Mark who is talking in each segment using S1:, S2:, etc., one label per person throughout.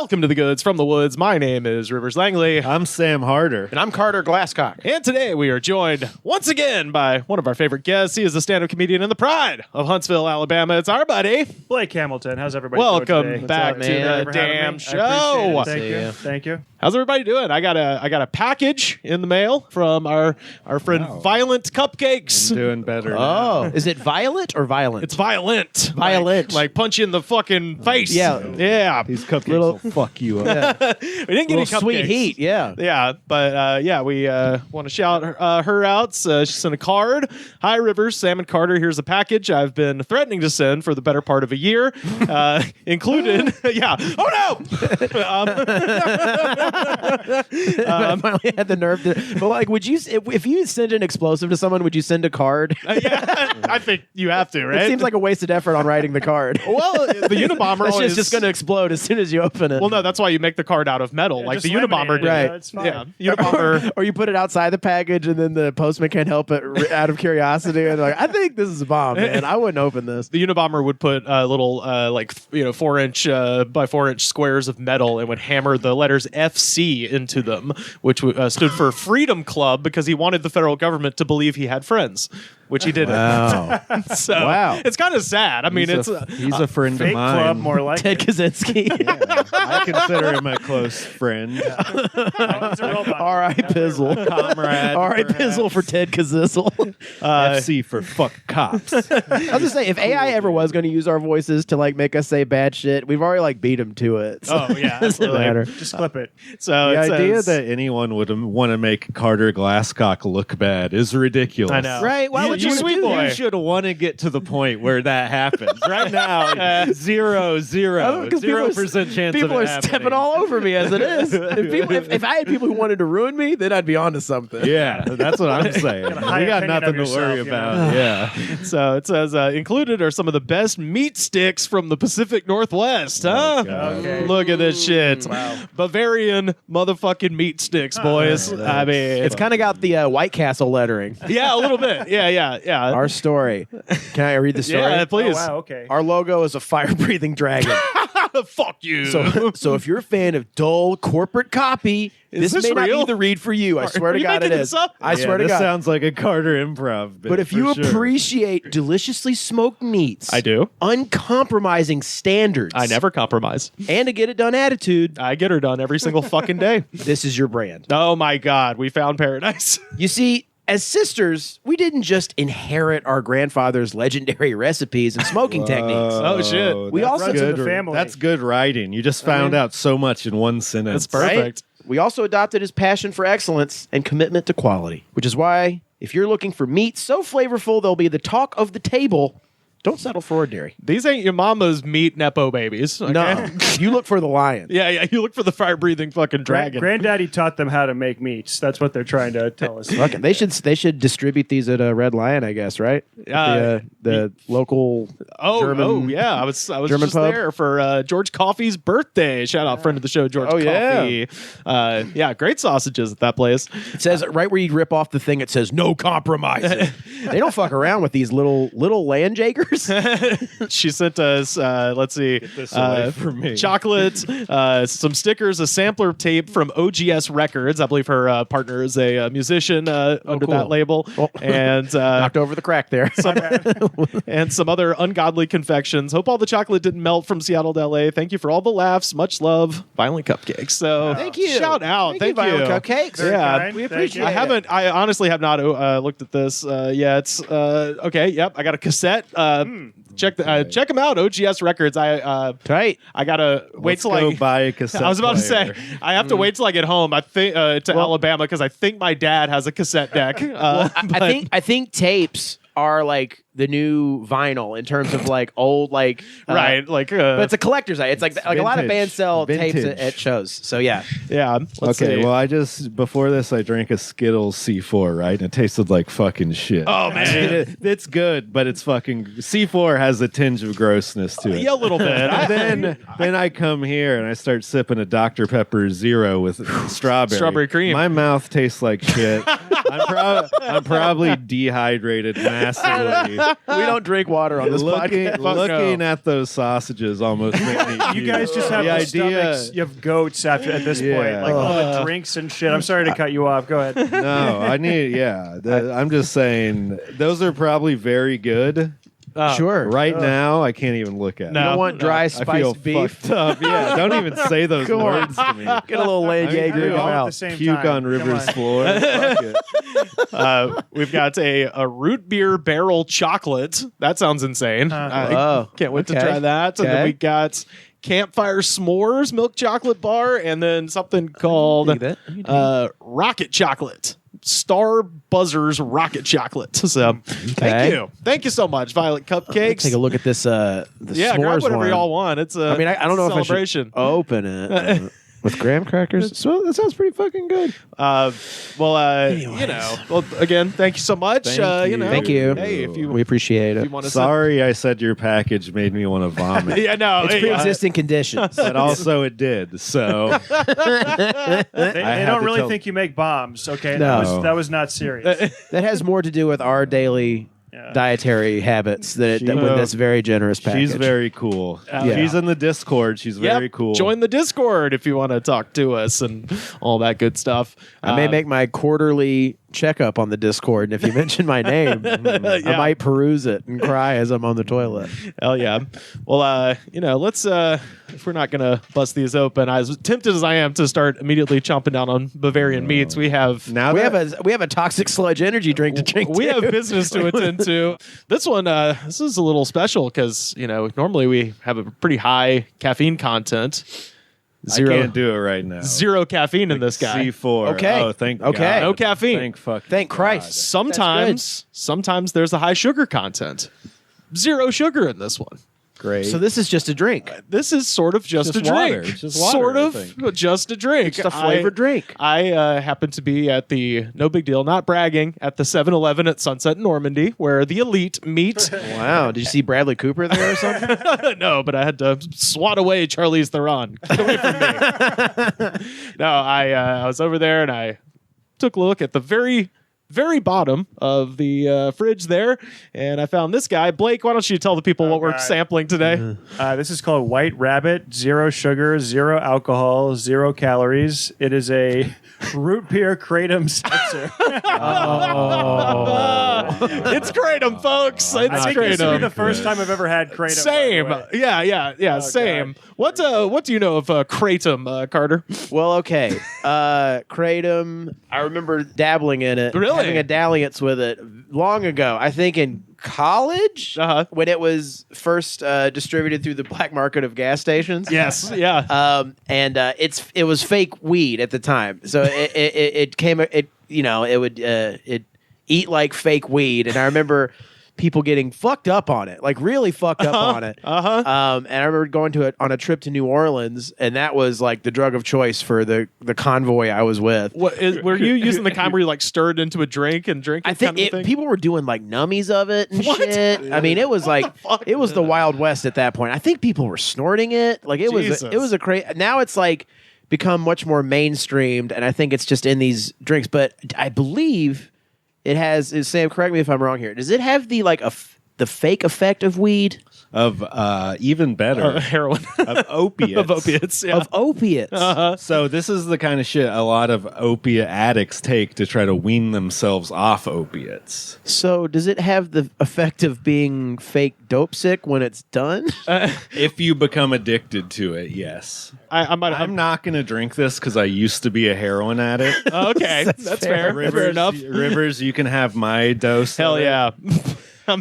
S1: Welcome to the Goods from the Woods. My name is Rivers Langley.
S2: I'm Sam Harder.
S3: And I'm Carter Glasscock.
S1: And today we are joined once again by one of our favorite guests. He is a stand-up comedian and the pride of Huntsville, Alabama. It's our buddy,
S4: Blake Hamilton. How's everybody
S1: Welcome
S4: doing today?
S1: back
S4: What's
S1: to
S4: up, man?
S1: the
S4: Thank you for having
S1: damn
S4: me.
S1: show.
S4: I appreciate
S3: See ya.
S4: it. Thank you.
S1: How's everybody doing? I got a package in the mail from our friend Violent Cupcakes.
S2: I'm doing better now.
S3: Oh, is it violet or violent?
S1: It's violent.
S3: Violent.
S1: Like punch you in the fucking face.
S3: Yeah.
S1: Yeah.
S2: These cupcakes
S3: Little-
S2: will fuck you up.
S1: We didn't get any
S3: little
S1: cupcakes.
S3: sweet heat. Yeah.
S1: Yeah, but we want to shout her out. She sent a card. Hi, Rivers, Sam, and Carter. Here's a package I've been threatening to send for the better part of a year. Included, yeah. Oh no!
S3: I finally had the nerve to. But like, would you, if you send an explosive to someone, would you send a card?
S1: Yeah, I think you have to, right?
S3: It seems like a wasted effort on writing the card.
S1: well, the Unabomber
S3: It's
S1: is
S3: just going to explode as soon as you open it.
S1: Well, no, that's why you make the card out of metal, like the Unabomber did.
S3: Right.
S4: It's fine.
S1: Yeah, Unabomber.
S3: Or you put it outside the package, and then the postman can't help it out of curiosity. And like, I think this is a bomb, man. I wouldn't open this.
S1: The Unabomber would put little 4-inch by 4-inch squares of metal and would hammer the letters FC into them, which stood for Freedom Club, because he wanted the federal government to believe he had friends, which he didn't.
S3: Wow.
S1: So
S3: Wow.
S1: it's kind of sad. I mean,
S2: He's a friend of
S4: Fake
S2: mine.
S4: club, more like
S3: Ted Kaczynski.
S2: Yeah, I consider him a close friend.
S4: He's a robot.
S3: R.I. Pizzle.
S2: Comrade.
S3: R.I.
S2: perhaps.
S3: Pizzle for Ted Kazizzle.
S2: FC for fuck cops.
S3: I was gonna say, if AI ever was going to use our voices to like make us say bad shit, we've already like beat him to it. So
S1: Oh, yeah,
S3: it doesn't
S1: absolutely.
S3: matter.
S4: Just clip it.
S1: So
S2: The
S1: it
S2: idea
S1: says-
S2: that anyone would want to make Carter Glasscock look bad is ridiculous.
S1: I know.
S3: Right? Why would you
S1: sweet
S3: do
S1: boy.
S3: that?
S2: You should want to get to the point where that happens. Right now, 0% chance
S3: People
S2: of
S3: are
S2: it happening.
S3: stepping all over me as it is. If I had people who wanted to ruin me, then I'd be onto something.
S2: Yeah, that's what I'm saying. We
S4: Got a high
S2: got
S4: opinion
S2: nothing to
S4: of
S2: worry
S4: yourself, you
S2: about.
S4: know?
S2: Yeah.
S1: So it says included are some of the best meat sticks from the Pacific Northwest. Huh?
S2: God.
S4: Okay.
S1: Look at this shit.
S4: Wow.
S1: Bavarian motherfucking meat sticks, boys. I mean,
S3: It's kind of got the White Castle lettering.
S1: yeah, a little bit. Yeah.
S3: Our story. Can I read the story?
S1: Yeah, please.
S4: Oh, wow, okay.
S3: Our logo is a fire-breathing dragon.
S1: Fuck you.
S3: So if you're a fan of dull corporate copy,
S1: Is
S3: this
S1: this
S3: may
S1: real?
S3: not be the read for you. I swear
S1: are
S3: to
S1: you
S3: God, it
S1: making
S3: is.
S1: this up?
S3: I swear to
S2: this
S3: God.
S2: sounds like a Carter improv bit.
S3: But if you
S2: for sure.
S3: appreciate deliciously smoked meats,
S1: I do.
S3: uncompromising standards,
S1: I never compromise.
S3: and a get it done attitude,
S1: I get her done every single fucking day.
S3: this is your brand.
S1: Oh my God, we found paradise.
S3: You see, as sisters, we didn't just inherit our grandfather's legendary recipes and smoking techniques.
S1: Oh, shit.
S3: We
S2: That's
S3: also-
S4: Runs in
S2: good.
S4: the family.
S2: That's good writing. You just found out so much in one sentence.
S1: That's perfect.
S3: Right? We also adopted his passion for excellence and commitment to quality, which is why, if you're looking for meat so flavorful they'll be the talk of the table, don't settle for ordinary.
S1: These ain't your mama's meat nepo babies. Okay?
S3: No, you look for the lion.
S1: Yeah. You look for the fire-breathing fucking dragon.
S4: Granddaddy taught them how to make meats. That's what they're trying to tell us.
S3: Okay, they should distribute these at Red Lion, I guess, right? The local German.
S1: yeah. I was
S3: German
S1: just
S3: pub?
S1: there for George Coffey's birthday. Shout out friend of the show, George
S3: Oh, yeah.
S1: Coffey. Yeah, great sausages at that place.
S3: It says right where you rip off the thing, it says no compromise. They don't fuck around with these little land jakers.
S1: She sent us, let's see,
S2: this away from me.
S1: chocolate, some stickers, a sampler tape from OGS Records. I believe her partner is a musician under
S3: cool.
S1: that label,
S3: Oh.
S1: and
S3: Knocked over the crack there.
S1: and some other ungodly confections. Hope all the chocolate didn't melt from Seattle to LA. Thank you for all the laughs. Much love, Violent Cupcakes. So
S3: Thank you.
S1: Shout out. Thank you.
S3: Violent Cupcakes.
S4: Very
S1: Yeah,
S4: kind.
S3: we
S4: Thank
S3: appreciate
S4: you.
S3: it.
S1: I honestly have not looked at this yet. Okay, yep, I got a cassette. Check them out. OGS Records.
S3: Tight.
S1: I gotta wait
S2: Let's
S1: till
S2: go
S1: I
S2: buy a cassette
S1: I was about
S2: player.
S1: to say I have to wait till I get home. I think to Alabama because I think my dad has a cassette deck.
S3: I think tapes are like the new vinyl in terms of like old like
S1: right, like
S3: but it's a collector's item. It's like a lot of
S2: vintage.
S3: bands sell tapes
S2: Vintage.
S3: at shows. So yeah.
S1: yeah. Let's
S2: Okay,
S1: see.
S2: well, before this, I drank a Skittles C4, right? And it tasted like fucking shit.
S1: Oh, man.
S2: I mean, it's good, but it's fucking C4 has a tinge of grossness to it.
S1: yeah, a little bit.
S2: And then I come here and I start sipping a Dr. Pepper Zero with strawberry.
S1: Strawberry cream.
S2: My mouth tastes like shit. I'm probably dehydrated massively.
S3: We don't drink water on this podcast.
S2: Looking at those sausages almost made me
S4: You
S2: puke.
S4: guys just have the stomachs. You have goats at this point, like all the drinks and shit. I'm sorry to cut you off. Go ahead.
S2: No, I'm just saying those are probably very good.
S3: Sure.
S2: Right now, I can't even look at
S3: You
S2: it.
S3: don't want dry
S2: I feel
S3: spiced beef?
S2: fucked up. Yeah, don't even say those words to me.
S3: Get a little Lane Jaeger in your
S4: all at the
S3: mouth.
S4: same
S2: Puke
S4: time.
S2: on
S4: Come
S2: River's
S4: on.
S2: floor. Fuck it.
S1: We've got a root beer barrel chocolate. That sounds insane. I can't wait to try that. And then we got campfire s'mores milk chocolate bar, and then something called rocket chocolate. Star Buzzers rocket chocolate. So thank you so much, Violet Cupcakes.
S3: Take a look at this. The
S1: yeah,
S3: s'mores
S1: grab whatever
S3: one.
S1: y'all want. It's a
S3: I mean, I don't know if I
S1: celebration.
S3: should open it with graham crackers. So that sounds pretty fucking good.
S1: Well, again, thank you so much.
S2: Thank you.
S3: Thank you.
S1: Hey, if you
S3: We appreciate it.
S1: want to
S2: Sorry, I said your package made me want to vomit.
S1: yeah, no,
S3: It's pre-existing conditions.
S2: But also it did. So
S4: They
S2: had
S4: don't
S2: to
S4: really
S2: tell-
S4: think you make bombs. Okay,
S3: No.
S4: that was not serious.
S3: That has more to do with our daily dietary habits with this very generous package.
S2: she's very cool.
S3: Yeah.
S2: She's in the Discord. She's
S1: Yep.
S2: very cool.
S1: Join the Discord if you want to talk to us and all that good stuff.
S3: I may make my quarterly checkup on the Discord, and if you mention my name, I might peruse it and cry as I'm on the toilet.
S1: Hell yeah. Well, let's if we're not gonna bust these open, as tempted as I am to start immediately chomping down on Bavarian meats, we have
S2: Now
S3: We
S2: that-
S3: have a toxic sludge energy drink to drink.
S1: we
S3: too.
S1: have business to attend to. This one, this is a little special because normally we have a pretty high caffeine content.
S2: I can't do it right now.
S1: Zero caffeine in this guy.
S2: C4.
S3: Okay.
S2: Oh, thank
S3: Okay.
S2: God.
S1: No caffeine.
S3: Thank Christ.
S1: Sometimes there's a high sugar content. Zero sugar in this one.
S2: Great.
S3: So this is just a drink.
S1: This is sort of just a
S2: Just water.
S1: drink.
S2: It's just water,
S1: sort
S2: I
S1: of
S2: think.
S1: just a drink.
S3: Just a flavored drink.
S1: I happen to be at the, no big deal, not bragging, at the 7-Eleven at Sunset in Normandy, where the elite meet.
S3: Wow. Did you see Bradley Cooper there or something?
S1: No, but I had to swat away Charlize Theron. Get away from me. No, I was over there and I took a look at the very bottom of the fridge there, and I found this guy. Blake, why don't you tell the people what we're
S4: God.
S1: sampling today?
S4: This is called White Rabbit. 0 sugar, 0 alcohol, 0 calories. It is a root beer kratom seltzer.
S1: It's Kratom, folks. It's
S4: I think this will be
S1: Kratom.
S4: the first time I've ever had kratom.
S1: Same.
S4: by the way.
S1: Yeah, same. What do you know of Kratom, Carter?
S3: Well, okay. Kratom. I remember dabbling in it.
S1: Really?
S3: Having a dalliance with it long ago. I think in college when it was first distributed through the black market of gas stations.
S1: Yes. Yeah.
S3: It was fake weed at the time. So it would eat like fake weed, and I remember people getting fucked up on it, like really fucked up on it. And I remember going on a trip to New Orleans, and that was like the drug of choice for the convoy I was with.
S1: Were you using the kind where you like stirred into a drink and drink?
S3: I think
S1: kind of thing?
S3: people were doing like nummies of it and shit. I mean, it was like it was the Wild West at that point. I think people were snorting it. Like it
S1: Jesus.
S3: was a crazy. Now it's like become much more mainstreamed, and I think it's just in these drinks. But I believe it has. Sam, correct me if I'm wrong here. Does it have the the fake effect of weed?
S2: Of even better,
S1: heroin.
S2: of opiates.
S1: Of opiates. Yeah.
S3: Of opiates.
S2: So this is the kind of shit a lot of opiate addicts take to try to wean themselves off opiates.
S3: So does it have the effect of being fake dope sick when it's done?
S2: If you become addicted to it, yes.
S1: I'm
S2: not going to drink this because I used to be a heroin addict.
S1: okay. That's fair. Fair enough.
S2: Rivers, you can have my dose.
S1: Hell
S2: of it.
S1: yeah. I'm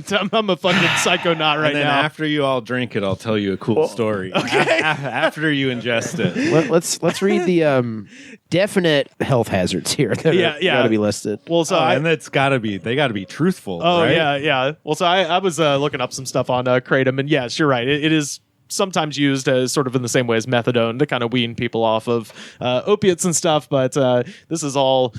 S1: a fucking psychonaut right
S2: And then
S1: now.
S2: after you all drink it, I'll tell you a cool story.
S1: Okay.
S2: After you ingest it.
S3: Let's read the definite health hazards here that got to be listed.
S1: Well, so
S2: And that's gotta be, they gotta be truthful.
S1: Oh
S2: right?
S1: yeah. Well, so I was looking up some stuff on Kratom, and yes, you're right. It is sometimes used as sort of in the same way as methadone to kind of wean people off of opiates and stuff. But this is all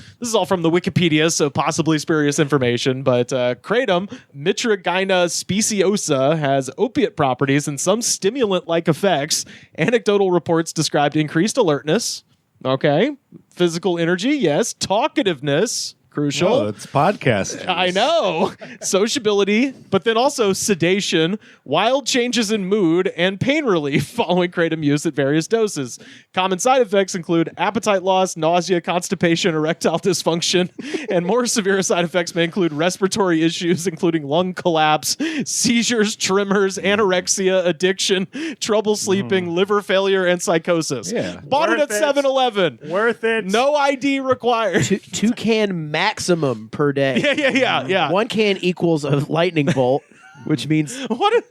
S1: from the Wikipedia, so possibly spurious information. But Kratom, Mitragyna speciosa, has opiate properties and some stimulant-like effects. Anecdotal reports described increased alertness. Okay. Physical energy, yes. Talkativeness. Crucial.
S2: Oh, it's podcast.
S1: I know. Sociability, but then also sedation, wild changes in mood, and pain relief following kratom use at various doses. Common side effects include appetite loss, nausea, constipation, erectile dysfunction, and more severe side effects may include respiratory issues, including lung collapse, seizures, tremors, anorexia, addiction, trouble sleeping, liver failure, and psychosis.
S2: Yeah.
S1: Bought it at
S4: Worth it.
S1: 7-Eleven.
S4: Worth it.
S1: No ID required.
S3: Two can maximum per day.
S1: Yeah.
S3: One can equals a lightning bolt, which means
S1: What?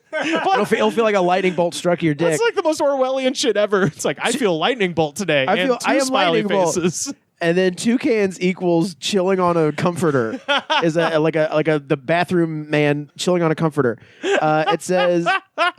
S3: it'll feel like a lightning bolt struck your dick.
S1: That's like the most Orwellian shit ever. It's like, I feel lightning bolt today.
S3: I
S1: and
S3: feel-
S1: two
S3: I am
S1: smiley
S3: lightning bolt.
S1: faces.
S3: And then 2 cans equals chilling on a comforter. Is like the bathroom man chilling on a comforter. It says,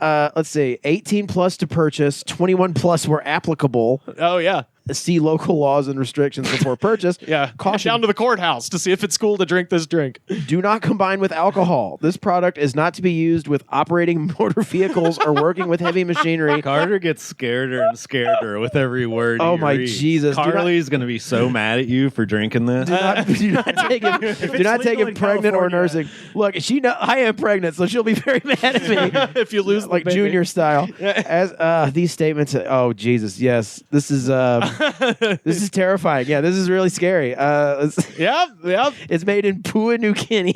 S3: let's see, 18 plus to purchase, 21 plus were applicable.
S1: Oh, yeah.
S3: See local laws and restrictions before purchase.
S1: Yeah.
S3: Caution.
S1: Down to the courthouse to see if it's cool to drink this drink.
S3: Do not combine with alcohol. This product is not to be used with operating motor vehicles or working with heavy machinery.
S2: Carter gets scareder and scareder with every word.
S3: Oh
S2: he
S3: my
S2: reads.
S3: Jesus. Do not-
S2: Carly's going to be so mad at you for drinking this.
S3: Do not take him. Do not take
S4: legal
S3: him
S4: in
S3: pregnant or
S4: California.
S3: nursing. Look, I am pregnant, so she'll be very mad at me.
S1: If you lose
S3: Like
S1: the baby.
S3: junior style. As these statements. Oh Jesus, yes. This is terrifying. Yeah, this is really scary.
S1: Yep.
S3: It's made in Papua New Guinea.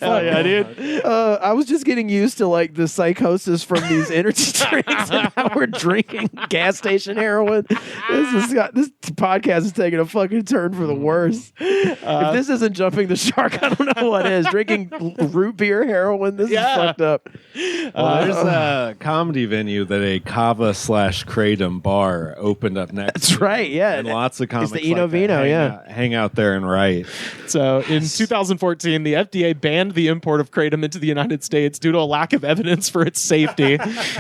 S1: Hell yeah, dude.
S3: I was just getting used to like the psychosis from these energy drinks, and now we're drinking gas station heroin. This podcast is taking a fucking turn for the worse. If this isn't jumping the shark, I don't know what is. Drinking root beer heroin. This is fucked up.
S2: Well, there's a comedy venue that a Kava/Kratom bar opened up next.
S3: That's right. Yeah,
S2: And lots of comics
S3: the Eno
S2: like that
S3: Vino,
S2: hang out there and write.
S1: So in 2014, the FDA banned the import of kratom into the United States due to a lack of evidence for its safety.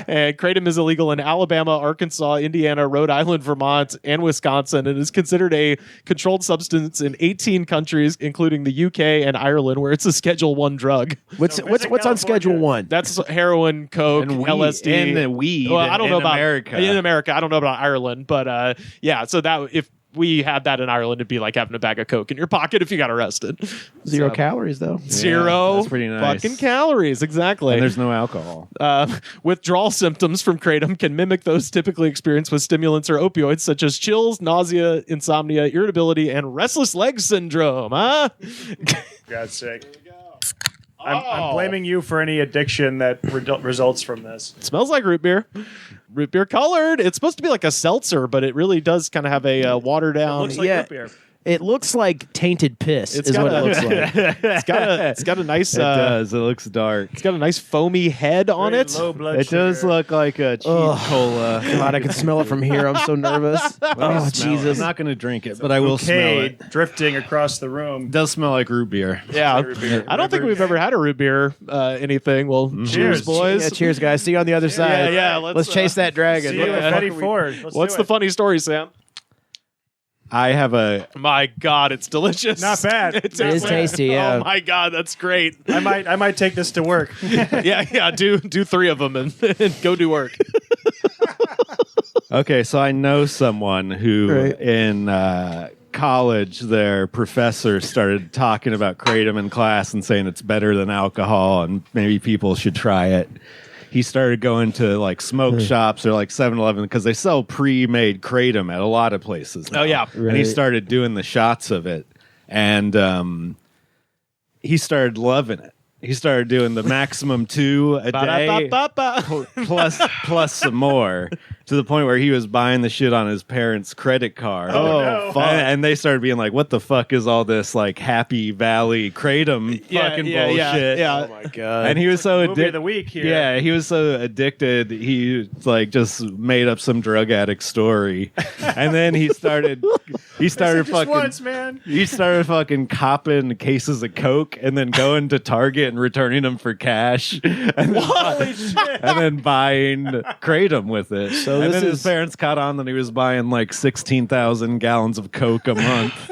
S1: And kratom is illegal in Alabama, Arkansas, Indiana, Rhode Island, Vermont, and Wisconsin, and is considered a controlled substance in 18 countries, including the UK and Ireland, where it's a Schedule 1 drug.
S3: What's on Schedule 1?
S1: That's heroin, coke,
S2: And weed,
S1: LSD,
S2: and the weed
S1: Well, I don't
S2: in
S1: know about
S2: America.
S1: In America, I don't know about Ireland, but yeah. So that if we had that in Ireland, it'd be like having a bag of coke in your pocket if you got arrested.
S3: 0 calories though.
S1: Zero
S2: that's pretty nice.
S1: fucking calories, exactly.
S2: And there's no alcohol.
S1: Withdrawal symptoms from kratom can mimic those typically experienced with stimulants or opioids, such as chills, nausea, insomnia, irritability, and restless leg syndrome. Huh?
S4: God's sake. I'm blaming you for any addiction that results from this.
S1: It smells like root beer. Root beer colored. It's supposed to be like a seltzer, but it really does kind of have a watered down.
S4: Looks like
S3: yeah.
S4: root beer.
S3: It looks like tainted piss.
S1: It's
S3: Is
S1: got
S3: what it
S1: a-
S3: looks like.
S1: It's got a nice.
S2: It does. It looks dark.
S1: It's got a nice foamy head on
S4: Very
S1: it.
S4: low blood
S2: It does
S4: sugar.
S2: look like a cheap cola.
S3: God, I can smell it from here. I'm so nervous. Oh
S2: Smell it.
S3: Jesus!
S2: I'm not going to drink it, but I will smell
S4: Okay,
S2: it.
S4: drifting across the room.
S2: It does smell like root beer.
S1: Yeah,
S4: Root beer.
S1: I don't think we've ever had a root beer anything. Well, cheers,
S4: Cheers.
S1: boys.
S3: Yeah, cheers, guys. See you on the other side.
S1: Yeah,
S3: Let's chase that dragon.
S4: See you at Betty Ford. Let's
S1: What's
S4: do
S1: the
S4: it.
S1: funny story, Sam?
S2: I have a
S1: My God, it's delicious.
S4: Not bad.
S1: It's
S4: It
S3: is tasty, yeah.
S1: Oh my God, that's great.
S4: I might take this to work.
S1: Yeah. Do 3 of them and go do work.
S2: Okay, so I know someone who
S3: Right.
S2: in college, their professor started talking about kratom in class and saying it's better than alcohol and maybe people should try it. He started going to like smoke shops or like 7-Eleven because they sell pre-made kratom at a lot of places now.
S1: Oh, yeah.
S2: And he
S3: Right.
S2: started doing the shots of it. And he started loving it. He started doing the maximum 2 a day.
S1: Ba-da-ba-ba-ba.
S2: plus some more to the point where he was buying the shit on his parents' credit card.
S1: Oh,
S4: no.
S1: fuck.
S2: And they started being like, "What the fuck is all this like Happy Valley kratom fucking bullshit?"
S1: Yeah.
S3: Oh my God!
S2: And he was so
S4: Movie of
S2: addicted.
S4: the week here.
S2: Yeah, he was so addicted. He like just made up some drug addict story, and then he started
S4: Just
S2: fucking.
S4: once, man.
S2: He started fucking copping cases of coke and then going to Target and returning them for cash, and then,
S4: Holy shit.
S2: and then buying kratom with it.
S3: So
S2: and
S3: this
S2: then his
S3: is-
S2: parents caught on that he was buying like 16,000 gallons of coke a month.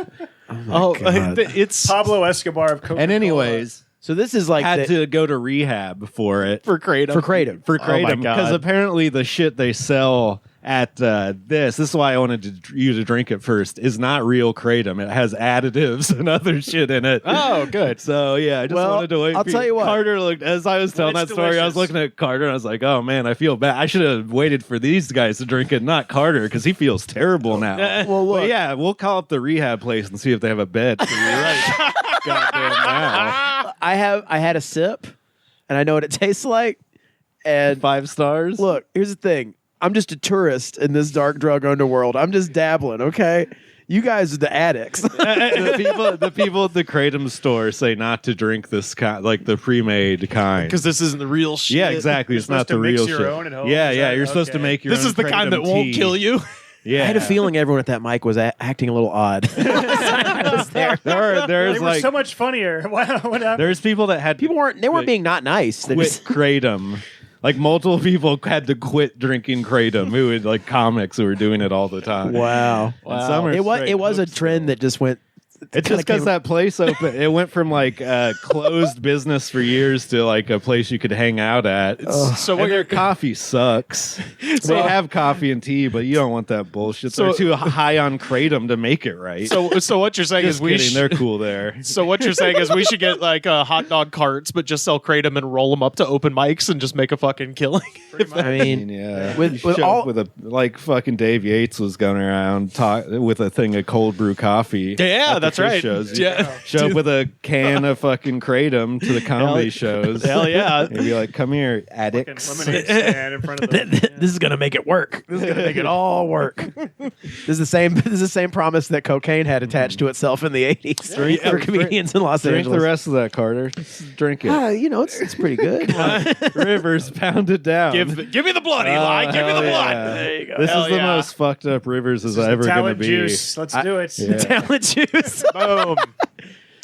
S3: God.
S1: It's
S4: Pablo Escobar of Coca-Cola.
S2: And anyways,
S3: So this is like
S2: had
S3: the,
S2: to go to rehab for it.
S1: for kratom.
S3: for kratom.
S2: For
S1: Oh my
S2: kratom, because
S1: God.
S2: apparently the shit they sell at this is why I wanted you to drink it first, is not real Kratom. It has additives and other shit in it.
S1: Oh, good.
S2: So, yeah, I just wanted to wait.
S3: I'll tell you what.
S2: Carter looked, as I was telling that story, I was looking at Carter and I was like, oh, man, I feel bad. I should have waited for these guys to drink it, not Carter, because he feels terrible now.
S3: Well, look.
S2: But yeah, we'll call up the rehab place and see if they have a bed. So you're right. Goddamn now.
S3: I had a sip, and I know what it tastes like. And
S2: 5 stars.
S3: look, here's the thing. I'm just a tourist in this dark drug underworld. I'm just dabbling, okay? You guys are the addicts.
S2: the people at the Kratom store say not to drink this kind, like the pre-made kind.
S1: Because this isn't the real shit.
S2: Yeah, exactly. It's not
S4: supposed to
S2: the
S4: mix
S2: real
S4: your
S2: shit.
S4: own at home?
S2: Yeah,
S4: Is
S2: yeah.
S4: that-
S2: You're supposed to
S4: okay.
S2: make your
S1: This
S2: own
S1: is the kind that
S2: Kratom
S1: won't
S2: tea.
S1: kill you.
S2: Yeah,
S3: I had a feeling everyone at that mic was acting a little odd. I was there.
S2: There's
S4: They were
S2: like
S4: so much funnier. What happened?
S2: there's people that had
S3: People weren't being not nice. They
S2: quit
S3: just,
S2: Kratom. Like multiple people had to quit drinking Kratom. Who would like comics who were doing it all the time.
S3: wow.
S2: And some are
S3: It was
S2: straight
S3: a
S2: hooks,
S3: trend that just went.
S2: It's just because that place open. It went from like closed business for years to like a place you could hang out at.
S1: So
S2: And
S1: what
S2: their
S1: you're
S2: coffee sucks. They have coffee and tea, but you don't want that bullshit. They're
S1: So-
S2: too high on Kratom to make it right.
S1: so what you're saying
S2: just
S1: is we
S2: kidding. They're cool there.
S1: So what you're saying is we should get like hot dog carts, but just sell Kratom and roll them up to open mics and just make a fucking killing.
S3: I mean,
S2: Yeah,
S3: With-
S2: You
S3: with
S2: show
S3: all-
S2: up with a like fucking Dave Yates was going around with a thing of cold brew coffee.
S1: Yeah,
S2: at the
S1: that's
S2: Fish
S1: right.
S2: Shows.
S1: Yeah.
S2: Show up with a can of fucking Kratom to the comedy
S1: Hell-
S2: shows.
S1: Hell yeah.
S2: And be like, come here,
S4: Fucking
S2: addicts.
S4: lemonade stand in front of the.
S3: this is gonna make it work. This is gonna make it all work. This is the same. This is the same promise that cocaine had attached to itself in the '80s for comedians in Los
S2: Drink
S3: Angeles.
S2: the rest of that, Carter. Just drink it.
S3: It's pretty good.
S2: Rivers, pound it down.
S1: Give me the blood, Eli. Give me the
S2: hell
S1: blood.
S2: yeah.
S1: There you go.
S2: This
S1: Hell
S2: is the
S1: yeah.
S2: most fucked up Rivers is ever going to
S4: Talent
S2: be.
S4: juice. Let's do it.
S2: Yeah.
S3: Talent juice.
S1: Boom.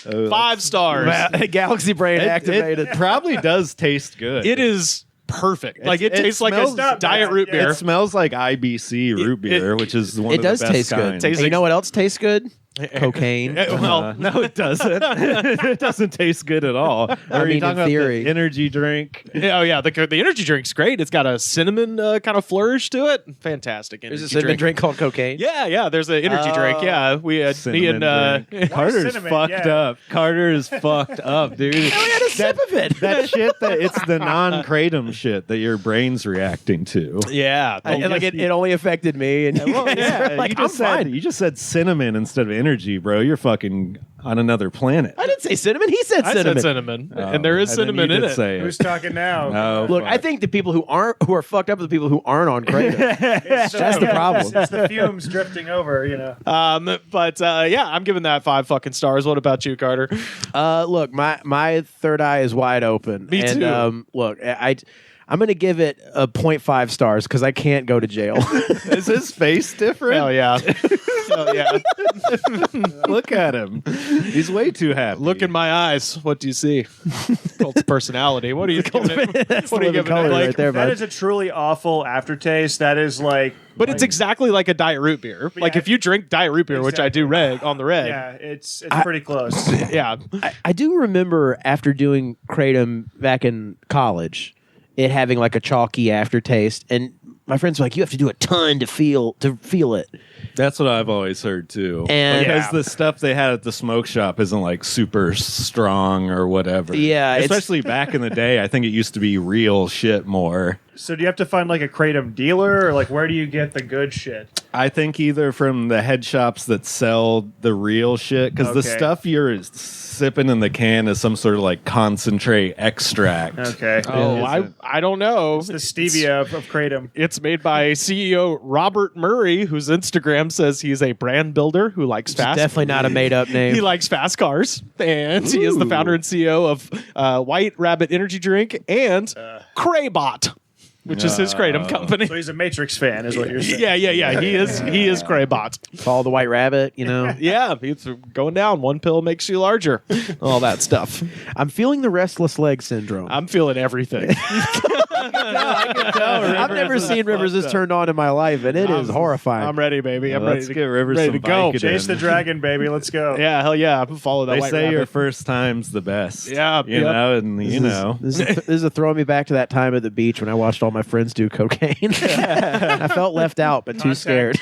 S2: Oh,
S1: 5 stars.
S3: Galaxy brain
S2: it
S3: activated.
S2: probably does taste good.
S1: It is perfect. Like it
S2: it
S1: tastes like
S2: smells
S1: a
S4: not
S1: diet
S4: bad.
S1: root
S4: Yeah.
S1: beer.
S2: It smells like IBC root beer, which is one
S3: It
S2: of the
S3: does
S2: best
S3: taste good.
S2: kinds.
S1: Tastes
S3: And you know what else tastes good? Cocaine.
S1: Well,
S2: No, it doesn't. It doesn't taste good at all. Or are you
S3: mean,
S2: talking
S3: in theory.
S2: about the energy drink?
S1: oh yeah, the energy drink's great. It's got a cinnamon kind of flourish to it. Fantastic energy
S3: There's a cinnamon drink called cocaine.
S1: Yeah, there's an energy drink. Yeah, we had me
S2: Cinnamon
S1: and
S2: drink. Carter's
S4: cinnamon?
S2: fucked
S4: Yeah.
S2: up. Carter is fucked up, dude.
S3: I had a sip of it.
S2: That shit it's the non-kratom shit that your brain's reacting to.
S1: yeah.
S3: And like it only affected me. And you
S2: Well,
S3: guys
S2: yeah,
S3: are like,
S2: you just
S3: I'm
S2: said
S3: fine.
S2: you just said cinnamon instead of energy, bro. You're fucking on another planet.
S3: I didn't say cinnamon. He said
S1: I
S3: cinnamon.
S1: said cinnamon,
S2: Oh,
S1: and there is
S2: and then
S1: cinnamon
S2: you
S1: in
S2: did
S1: it.
S2: say
S4: Who's talking now?
S2: Oh,
S3: Look,
S2: fuck.
S3: I think the people who are fucked up are the people who aren't on Kratom. That's the problem.
S4: It's the fumes drifting over. You know.
S1: But yeah, I'm giving that 5 fucking stars. What about you, Carter?
S3: Look, my third eye is wide open.
S1: Me
S3: and,
S1: too.
S3: Look, I'm going to give it a 0.5 stars because I can't go to jail.
S2: Is his face different?
S1: Hell yeah. Hell yeah.
S2: Look at him. He's way too happy.
S1: Look in my eyes. What do you see? Cult's personality. What are you giving it?
S3: That's
S1: What
S3: the
S1: are you
S3: living
S1: giving it?
S3: color
S1: Like,
S3: right there,
S4: That
S3: bud.
S4: is a truly awful aftertaste. That is like.
S1: but it's exactly like a diet root beer. Like
S4: Yeah.
S1: if you drink diet root beer, which I do
S4: Exactly.
S1: on the reg.
S4: Yeah, it's pretty close.
S1: Yeah.
S3: I do remember after doing Kratom back in college, it having like a chalky aftertaste, and my friends were like, "You have to do a ton to feel it."
S2: That's what I've always heard too.
S3: And-
S2: because
S1: Yeah.
S2: the stuff they had at the smoke shop isn't like super strong or whatever.
S3: Yeah, it's-
S2: especially back in the day. I think it used to be real shit more.
S4: So do you have to find like a Kratom dealer, or like where do you get the good shit?
S2: I think either from the head shops that sell the real shit, because the
S4: Okay.
S2: stuff you're sipping in the can is some sort of like concentrate extract.
S4: Okay.
S1: Oh,
S2: Is it?
S1: I don't know.
S4: The stevia of Kratom.
S1: It's made by CEO Robert Murray, whose Instagram says he's a brand builder who likes fast.
S3: Definitely not a made up name.
S1: He likes fast cars, and he is the founder and CEO of White Rabbit Energy Drink and Kraybot, which is his Kratom company.
S4: So he's a Matrix fan, is what you're saying.
S1: Yeah. He is Kraybot.
S3: Follow the White Rabbit, you know.
S1: Yeah, it's going down. One pill makes you larger. All that stuff.
S3: I'm feeling the restless leg syndrome.
S1: I'm feeling everything.
S2: I can tell.
S3: I've never seen Rivers this turned on in my life, and it is horrifying.
S1: I'm ready, baby. I'm ready
S2: Let's
S1: to
S2: get Rivers
S1: ready
S2: some
S1: to go.
S2: Vicodin.
S4: Chase the dragon, baby. Let's go.
S1: Yeah, hell yeah. I'm follow that
S2: They
S1: white
S2: say your
S1: rabbit.
S2: first time's the best.
S1: Yeah,
S2: you
S1: yep.
S2: know, and you know.
S3: This is throwing me back to that time at the beach when I watched all my friends do cocaine. I felt left out, but too scared.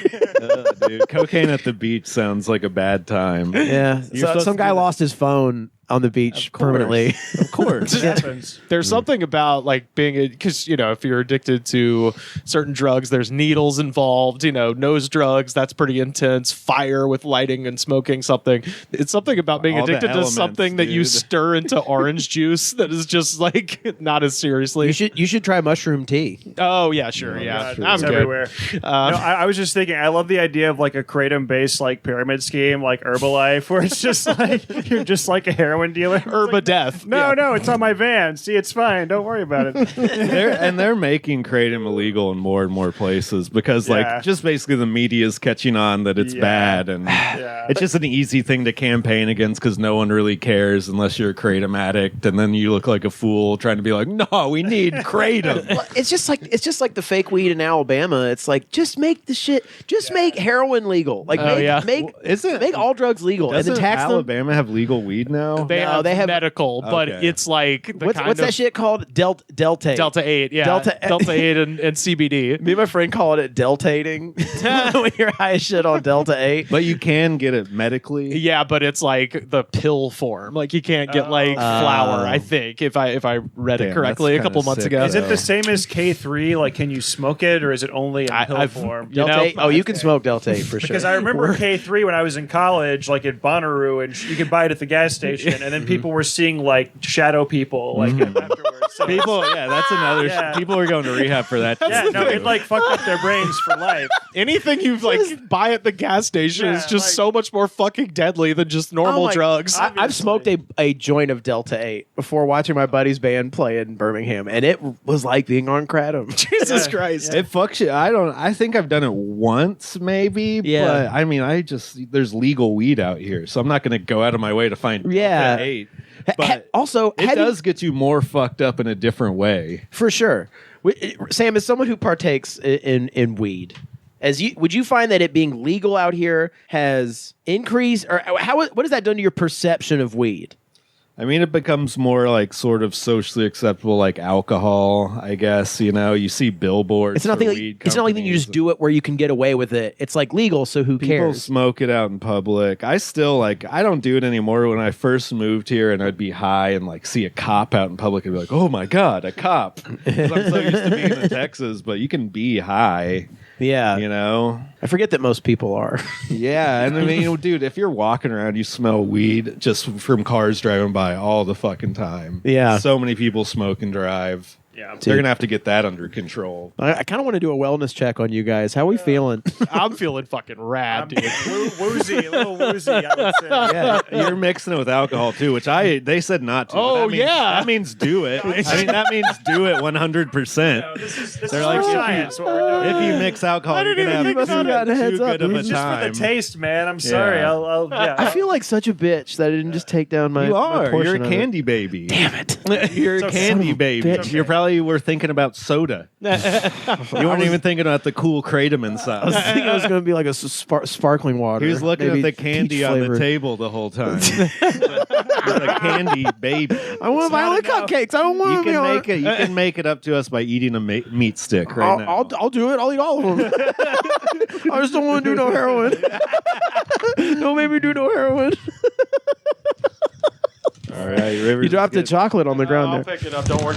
S2: Dude, cocaine at the beach sounds like a bad time.
S3: Yeah,
S2: You're supposed
S3: some
S2: to
S3: guy
S2: do that.
S3: lost his phone on the beach permanently.
S2: Of course.
S4: It happens.
S1: There's something about like being because if you're addicted to certain drugs, there's needles involved. Nose drugs, that's pretty intense. Fire with lighting and smoking something. It's something about being
S2: All the
S1: addicted to
S2: elements,
S1: something that you
S2: dude.
S1: stir into orange juice that is just like not as seriously.
S3: You should try mushroom tea.
S1: Oh yeah, sure,
S2: Oh,
S1: yeah.
S4: God,
S1: I'm
S4: it's
S1: good.
S4: everywhere. No, I was just thinking. I love the idea of like a kratom-based like pyramid scheme, like Herbalife, where it's just like you're just like a heroin dealer.
S1: Herba death.
S4: No,
S1: Yeah.
S4: no, it's on my van. See, it's fine. Don't worry about it.
S2: They're making kratom illegal in more and more places because
S4: Yeah.
S2: like just basically the media is catching on that it's
S4: Yeah.
S2: bad and
S4: Yeah.
S2: it's just an easy thing to campaign against because no one really cares unless you're a kratom addict and then you look like a fool trying to be like, no, we need kratom.
S3: Well, it's just like the fake weed in Alabama. It's like just make the shit, make heroin legal. Like
S1: Oh, yeah.
S3: make all drugs legal and
S2: Doesn't
S3: then tax them.
S2: Alabama have legal weed now?
S1: They have medical, but
S2: Okay.
S1: it's like the
S3: What's
S1: kind
S3: that
S1: of
S3: shit called? Delta.
S1: Delta 8, yeah.
S3: Delta-
S1: Delta 8 and CBD.
S3: Me and my friend called it deltating when you're high as shit on Delta 8.
S2: But you can get it medically.
S1: Yeah, but it's like the pill form. Like you can't get like flour, I think, if I read it
S2: Damn,
S1: correctly a
S2: that's
S1: couple
S2: kinda
S1: months
S2: sick,
S1: ago.
S4: Is it the same as K3? Like, can you smoke it, or is it only in pill form?
S1: You know,
S3: Delta 8? Oh, you can smoke Delta 8 for sure.
S4: Because I remember K3 when I was in college, like at Bonnaroo, and you could buy it at the gas station, and then people were seeing like shadow people like afterwards. So
S2: People, yeah, that's another.
S4: Yeah.
S2: People are going to rehab for that.
S4: yeah,
S2: too.
S4: no, it like fucked up their brains for life.
S1: anything you like buy at the gas station is
S4: Yeah,
S1: just
S4: like-
S1: so much more fucking deadly than just normal
S3: Oh my-
S1: drugs.
S3: I've smoked a joint of Delta 8 before watching my buddy's band play in Birmingham, and it was like being on Kratom.
S1: Jesus
S4: Yeah.
S1: Christ.
S2: It fucks you. I think I've done it once, maybe.
S3: Yeah.
S2: But I mean, there's legal weed out here, so I'm not going to go out of my way to find
S3: Yeah.
S2: Delta 8. But
S3: Also,
S2: it does get you more fucked up in a different way.
S3: for sure. Sam, as someone who partakes in weed, would you find that it being legal out here has increased, or what has that done to your perception of weed?
S2: I mean, it becomes more like sort of socially acceptable, like alcohol, I guess. You see billboards.
S3: It's not
S2: for
S3: like
S2: weed
S3: it's not like you
S2: companies.
S3: just do it where you can get away with it. It's like legal, so who
S2: People
S3: cares?
S2: smoke it out in public. I still I don't do it anymore. When I first moved here and I'd be high and like see a cop out in public and be like, oh my God, a cop. 'Cause I'm so used to being in Texas, but you can be high,
S3: Yeah, I forget that most people are.
S2: Yeah. And I mean, dude, if you're walking around, you smell weed just from cars driving by all the fucking time.
S3: Yeah.
S2: So many people smoke and drive.
S4: Yeah.
S2: They're going to have to get that under control.
S3: I kind of want to do a wellness check on you guys. How are we feeling?
S1: I'm feeling fucking rad, dude.
S4: Woozy, a little woozy, I would say.
S2: Yeah, you're mixing it with alcohol too, which they said not to.
S1: Oh,
S2: That means-
S1: yeah.
S2: that means do it. I mean, that means do it 100%.
S4: This is
S2: They're like,
S4: science. What we're doing.
S2: If you mix alcohol,
S1: I
S2: you're
S1: didn't
S2: gonna
S1: even
S2: have
S1: think about
S3: that.
S2: too
S3: Heads up.
S2: good of a
S3: It's
S4: just for
S2: time.
S4: the taste, man. I'm sorry.
S2: Yeah.
S4: Yeah.
S3: I feel like such a bitch that I didn't just take down my.
S2: You
S3: my
S2: are.
S3: portion
S2: You're a
S3: of it.
S2: candy baby.
S3: Damn it!
S2: You're a
S4: okay.
S2: candy
S3: Son of a
S2: baby.
S3: bitch.
S2: You probably were thinking about soda. You weren't even thinking about the cool kratom
S3: I was
S2: inside.
S3: thinking it was going to be like a sparkling water.
S2: He was looking
S3: Maybe
S2: at the candy
S3: peach
S2: on the
S3: flavored.
S2: table the whole time. He's a candy baby.
S3: I want vanilla cupcakes. I don't want
S2: You
S3: to be
S2: can
S3: on
S2: make it. You can make it up to us by eating a meat stick right now.
S3: I'll do it. I'll eat all of them. I just don't want to do no heroin. Don't make me do no heroin.
S2: All right, Rivers.
S3: You dropped the chocolate on the
S1: I'll
S3: ground there.
S1: pick it up. Don't worry.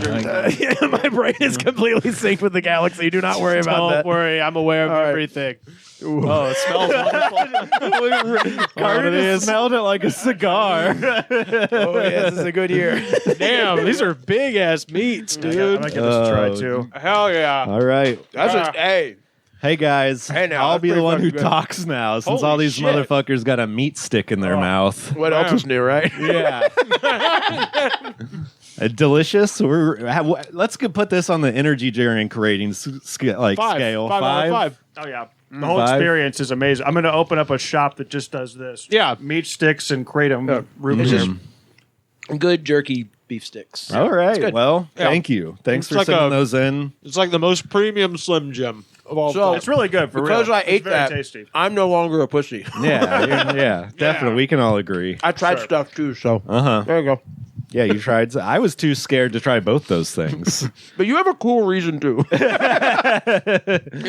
S3: Yeah, my brain is completely synced with the galaxy. Do not worry about
S1: Don't
S3: that.
S1: worry. I'm aware of
S3: All right.
S1: everything. Oh, it smells wonderful.
S2: Carter just smelled it like a cigar.
S3: Oh, yeah, this is a good year.
S1: Damn, these are big ass meats,
S4: I
S1: dude.
S4: might give this a try too.
S1: Hell yeah.
S2: All right.
S3: That's just, hey.
S2: Hey guys,
S3: Hey, now,
S2: I'll
S3: that's
S2: be the
S3: pretty
S2: one who
S3: fucking good.
S2: talks now, since
S1: Holy
S2: all these
S1: shit.
S2: motherfuckers got a meat stick in their mouth.
S3: What else is new, right?
S2: Yeah. Delicious. Let's put this on the energy drink rating scale.
S1: Five out of five.
S4: Oh yeah. The whole
S2: 5.
S4: experience is amazing. I'm going to open up a shop that just does this.
S1: Yeah.
S4: Meat sticks and kratom root
S3: It's
S4: beer.
S3: just good jerky beef sticks.
S2: All right.
S3: good.
S2: Well,
S1: Yeah.
S2: thank you. Thanks
S1: It's
S2: for
S1: like
S2: sending
S1: a-
S2: those in.
S1: It's like the most premium Slim Jim of all
S3: So-
S1: time.
S4: It's really good for
S3: Because
S4: real.
S3: I
S4: It's
S3: ate
S4: very
S3: that,
S4: tasty.
S3: I'm no longer a pussy.
S2: Yeah, definitely. We can all agree.
S3: I tried
S4: Sure.
S3: stuff too, so
S2: Uh-huh.
S3: there you go.
S2: Yeah, you tried. I was too scared to try both those things.
S3: But you have a cool reason to. You're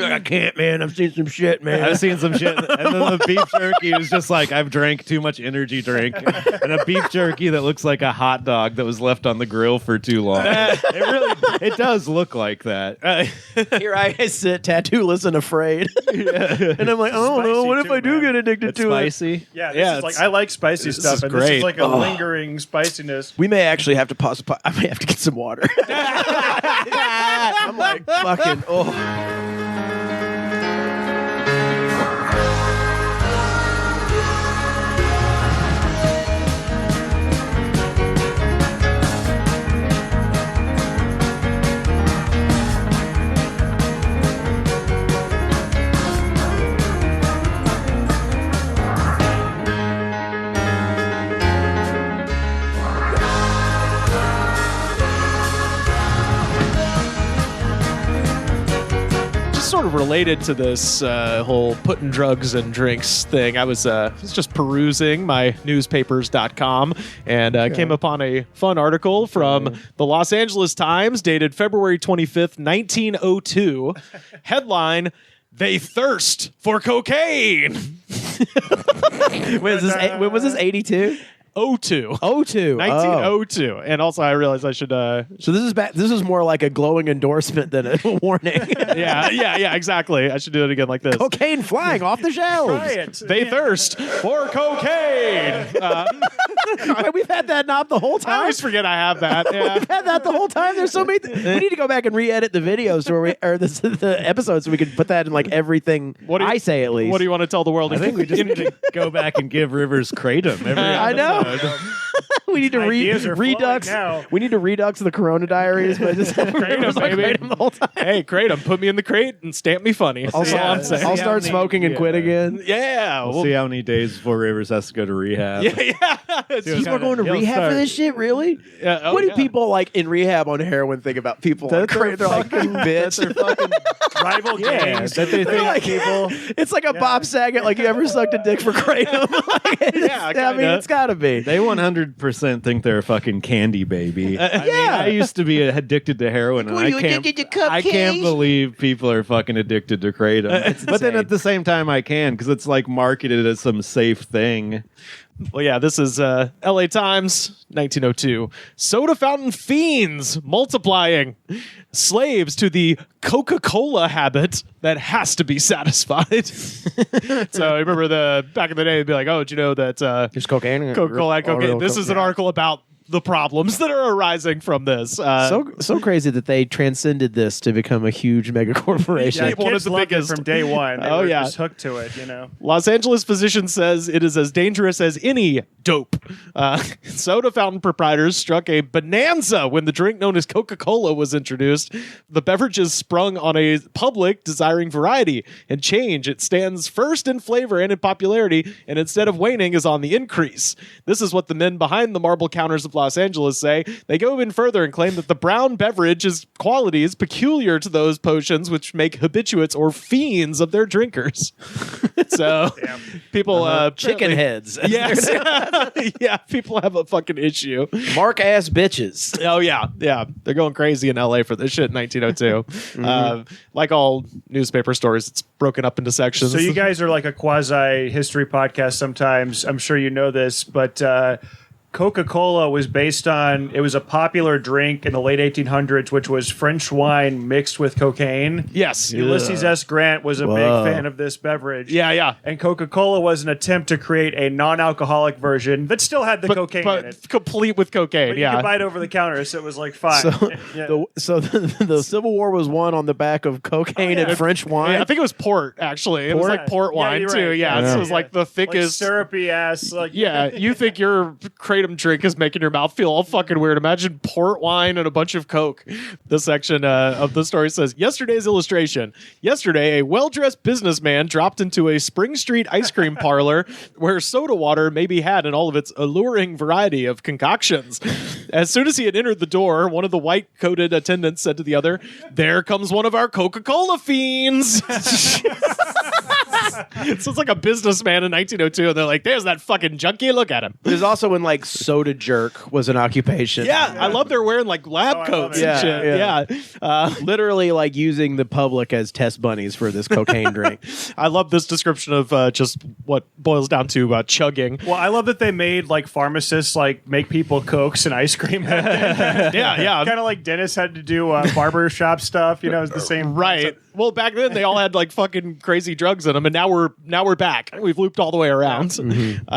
S3: like, I can't, man. I've seen some shit, man.
S2: I've seen some shit. And then the beef jerky was just like, I've drank too much energy drink. And a beef jerky that looks like a hot dog that was left on the grill for too long. It does look like that.
S3: Here I sit, tattooless and afraid. And I'm like, oh no,
S4: Spicy
S3: what if
S4: too,
S3: I do
S4: man.
S3: get addicted
S2: It's
S3: to
S2: spicy.
S4: Yeah, this
S1: Yeah,
S4: is like
S1: it's-
S4: I like spicy
S1: this
S4: stuff,
S1: is
S4: and this
S1: great.
S4: is like a lingering spiciness.
S3: We may actually have to pause. I may have to get some water. I'm like, fucking,
S1: Just sort of related to this whole putting drugs and drinks thing. I was just perusing my newspapers.com and came upon a fun article from the Los Angeles Times dated February 25th, 1902. Headline, "They thirst for cocaine."
S3: when was this? 82?
S1: 02.
S3: 02.
S1: 1902. And also I realized I should
S3: So this is this is more like a glowing endorsement than a warning.
S1: yeah, exactly. I should do it again like this.
S3: Cocaine flying off the shelves.
S4: Try it.
S1: They thirst for cocaine.
S3: Wait, we've had that knob the whole
S1: I
S3: time.
S1: always forget I have that. Yeah.
S3: We've had that the whole time. There's so many. We need to go back and re-edit the videos or the episodes so we can put that in like everything.
S1: What do you-
S3: I say at least.
S1: What do you want to tell the world?
S2: I think we just need to go back and give Rivers Kratom every
S3: I know.
S2: episode.
S3: We need to
S4: Ideas are flowing
S3: redux.
S4: now.
S3: We need to redux the Corona Diaries, but just
S1: Kratom, baby.
S3: Kratom the whole time.
S1: Hey, Kratom, put me in the crate and stamp me funny. That's
S3: Also,
S1: all I'm saying.
S3: I'll
S2: See how
S3: start
S2: many-
S3: smoking and quit
S2: yeah.
S3: again.
S1: Yeah.
S2: We'll see how many days before Rivers has to go to rehab.
S1: Yeah. It's
S2: See
S1: just-
S3: People are going to
S2: He'll
S3: rehab
S2: start-
S3: for this shit, really?
S1: Yeah, oh,
S3: what do
S1: yeah.
S3: people like in rehab on heroin think about people? Like,
S2: They're
S3: they're like,
S2: That's their
S3: bitch.
S2: fucking
S4: Rival gangs.
S2: that they think
S3: Like,
S2: people.
S3: it's like a Bob Saget. Like, you ever sucked a dick for Kratom? Like,
S1: Yeah,
S3: I mean,
S1: kinda.
S3: it's got to be.
S2: They 100% think they're a fucking candy baby. I mean,
S3: yeah.
S2: I used to be addicted to heroin, and
S3: What,
S2: I
S3: you
S2: can't.
S3: addicted to
S2: I can't
S3: cupcakes?
S2: believe people are fucking addicted to Kratom. But then
S3: insane.
S2: at the same time, I can because it's like marketed as some safe thing.
S1: Well, yeah, this is LA Times, 1902. Soda fountain fiends multiplying. Slaves to the Coca-Cola habit that has to be satisfied. So I remember back in the day, they'd be like, oh, did you know that
S3: There's cocaine.
S1: Coca-Cola had cocaine? This is an article about the problems that are arising from this.
S3: So crazy that they transcended this to become a huge mega corporation.
S1: Yeah, one of
S4: Kids
S1: the
S4: loved it
S1: biggest.
S4: from day one. They
S1: Oh,
S4: were
S1: yeah.
S4: just hooked to it. You know.
S1: Los Angeles physician says it is as dangerous as any dope. Soda fountain proprietors struck a bonanza when the drink known as Coca-Cola was introduced. The beverages sprung on a public desiring variety and change. It stands first in flavor and in popularity, and instead of waning, is on the increase. This is what the men behind the marble counters of Los Angeles say. They go even further and claim that the brown beverage's quality is peculiar to those potions which make habituates or fiends of their drinkers. So people
S3: Chicken
S1: apparently-
S3: heads.
S1: Yes. Yeah, people have a fucking issue.
S3: Mark ass bitches.
S1: Oh yeah. They're going crazy in LA for this shit in 1902. Like all newspaper stories, it's broken up into sections.
S4: So you guys are like a quasi history podcast sometimes. I'm sure you know this, but Coca-Cola was based on, it was a popular drink in the late 1800s, which was French wine mixed with cocaine.
S1: Yes.
S4: Ulysses S. Grant was a big fan of this beverage.
S1: Yeah.
S4: And Coca-Cola was an attempt to create a non-alcoholic version that still had the cocaine in
S1: but
S4: it.
S1: complete with cocaine.
S4: But you
S1: Yeah.
S4: could buy it over the counter, so it was like fine. Yeah.
S3: The Civil War was won on the back of cocaine and French wine.
S1: Yeah, I think it was port, actually. It was like port
S4: Yeah,
S1: wine,
S4: you're
S1: too.
S4: right.
S1: Yeah,
S4: Yeah.
S1: it was like the thickest.
S4: Like syrupy ass. Like
S1: Yeah, you think your Kratom Kratom drink is making your mouth feel all fucking weird. Imagine port wine and a bunch of Coke. This section of the story says, yesterday's illustration. Yesterday, a well-dressed businessman dropped into a Spring Street ice cream parlor where soda water may be had in all of its alluring variety of concoctions. As soon as he had entered the door, one of the white-coated attendants said to the other, "There comes one of our Coca-Cola fiends." So it's like a businessman in 1902, and they're like, "There's that fucking junkie. Look at him."
S3: There's also when like soda jerk was an occupation.
S1: Yeah, I love they're wearing like lab coats and shit. Yeah.
S3: Literally like using the public as test bunnies for this cocaine drink.
S1: I love this description of just what boils down to chugging.
S4: Well, I love that they made like pharmacists like make people Cokes and ice cream.
S1: Yeah.
S4: Kind of like dentists had to do barber shop stuff. You know, it's the same.
S1: Right.
S4: concept.
S1: Well, back then they all had like fucking crazy drugs in them, and now we're back. We've looped all the way around. Mm-hmm.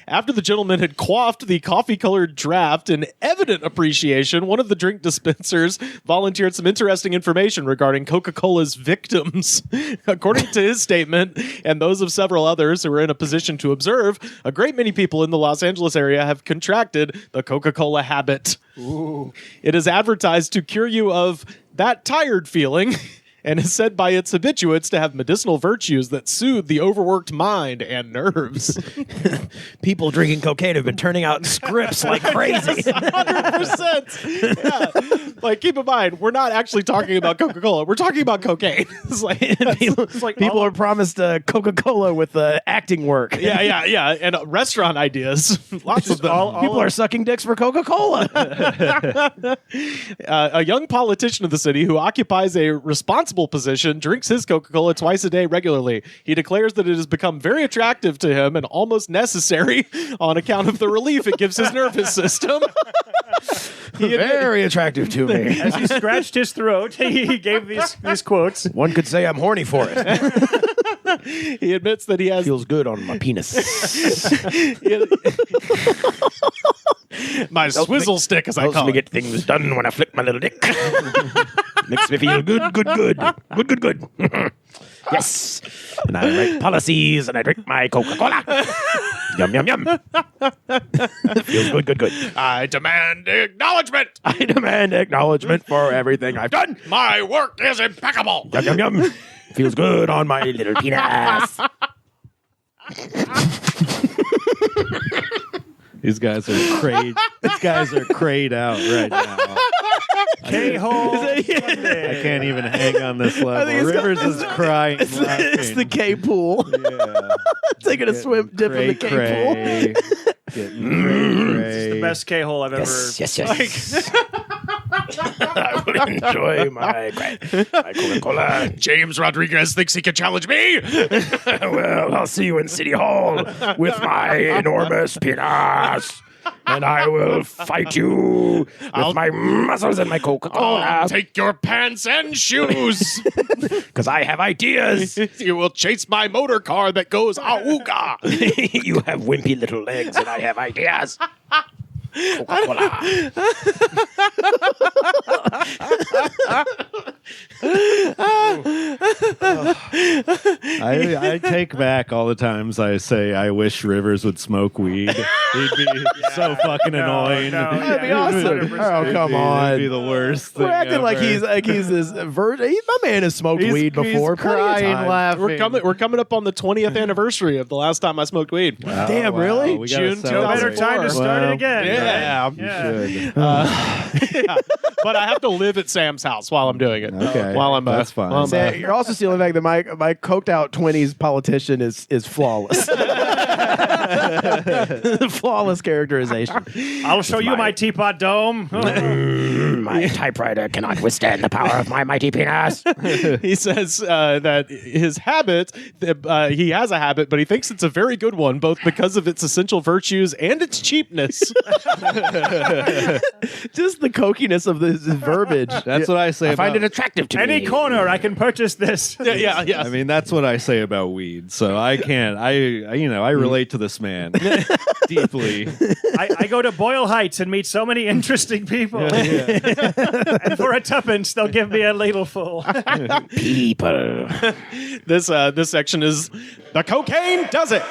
S1: After the gentleman had quaffed the coffee-colored draft in evident appreciation, one of the drink dispensers volunteered some interesting information regarding Coca-Cola's victims. According to his statement and those of several others who were in a position to observe, a great many people in the Los Angeles area have contracted the Coca-Cola habit. Ooh. It is advertised to cure you of that tired feeling, and is said by its habituates to have medicinal virtues that soothe the overworked mind and nerves.
S3: People drinking cocaine have been turning out scripts like crazy.
S1: 100%. Yeah. Like, keep in mind, we're not actually talking about Coca-Cola. We're talking about cocaine. It's like,
S3: people are promised Coca-Cola with acting work.
S1: Yeah. And restaurant ideas. Lots of them.
S3: People are sucking dicks for Coca-Cola.
S1: A young politician of the city who occupies a responsible position drinks his Coca-Cola twice a day regularly. He declares that it has become very attractive to him and almost necessary on account of the relief it gives his nervous system.
S3: Very attractive to me.
S4: As he scratched his throat, he gave these quotes.
S3: One could say I'm horny for it.
S1: He admits that he has...
S3: Feels good on my penis.
S1: My swizzle stick, as I
S3: Helps
S1: call
S3: me
S1: it.
S3: get things done when I flick my little dick. Makes me feel good. Good. Yes. And I write policies and I drink my Coca-Cola. Yum. Feels good.
S1: I demand acknowledgement.
S3: I demand acknowledgement for everything I've done.
S1: My work is impeccable.
S3: Yum. Feels good on my little penis.
S2: These guys are crayed out right now.
S4: K-hole.
S2: I can't even hang on this level. Rivers is crying.
S3: It's the K pool.
S2: Yeah.
S3: Taking a swim dip in the K pool.
S4: It's the best K-hole I've ever...
S3: Yes. I will enjoy my Coca-Cola.
S1: James Rodriguez thinks he can challenge me.
S3: Well, I'll see you in City Hall with my enormous penis. And I will fight you with my muscles and my Coca-Cola.
S1: I'll take your pants and shoes.
S3: Because I have ideas.
S1: You will chase my motor car that goes auga.
S3: You have wimpy little legs and I have ideas. Coca-Cola.
S2: I take back all the times I say I wish Rivers would smoke weed. He'd be so fucking annoying.
S3: That'd be awesome. Oh, come on.
S2: It'd be the worst thing
S3: We're acting like
S2: ever.
S3: he's this virgin. My man has smoked weed before.
S2: He's crying, laughing.
S1: We're coming up on the 20th anniversary of the last time I smoked weed.
S3: Damn, really?
S2: We gotta
S1: June
S2: celebrate.
S4: Better time to start it again.
S1: Yeah.
S2: Should.
S1: But I have to live at Sam's house while I'm doing it.
S2: Okay.
S1: While I'm
S2: That's fine.
S1: while I'm,
S3: Sam, you're also stealing back that my coked out 20s politician is flawless. Flawless characterization.
S4: I'll show you my teapot dome.
S3: My typewriter cannot withstand the power of my mighty penis.
S1: He says that his habit, he has a habit, but he thinks it's a very good one, both because of its essential virtues and its cheapness.
S3: Just the cokiness of this verbice.
S2: That's what I say.
S3: I find it
S2: about,
S3: attractive to
S4: Any
S3: me.
S4: corner, I can purchase this.
S1: Yeah.
S2: I mean, that's what I say about weed. So I can't. I relate to this man deeply.
S4: I go to Boyle Heights and meet so many interesting people. And for a tuppence, they'll give me a ladleful.
S3: People.
S1: This section is the cocaine does it.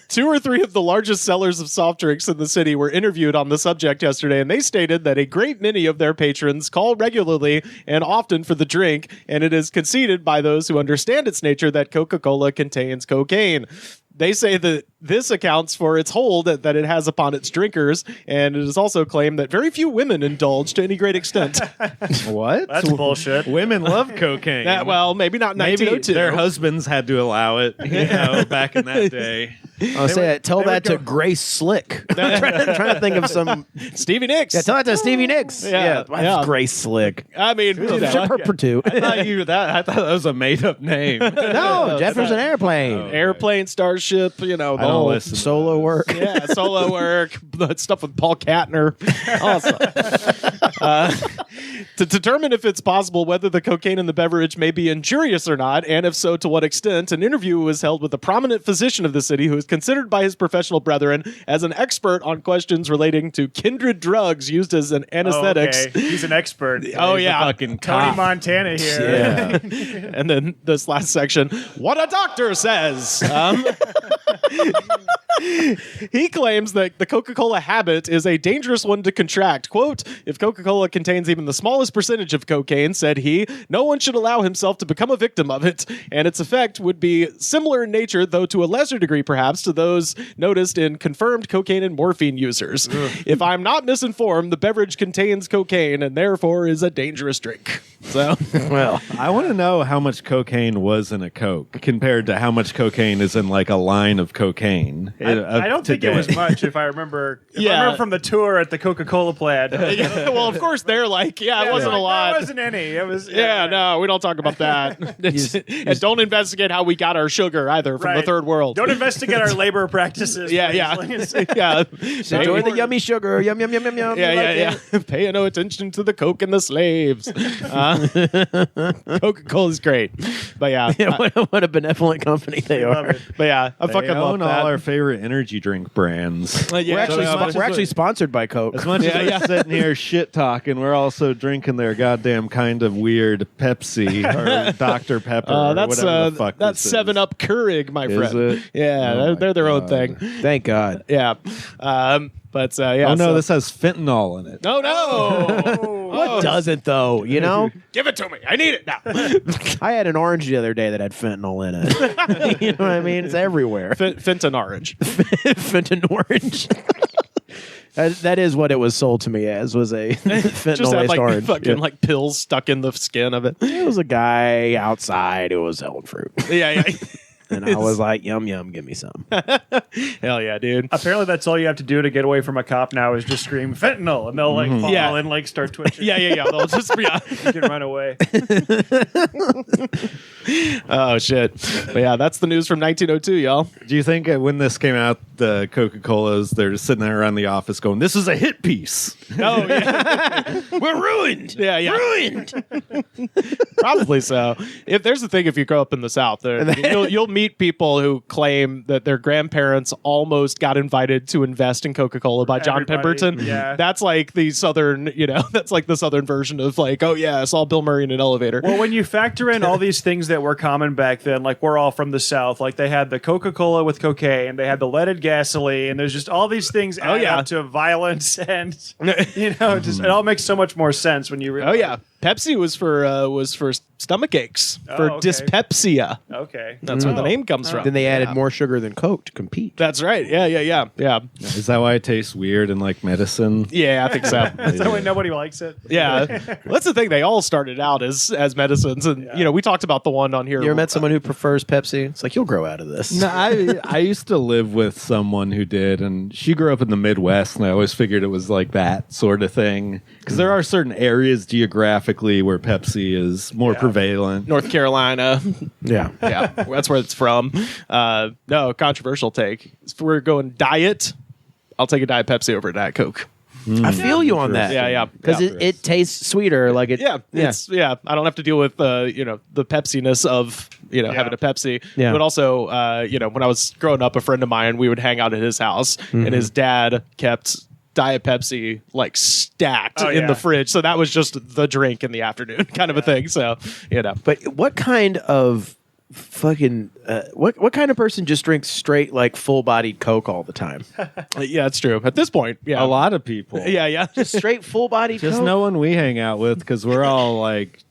S1: Two or three of the largest sellers of soft drinks in the city were interviewed on the subject yesterday, and they stated that a great many of their patrons call regularly and often for the drink, and it is conceded by those who understand its nature that Coca-Cola contains cocaine. They say that this accounts for its hold that it has upon its drinkers, and it is also claimed that very few women indulge to any great extent.
S2: What?
S4: That's bullshit.
S2: Women love cocaine.
S1: Well, maybe not
S2: Maybe
S1: 1902.
S2: their husbands had to allow it, back in that day.
S3: I'll say that. Tell that to Grace Slick. I'm trying to think of some.
S1: Stevie Nicks.
S3: Yeah, tell that to Stevie Nicks.
S1: Yeah.
S3: That's Grace Slick.
S1: I mean, you know,
S3: Pursuit.
S2: I thought that was a made-up name.
S3: No, Jefferson Airplane.
S1: Airplane, Starship, you know, the
S2: I don't
S1: whole
S2: listen to
S3: Solo work.
S1: yeah, solo work, the stuff with Paul Katner. Awesome. To determine if it's possible whether the cocaine in the beverage may be injurious or not, and if so, to what extent, an interview was held with a prominent physician of the city who is considered by his professional brethren as an expert on questions relating to kindred drugs used as an anesthetics.
S4: Okay. He's an expert.
S1: Oh,
S2: He's a
S1: yeah.
S2: fucking
S4: Tony
S2: cop.
S4: Montana here.
S3: Yeah.
S1: And then this last section, what a doctor says. He claims that the Coca-Cola habit is a dangerous one to contract. Quote, if Coca-Cola contains even the smallest percentage of cocaine, said he, no one should allow himself to become a victim of it, and its effect would be similar in nature, though to a lesser degree perhaps, to those noticed in confirmed cocaine and morphine users. If I'm not misinformed, the beverage contains cocaine and therefore is a dangerous drink. So,
S3: Well,
S2: I want to know how much cocaine was in a Coke compared to how much cocaine is in like a line of cocaine.
S4: I don't think it was much, if I remember. I remember from the tour at the Coca-Cola plant.
S1: well, of course, they're like, it wasn't a lot.
S4: There wasn't any. It was.
S1: Yeah, no, we don't talk about that. And don't investigate how we got our sugar either from the
S4: Right.
S1: third world.
S4: Don't investigate our labor practices.
S1: Yeah.
S4: please.
S1: yeah.
S3: enjoy the yummy sugar. Yum, yum, yum, yum, yum.
S1: Yeah. Pay no attention to the Coke and the slaves. Coca-Cola's great. But yeah.
S3: What a benevolent company they
S4: Love
S3: are.
S4: it.
S1: But yeah, I
S2: They
S1: fucking
S2: own
S1: love that.
S2: all our favorite energy drink brands.
S1: Yeah,
S3: We're actually,
S2: So,
S3: we're actually sponsored by Coke.
S2: As much as we're sitting here shit talking, we're also drinking their goddamn kind of weird Pepsi or Dr. Pepper or
S1: that's
S2: whatever the fuck
S1: that's
S2: this
S1: 7
S2: is.
S1: Up Keurig, my
S2: Is
S1: friend.
S2: it?
S1: Yeah,
S2: Oh
S1: they're their own
S2: God.
S1: thing.
S3: Thank God.
S1: Yeah. But yeah.
S2: Oh no,
S1: so-
S2: this has fentanyl in it.
S1: Oh no!
S3: What doesn't, though? You know?
S1: Give it to me. I need it now.
S3: I had an orange the other day that had fentanyl in it. You know what I mean? It's everywhere.
S1: Fenton orange.
S3: Fenton orange. That is what it was sold to me as, was a
S1: Just had
S3: fentanyl-laced
S1: like
S3: orange.
S1: fucking like pills stuck in the skin of it.
S3: It was a guy outside who was selling fruit.
S1: Yeah.
S3: And I was like, yum, yum, give me some.
S1: Hell yeah, dude.
S4: Apparently, that's all you have to do to get away from a cop now is just scream fentanyl, and they'll like fall
S1: Yeah.
S4: and like start twitching.
S1: Yeah. They'll just
S4: You can run away.
S1: Oh shit. But yeah, that's the news from 1902, y'all.
S2: Do you think when this came out, the Coca-Colas, they're just sitting there around the office going, "This is a hit piece."
S1: Oh yeah.
S3: We're ruined.
S1: Yeah.
S3: Ruined.
S1: Probably so. If there's the thing, if you grow up in the South, you'll meet people who claim that their grandparents almost got invited to invest in Coca-Cola by John
S4: Everybody,
S1: Pemberton.
S4: yeah.
S1: That's like the Southern, that's like the Southern version of like, oh yeah, I saw Bill Murray in an elevator.
S4: Well, when you factor in all these things that were common back then, like we're all from the South, like they had the Coca-Cola with cocaine, they had the leaded gasoline, there's just all these things add
S1: yeah.
S4: up to violence, and just it all makes so much more sense when you
S1: Oh
S4: realize.
S1: yeah, Pepsi was for stomach aches, for
S4: okay.
S1: dyspepsia.
S4: Okay.
S1: That's where the name comes from.
S3: Then they added more sugar than Coke to compete.
S1: That's right. Yeah.
S2: Is that why it tastes weird in like medicine?
S1: Yeah, I think so.
S4: That's why nobody likes it.
S1: Yeah, that's the thing. They all started out as medicines, and we talked about the one on here.
S3: You ever met someone who prefers Pepsi? It's like, you'll grow out of this.
S2: No, I used to live with someone who did, and she grew up in the Midwest, and I always figured it was like that sort of thing. Because there are certain areas geographically where Pepsi is more prevalent.
S1: North Carolina?
S3: Yeah.
S1: Yeah, that's where it's from. No, controversial take. If we're going diet, I'll take a Diet Pepsi over a Diet Coke.
S3: I feel you on that.
S1: Yeah.
S3: Because it tastes sweeter. Like it.
S1: Yeah. I don't have to deal with the Pepsiness of having a Pepsi.
S3: Yeah.
S1: But also, when I was growing up, a friend of mine, we would hang out at his house, and his dad kept Diet Pepsi like stacked in the fridge, so that was just the drink in the afternoon, kind of a thing. So
S3: But what kind of fucking what kind of person just drinks straight like full-bodied Coke all the time?
S1: Yeah, it's true. At this point, yeah.
S2: A lot of people.
S1: Yeah.
S3: Just straight full-bodied
S2: Just
S3: Coke?
S2: no one we hang out with because we're all like,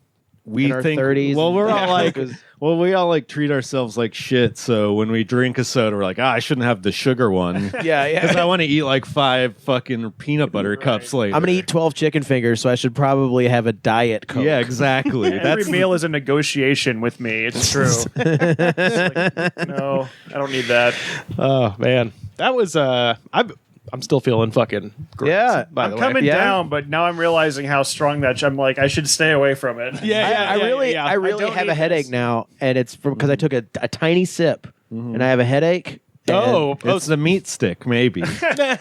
S2: we
S3: In our
S2: think
S3: 30s
S2: well, we're all like,
S3: Because-
S2: well, we all like treat ourselves like shit. So when we drink a soda, we're like, I shouldn't have the sugar one.
S3: Yeah,
S2: Because I
S3: yeah.
S2: want to eat like 5 fucking peanut butter cups later.
S3: I'm gonna eat 12 chicken fingers, so I should probably have a diet Coke.
S2: Yeah, exactly.
S4: Every
S2: That's
S4: meal is a negotiation with me. It's true. It's like, no, I don't need that.
S1: Oh man, that was I'm still feeling fucking gross,
S3: Yeah.
S1: by the
S4: I'm
S1: way.
S4: coming
S3: Yeah.
S4: down, but now I'm realizing how strong that. I'm like, I should stay away from it.
S1: Yeah,
S3: I really
S1: yeah.
S4: don't
S3: have
S4: need
S3: a headache
S4: this.
S3: now, and it's because I took a tiny sip, and I have a headache. and-
S1: Oh,
S2: it's the meat stick, maybe.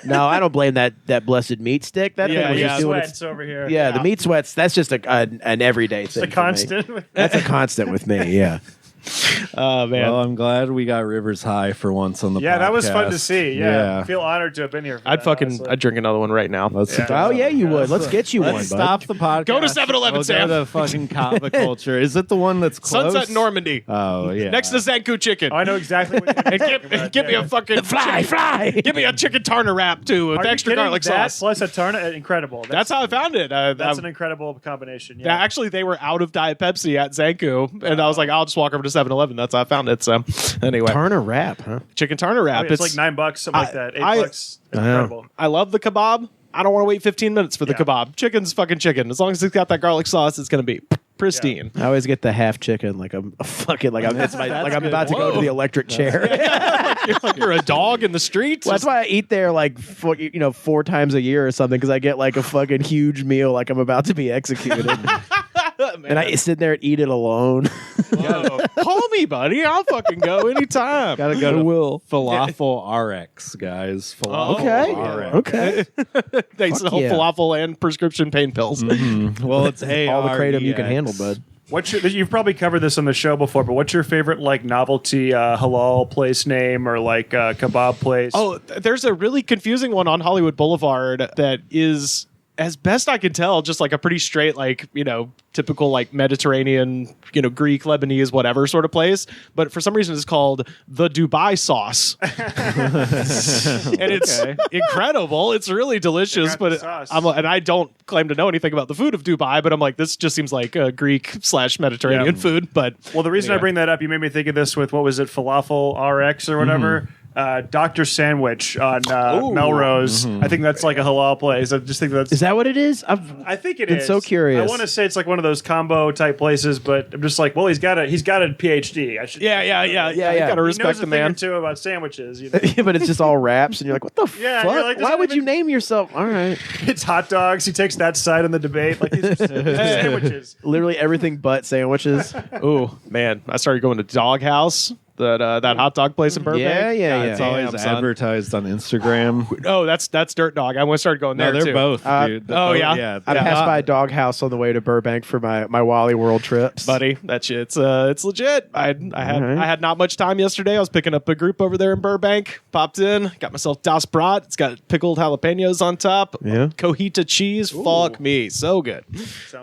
S3: no, I don't blame that blessed meat stick. That
S1: Yeah,
S3: thing was
S1: yeah.
S3: just doing its
S4: Sweats over here.
S3: yeah, the meat sweats. That's just an everyday
S4: It's
S3: thing.
S4: a
S3: for me.
S4: constant.
S3: That's a constant with me. Yeah.
S1: Oh man.
S2: Well, I'm glad we got Rivers high for once on the podcast.
S4: Yeah, that was fun to see. Yeah. I
S2: Yeah.
S4: feel honored to have been here. For
S1: I'd
S4: that,
S1: fucking
S4: honestly.
S1: I'd drink another one right now.
S2: Let's
S4: Yeah.
S3: Oh yeah, you would. Let's get you one.
S2: Let's
S3: bud.
S2: stop the podcast.
S1: Go to 7-Eleven,
S2: we'll
S1: Sam.
S2: Go to fucking Kava Culture. Is it the one that's close?
S1: Sunset Normandy.
S2: Oh, yeah.
S1: Next to Zanku chicken.
S4: Oh, I know exactly what you're
S1: And
S4: talking about.
S1: give me
S4: Yeah.
S1: a fucking
S3: Fly.
S1: Give me a chicken tartar wrap too with
S4: Are you
S1: extra
S4: kidding?
S1: garlic
S4: That
S1: sauce.
S4: plus a tarna, incredible.
S1: That's how I found it.
S4: That's an incredible combination. Yeah.
S1: Actually, they were out of Diet Pepsi at Zanku, and I was like, I'll just walk over to 7-Eleven. That's how I found it. So, anyway,
S3: Turn a wrap, huh?
S1: chicken tartar wrap.
S4: it's like $9, something like that. $8. It's incredible.
S1: I love the kebab. I don't want to wait 15 minutes for the
S4: Yeah.
S1: kebab. Chicken's fucking chicken. As long as it's got that garlic sauce, it's gonna be pristine.
S3: I always get the half chicken, like I'm fucking like I'm like I'm about to go to the electric chair.
S1: You're a dog in the streets.
S3: Well, that's why I eat there like 4 times a year or something because I get like a fucking huge meal like I'm about to be executed, and I sit there and eat it alone.
S1: Whoa. Call me, buddy. I'll fucking go anytime.
S2: Gotta go
S3: I
S2: to
S3: will.
S2: Falafel RX, guys. Falafel
S3: Okay,
S2: RX.
S3: okay.
S1: They
S3: Fuck
S1: sell
S3: yeah.
S1: falafel and prescription pain pills.
S2: Well, it's
S3: All the kratom you can
S2: AREX.
S3: handle, bud.
S4: You've probably covered this on the show before, but what's your favorite like novelty halal place name or like kebab place?
S1: Oh, there's a really confusing one on Hollywood Boulevard that is, as best I can tell, just like a pretty straight, like, typical like Mediterranean, Greek, Lebanese, whatever sort of place. But for some reason it's called the Dubai sauce. And it's incredible. It's really delicious,
S4: They got the
S1: but
S4: sauce.
S1: and I don't claim to know anything about the food of Dubai, but I'm like, this just seems like Greek/Mediterranean
S4: Yeah.
S1: food. But
S4: Well, the reason I
S1: anyway.
S4: bring that up, you made me think of this with what was it, Falafel RX or whatever. Dr. Sandwich on Melrose. I think that's like a halal place. I just think that's.
S3: Is that what it is?
S4: I think it
S3: been
S4: is.
S3: so curious.
S4: I want to say it's like one of those combo type places, but I'm just like, well, he's got a PhD. I should.
S1: yeah. You gotta
S4: He
S1: respect
S4: knows
S1: the
S4: a thing
S1: man.
S4: or two about sandwiches. You know?
S3: Yeah, but it's just all wraps, and you're like, what the
S4: Yeah,
S3: fuck?
S4: you're like,
S3: Why
S4: doesn't
S3: would you
S4: even-
S3: name yourself? All right,
S4: It's hot dogs. He takes that side in the debate. Like these are sandwiches.
S3: literally everything but sandwiches.
S1: Ooh, man. I started going to Doghouse, that hot dog place in Burbank.
S3: Yeah.
S2: It's always
S1: Damn, son.
S2: advertised on Instagram.
S1: Oh, that's Dirt Dog. I started going there
S2: No, they're
S1: too.
S2: both, dude.
S1: yeah.
S3: I passed by Doghouse on the way to Burbank for my Wally World trips.
S1: Buddy, that shit's it's legit. I had not much time yesterday. I was picking up a group over there in Burbank. Popped in, got myself Das Brat. It's got pickled jalapenos on top.
S3: Yeah.
S1: Cojita cheese. Fuck me, so good.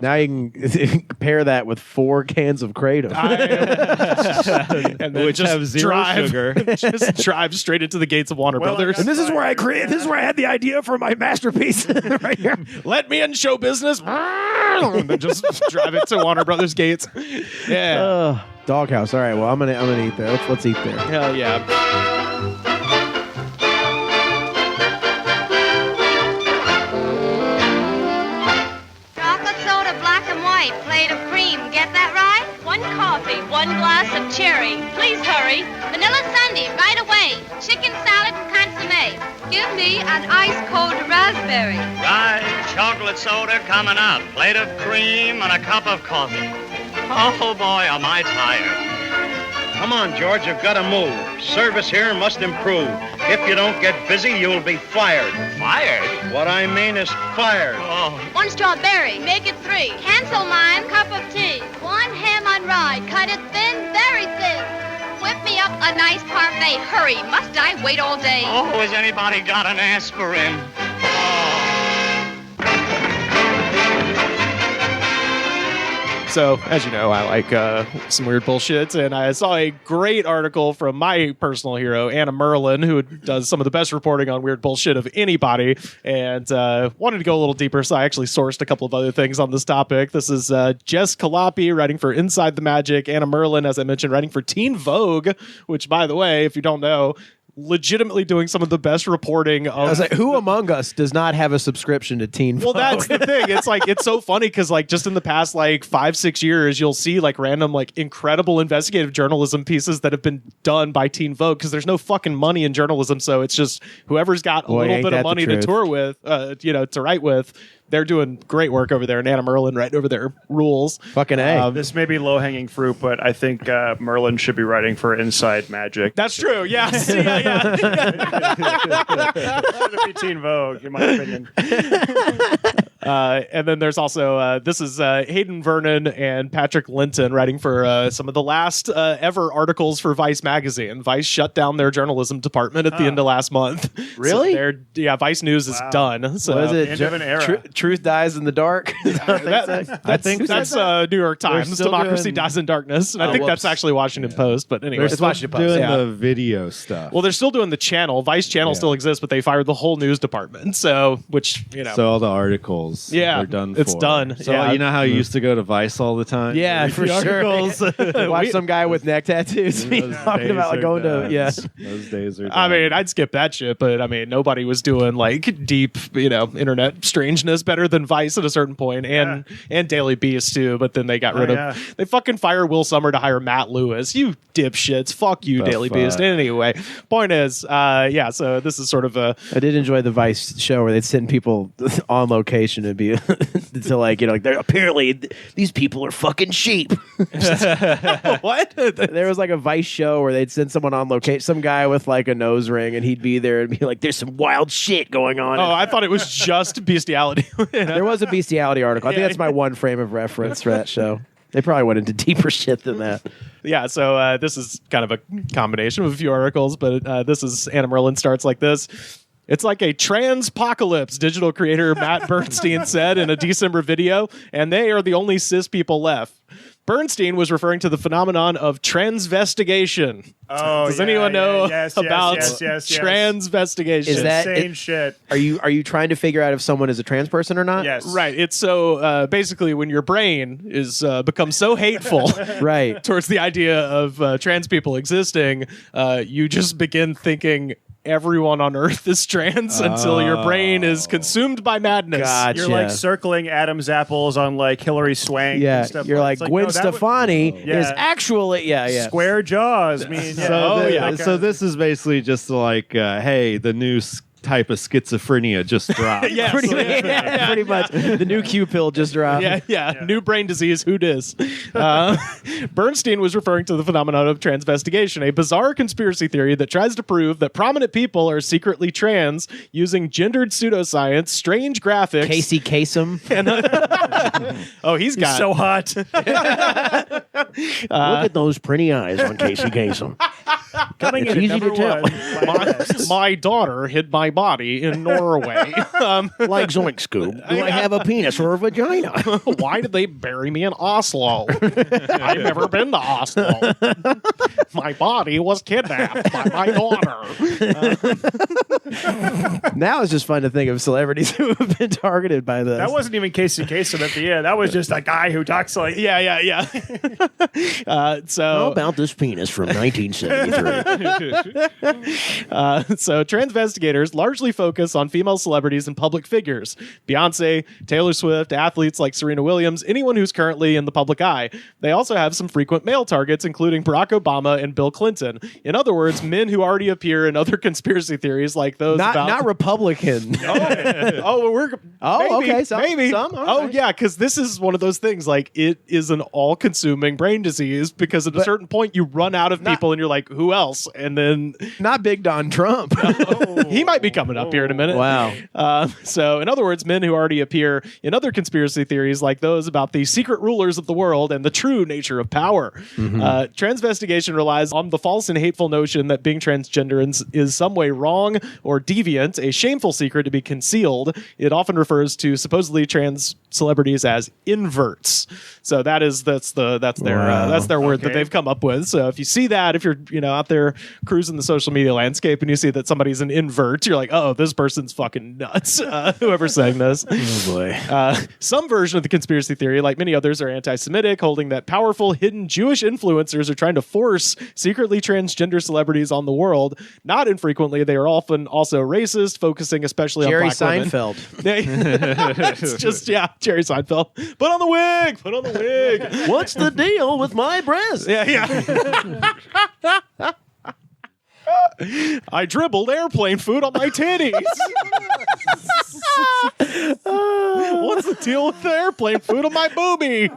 S3: Now you can pair that with 4 cans of Kratom.
S1: And then
S2: Which
S1: just
S2: have zero
S1: drive,
S2: sugar.
S1: just drive straight into the gates of Warner
S4: Well, I
S1: Brothers.
S4: got-
S3: This is where I had the idea for my masterpiece right here.
S1: Let me in show business. And then just drive it to Warner Brothers gates. Yeah.
S3: Doghouse. All right. Well, I'm gonna eat there. Let's eat there.
S1: Hell yeah.
S5: Chocolate soda, black and white, plate of cream. Get that right? 1 coffee, 1 glass of cherry. Please hurry. Vanilla sundae, right away. Chicken salad and consomme. Give me an ice cold raspberry.
S6: Right, chocolate soda coming up. Plate of cream and a cup of coffee. Oh boy, am I tired. Come on, George, you've got to move. Service here must improve. If you don't get busy, you'll be fired. Fired? What I mean is fired. Oh.
S5: 1 strawberry, make it 3. Cancel mine, cup of tea. 1 ham on rye, cut it thin, very thin. Whip me up a nice parfait. Hurry, must I wait all day?
S6: Oh, has anybody got an aspirin?
S1: So, as you know, I like some weird bullshit, and I saw a great article from my personal hero, Anna Merlin, who does some of the best reporting on weird bullshit of anybody, and wanted to go a little deeper, so I actually sourced a couple of other things on this topic. This is Jess Kalapi writing for Inside the Magic, Anna Merlin, as I mentioned, writing for Teen Vogue, which, by the way, if you don't know, legitimately doing some of the best reporting of...
S3: I was like, who among us does not have a subscription to Teen Vogue?
S1: Well, that's the thing. It's like, it's so funny because like just in the past like 5-6 years, you'll see like random like incredible investigative journalism pieces that have been done by Teen Vogue because there's no fucking money in journalism. So it's just whoever's got a little bit of money to tour with, to write with. They're doing great work over there, and Anna Merlin writing over there rules.
S3: Fucking A.
S4: This may be low-hanging fruit, but I think Merlin should be writing for Inside Magic.
S1: That's true, yes. yeah.
S4: It should be Teen Vogue, in my opinion.
S1: And then there's also, this is Hayden Vernon and Patrick Linton writing for some of the last ever articles for Vice magazine. Vice shut down their journalism department at the end of last month.
S3: Really?
S1: So Vice News is done. So
S3: What is it?
S4: End of an era.
S3: Truth dies in the dark?
S1: I think that's New York Times.
S2: still
S1: Democracy
S2: doing-
S1: dies in darkness. And I think that's actually Washington Post. But anyway,
S3: It's Washington Post.
S2: doing
S1: yeah.
S2: the video stuff.
S1: well, they're still doing the channel. Vice channel still exists, but they fired the whole news department. So, which,
S2: So all the articles,
S1: Yeah,
S2: they're done.
S1: it's
S2: for.
S1: done.
S2: So
S1: Yeah.
S2: you know how you used to go to Vice all the time?
S3: Yeah,
S2: Read
S3: for
S2: the
S3: sure.
S2: articles?
S3: Watch some guy with neck tattoos be
S2: Those
S3: talking
S2: days
S3: about like
S2: are
S3: going to
S2: done. Those days are.
S1: I
S2: done.
S1: mean, I'd skip that shit, but I mean, nobody was doing like deep, internet strangeness better than Vice at a certain point, and Daily Beast too. But then they got rid of. They fucking fire Will Summer to hire Matt Lewis. You dipshits. Fuck you,
S2: The
S1: Daily
S2: fuck?
S1: Beast. Anyway, point is, So this is sort of a.
S3: I did enjoy the Vice show where they'd send people on location and be to like they're apparently these people are fucking sheep.
S1: What?
S3: There was like a Vice show where they'd send someone on location, some guy with like a nose ring, and he'd be there and be like, "There's some wild shit going on."
S1: Oh, I thought it was just bestiality.
S3: There was a bestiality article. I think
S1: Yeah.
S3: that's my one frame of reference for that show. They probably went into deeper shit than that.
S1: Yeah, so this is kind of a combination of a few articles, but this is Anna Merlin starts like this. It's like a transpocalypse, digital creator Matt Bernstein said in a December video, and they are the only cis people left. Bernstein was referring to the phenomenon of transvestigation.
S4: Oh,
S1: Does anyone know about
S4: yes.
S1: transvestigation?
S3: Is that-
S4: Insane shit.
S3: Are you trying to figure out if someone is a trans person or not?
S4: Yes.
S1: Right. It's so basically when your brain is becomes so hateful
S3: Right.
S1: towards the idea of trans people existing, you just begin thinking everyone on Earth is trans until your brain is consumed by madness.
S3: Gotcha.
S4: You're like circling Adam's apples on like Hillary Swank.
S3: Yeah.
S4: and stuff.
S3: You're like
S4: It's
S3: Gwen
S4: no, that would-
S3: Stefani
S4: Yeah.
S3: is actually
S4: Square jaws. I mean,
S2: So this is basically just like, hey, the new type of schizophrenia just dropped.
S1: Yes.
S3: pretty, pretty much. The new Q pill just dropped.
S1: Yeah. New brain disease. Who dis? Bernstein was referring to the phenomenon of transvestigation, a bizarre conspiracy theory that tries to prove that prominent people are secretly trans using gendered pseudoscience, strange graphics.
S3: Casey Kasem.
S1: Oh, he's got
S4: so hot.
S3: Look at those pretty eyes on Casey Kasem.
S4: Coming
S3: It's
S4: in
S3: easy
S4: at
S3: to
S4: number
S3: tell.
S4: one.
S1: my daughter hid my body in Norway.
S3: Like Zoink Scoob. Do I have a penis or a vagina?
S1: Why did they bury me in Oslo? I've never been to Oslo. My body was kidnapped by my daughter.
S3: Now it's just fun to think of celebrities who have been targeted by this.
S4: That wasn't even Casey Kasem at the end. That was just a guy who talks like.
S1: Yeah.
S3: How
S1: So
S3: about this penis from 1973?
S1: So transvestigators largely focus on female celebrities and public figures. Beyonce, Taylor Swift, athletes like Serena Williams, anyone who's currently in the public eye. They also have some frequent male targets, including Barack Obama and Bill Clinton. In other words, men who already appear in other conspiracy theories like those
S3: not Republican.
S1: we're
S3: okay, some,
S1: maybe.
S3: all
S1: Oh
S3: right.
S1: yeah, because this is one of those things. Like it is an all-consuming brain disease. Because at a certain point, you run out of people, and you're like, who else? And then
S3: Not Big Don Trump.
S1: he might be coming up here in a minute.
S3: Wow.
S1: So, in other words, men who already appear in other conspiracy theories like those about the secret rulers of the world and the true nature of power. Transvestigation relies on the false and hateful notion that being transgender is some way wrong or deviant, a shameful secret to be concealed. It often refers to supposedly trans celebrities as inverts. So that's their word that they've come up with. So if you see that, if you're out there cruising the social media landscape and you see that somebody's an invert, you're like, oh, this person's fucking nuts. Whoever's saying this.
S3: Oh boy.
S1: Some version of the conspiracy theory, like many others, are anti-Semitic, holding that powerful hidden Jewish influencers are trying to force secretly transgender celebrities on the world. Not infrequently, they are often also racist, focusing especially
S3: Jerry
S1: on black
S3: Seinfeld.
S1: women. It's just Jerry Seinfeld. Put on the wig. Put on the wig.
S3: What's the deal with my breasts?
S1: Yeah. I dribbled airplane food on my titties. What's the deal with the airplane food on my boobies?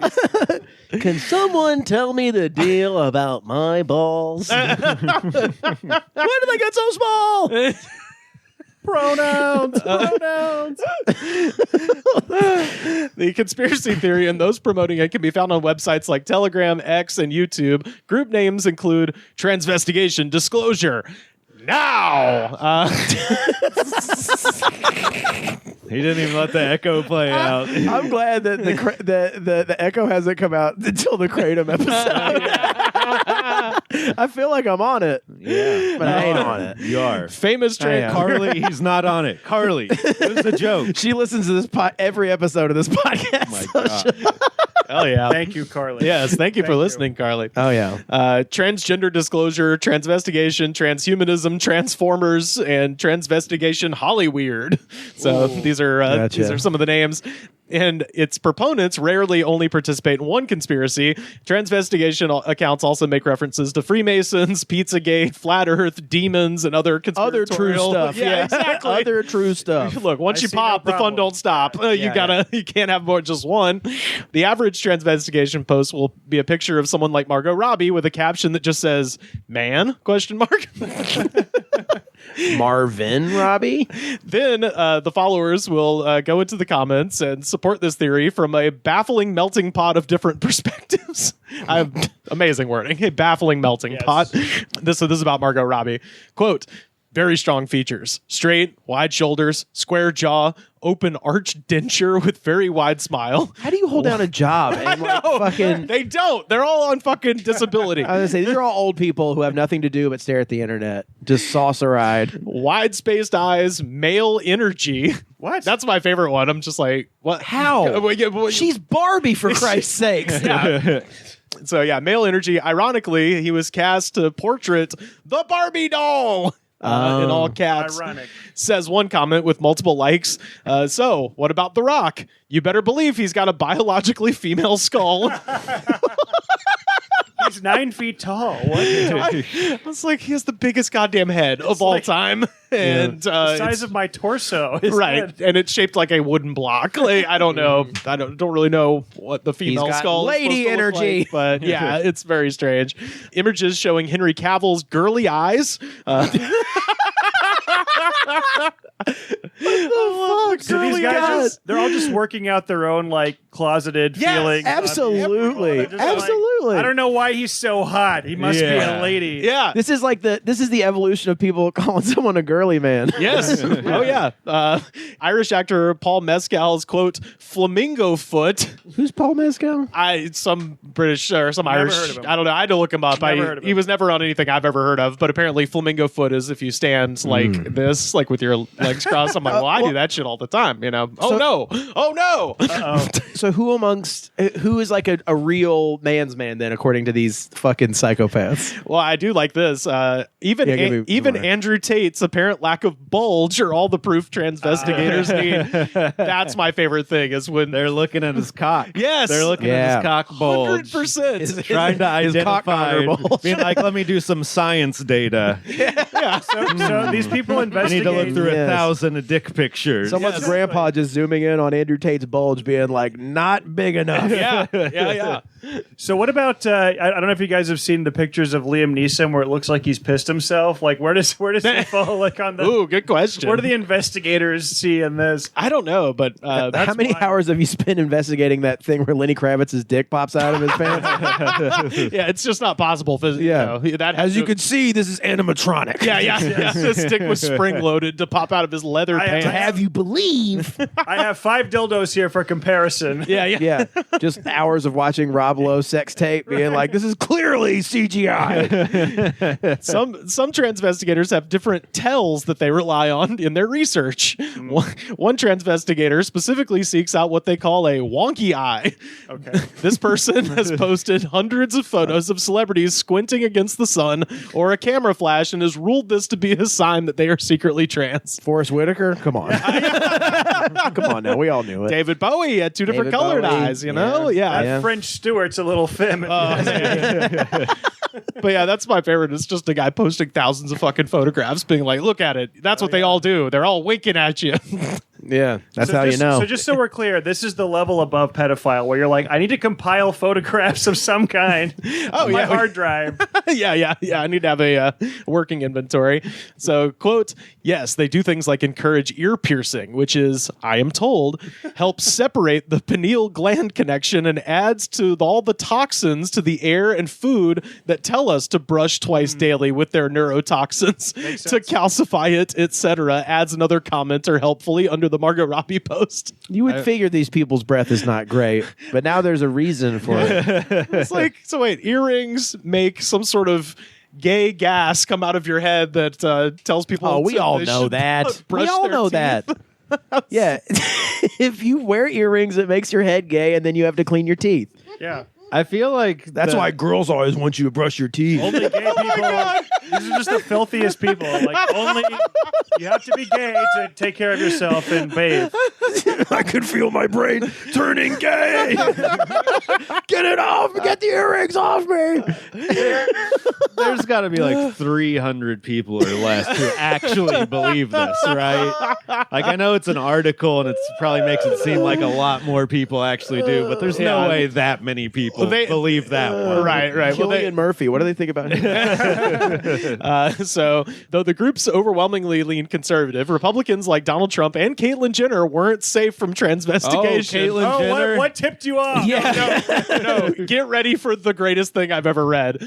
S3: Can someone tell me the deal about my balls? Why did they get so small?
S4: Pronouns.
S1: The conspiracy theory and those promoting it can be found on websites like Telegram, X, and YouTube. Group names include Transvestigation, Disclosure, Now.
S2: He didn't even let the echo play out.
S3: I'm glad that the echo hasn't come out until the Kratom episode. I feel like I'm on it.
S2: Yeah.
S3: But I ain't on it.
S2: You are.
S1: Famous trans
S2: Carly, he's not on it. Carly, it was a joke.
S3: She listens to this every episode of this podcast.
S2: Oh my God.
S1: Hell yeah.
S4: Thank you, Carly.
S1: Yes, thank you for
S4: Thank you.
S1: listening, Carly.
S3: Oh, yeah.
S1: Transgender disclosure, transvestigation, transhumanism, transformers, and transvestigation Hollyweird. So these are some of the names. And its proponents rarely only participate in one conspiracy. Transvestigation accounts also make references to Freemasons, Pizzagate, Flat Earth, demons, and other
S3: Other true
S1: conspiratorial...
S3: stuff.
S1: Yeah, exactly.
S3: Other true stuff.
S1: Look, once
S4: I
S1: you
S4: see no
S1: pop, the fun
S4: problem.
S1: don't stop. You can't have more than just one. The average transvestigation post will be a picture of someone like Margot Robbie with a caption that just says "man?" ?
S3: Marvin Robbie?
S1: Then the followers will go into the comments and support this theory from a baffling melting pot of different perspectives. I have amazing wording. A baffling melting pot. This is about Margot Robbie. Quote, very strong features. Straight, wide shoulders, square jaw, open arch denture with very wide smile.
S3: How do you hold down a job and fucking...
S1: They don't. They're all on fucking disability.
S3: I was going to say, these are all old people who have nothing to do but stare at the internet. Just saucer-eyed.
S1: Wide spaced eyes, male energy.
S4: What?
S1: That's my favorite one. I'm just like, what?
S3: How? She's Barbie, for Christ's sakes.
S1: Yeah. So yeah, male energy. Ironically, he was cast to portrait the Barbie doll. In all caps.
S4: Ironic.
S1: Says one comment with multiple likes. So, what about The Rock? You better believe he's got a biologically female skull.
S4: He's 9 feet tall. What?
S1: I was like, he has the biggest goddamn head of all time. And
S4: The size of my torso. His
S1: right,
S4: head.
S1: and it's shaped like a wooden block. Like, I don't know. I don't really know what the female
S3: got
S1: skull is
S3: lady
S1: supposed to look
S3: energy.
S1: like, but yeah, it's very strange. Images showing Henry Cavill's girly eyes.
S4: So these guys they're all just working out their own like closeted feelings.
S3: Absolutely.
S4: They're just like,
S3: Absolutely.
S4: I don't know why he's so hot. He must be
S2: Yeah.
S4: a lady.
S1: Yeah.
S3: This is the evolution of people calling someone a girly man.
S1: Yes. Oh, yeah. Irish actor Paul Mescal's quote, flamingo foot.
S3: Who's Paul Mescal?
S1: Some British or some Irish.
S4: heard of him.
S1: I don't know. I had to look him up.
S4: Never heard of
S1: He
S4: him.
S1: was never on anything I've ever heard of, but apparently flamingo foot is if you stand like this, like with your legs crossed. I'm like, well, I do that shit all the time, you know? Oh, no. Oh, no.
S3: So who is like a real man's man then, according to these fucking psychopaths?
S1: Well, I do like this. Even
S3: Yeah, give me more.
S1: Andrew Tate's apparent lack of bulge are all the proof transvestigators need. That's my favorite thing is when
S2: They're looking at his cock.
S1: Yes.
S2: They're looking
S3: Yeah.
S2: at his cock bulge.
S1: 100%.
S2: Trying to
S3: his cock
S2: identify,
S3: conger bulge.
S2: being like, let me do some science data.
S4: So these people
S2: I need
S4: investigate.
S2: to look through
S3: Yes.
S2: 1,000 dick pictures.
S3: Someone's grandpa just zooming in on Andrew Tate's bulge, being like, "Not big enough."
S1: Yeah.
S4: So what about? I don't know if you guys have seen the pictures of Liam Neeson where it looks like he's pissed himself. Like where does he fall? Like on the?
S1: Ooh, good question.
S4: Where do the investigators see in this?
S1: I don't know, but
S3: How many hours have you spent investigating that thing where Lenny Kravitz's dick pops out of his pants?
S1: yeah, it's just not possible.
S3: Yeah.
S1: That
S3: As you can see, this is animatronic.
S1: yeah. This stick was spring loaded to pop out of his leather pants.
S3: To have you believe.
S4: I have 5 dildos here for comparison.
S1: Yeah.
S3: Yeah, just hours of watching Rob Lowe sex tape, being like, "This is clearly CGI."
S1: Some transvestigators have different tells that they rely on in their research. One transvestigator specifically seeks out what they call a wonky eye.
S4: Okay.
S1: This person has posted hundreds of photos of celebrities squinting against the sun or a camera flash and has ruled this to be a sign that they are secretly trans.
S3: Forrest Whitaker, come on, come on now, we all knew it.
S1: David Bowie had 2 different
S3: David
S1: colored
S3: Bowie.
S1: eyes, you know? Yeah.
S3: Yeah.
S4: French Stewart's a little femme.
S1: But yeah, that's my favorite. It's just a guy posting thousands of fucking photographs being like, look at it. That's what they all do. They're all winking at you.
S3: Yeah, that's
S4: So
S3: how
S4: just-
S3: you know.
S4: So just so we're clear, this is the level above pedophile where you're like, I need to compile photographs of some kind on my
S1: yeah.
S4: hard drive.
S1: yeah. I need to have a working inventory. So, quote, yes, they do things like encourage ear piercing, which is, I am told, helps separate the pineal gland connection and adds to all the toxins to the air and food that tell us to brush twice daily with their neurotoxins to calcify it, etc. Adds another commenter helpfully under the Margot Robbie post.
S3: You would figure these people's breath is not great, but now there's a reason for it.
S1: It's like, so wait, earrings make some sort of gay gas come out of your head that tells people.
S3: Oh, we all
S1: they
S3: know
S1: should
S3: that.
S1: brush
S3: We all
S1: their
S3: know
S1: teeth.
S3: that. Yeah. If you wear earrings, it makes your head gay, and then you have to clean your teeth.
S4: Yeah.
S2: I feel like
S3: That's why girls always want you to brush your teeth.
S4: Only gay people. These are just the filthiest people. Like only you have to be gay to take care of yourself and bathe.
S3: I can feel my brain turning gay. Get it off. Get the earrings off me.
S2: there's got to be like 300 people or less who actually believe this, right? Like I know it's an article and it probably makes it seem like a lot more people actually do, but there's no way that many people believe that one.
S1: Right. Well,
S3: Cillian Murphy. What do they think about him?
S1: so, though the groups overwhelmingly lean conservative, Republicans like Donald Trump and Caitlyn Jenner weren't safe from transvestigation.
S2: Oh, Caitlyn Jenner.
S4: What tipped you off?
S1: No, get ready for the greatest thing I've ever read.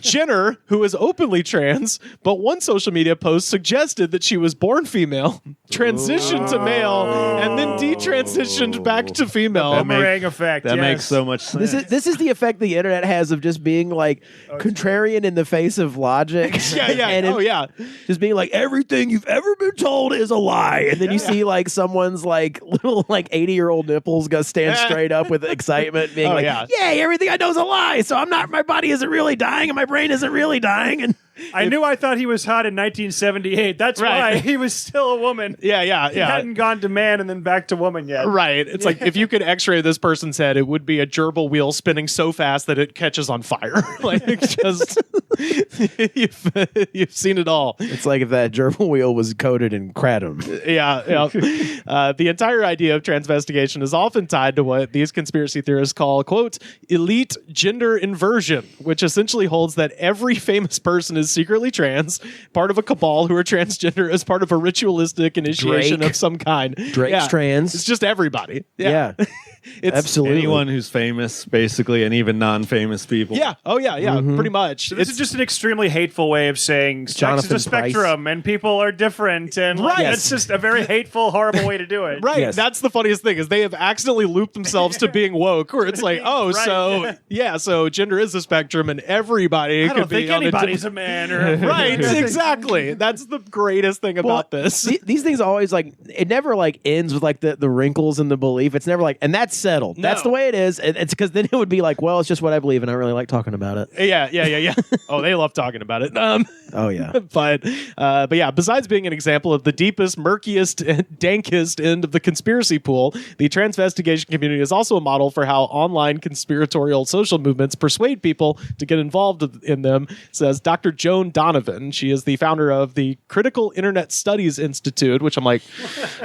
S1: Jenner, who is openly trans, but one social media post suggested that she was born female, transitioned to male, and then detransitioned back to female.
S4: Boomerang effect.
S2: That
S4: yes.
S2: makes so much sense.
S3: This is the effect the internet has of just being like contrarian in the face of logic.
S1: Yeah.
S3: And just being like, everything you've ever been told is a lie. And then you see like someone's like little like 80-year-old nipples go stand straight up with excitement, being yay, everything I know is a lie. So my body isn't really dying and my brain isn't really dying. And
S4: I thought he was hot in 1978. That's
S1: Right.
S4: why he was still a woman.
S1: Yeah.
S4: He hadn't gone to man and then back to woman yet.
S1: Right. It's like if you could x-ray this person's head, it would be a gerbil wheel spinning so fast that it catches on fire. Like it's just you've seen it all.
S3: it's like if that gerbil wheel was coated in kratom.
S1: Yeah. The entire idea of transvestigation is often tied to what these conspiracy theorists call, quote, elite gender inversion, which essentially holds that every famous person is secretly trans, part of a cabal who are transgender as part of a ritualistic initiation
S3: Drake.
S1: of some kind.
S3: Drake's trans.
S1: It's just everybody.
S3: Yeah.
S1: It's,
S3: Absolutely.
S2: Anyone who's famous, basically, and even non-famous people.
S1: Yeah. Oh, yeah. Pretty much.
S4: So this is just an extremely hateful way of saying sex
S3: Jonathan
S4: is a spectrum and people are different. And
S1: Right.
S4: it's just a very hateful, horrible way to do it.
S1: Right.
S3: Yes.
S1: That's the funniest thing is they have accidentally looped themselves to being woke, where it's like, oh,
S4: Right.
S1: so gender is a spectrum and everybody
S4: I
S1: could
S4: don't
S1: be
S4: think
S1: on
S4: anybody's a man. Or
S1: Right, exactly. That's the greatest thing about this.
S3: These things always like it never like ends with like the wrinkles in the belief. It's never like, and that's settled. That's the way it is. It's because then it would be like, well, it's just what I believe, and I really like talking about it.
S1: Yeah. Oh, they love talking about it.
S3: Oh yeah.
S1: But yeah, besides being an example of the deepest, murkiest, and dankest end of the conspiracy pool, the transvestigation community is also a model for how online conspiratorial social movements persuade people to get involved in them, says Dr. Joan Donovan. She is the founder of the Critical Internet Studies Institute, which I'm like,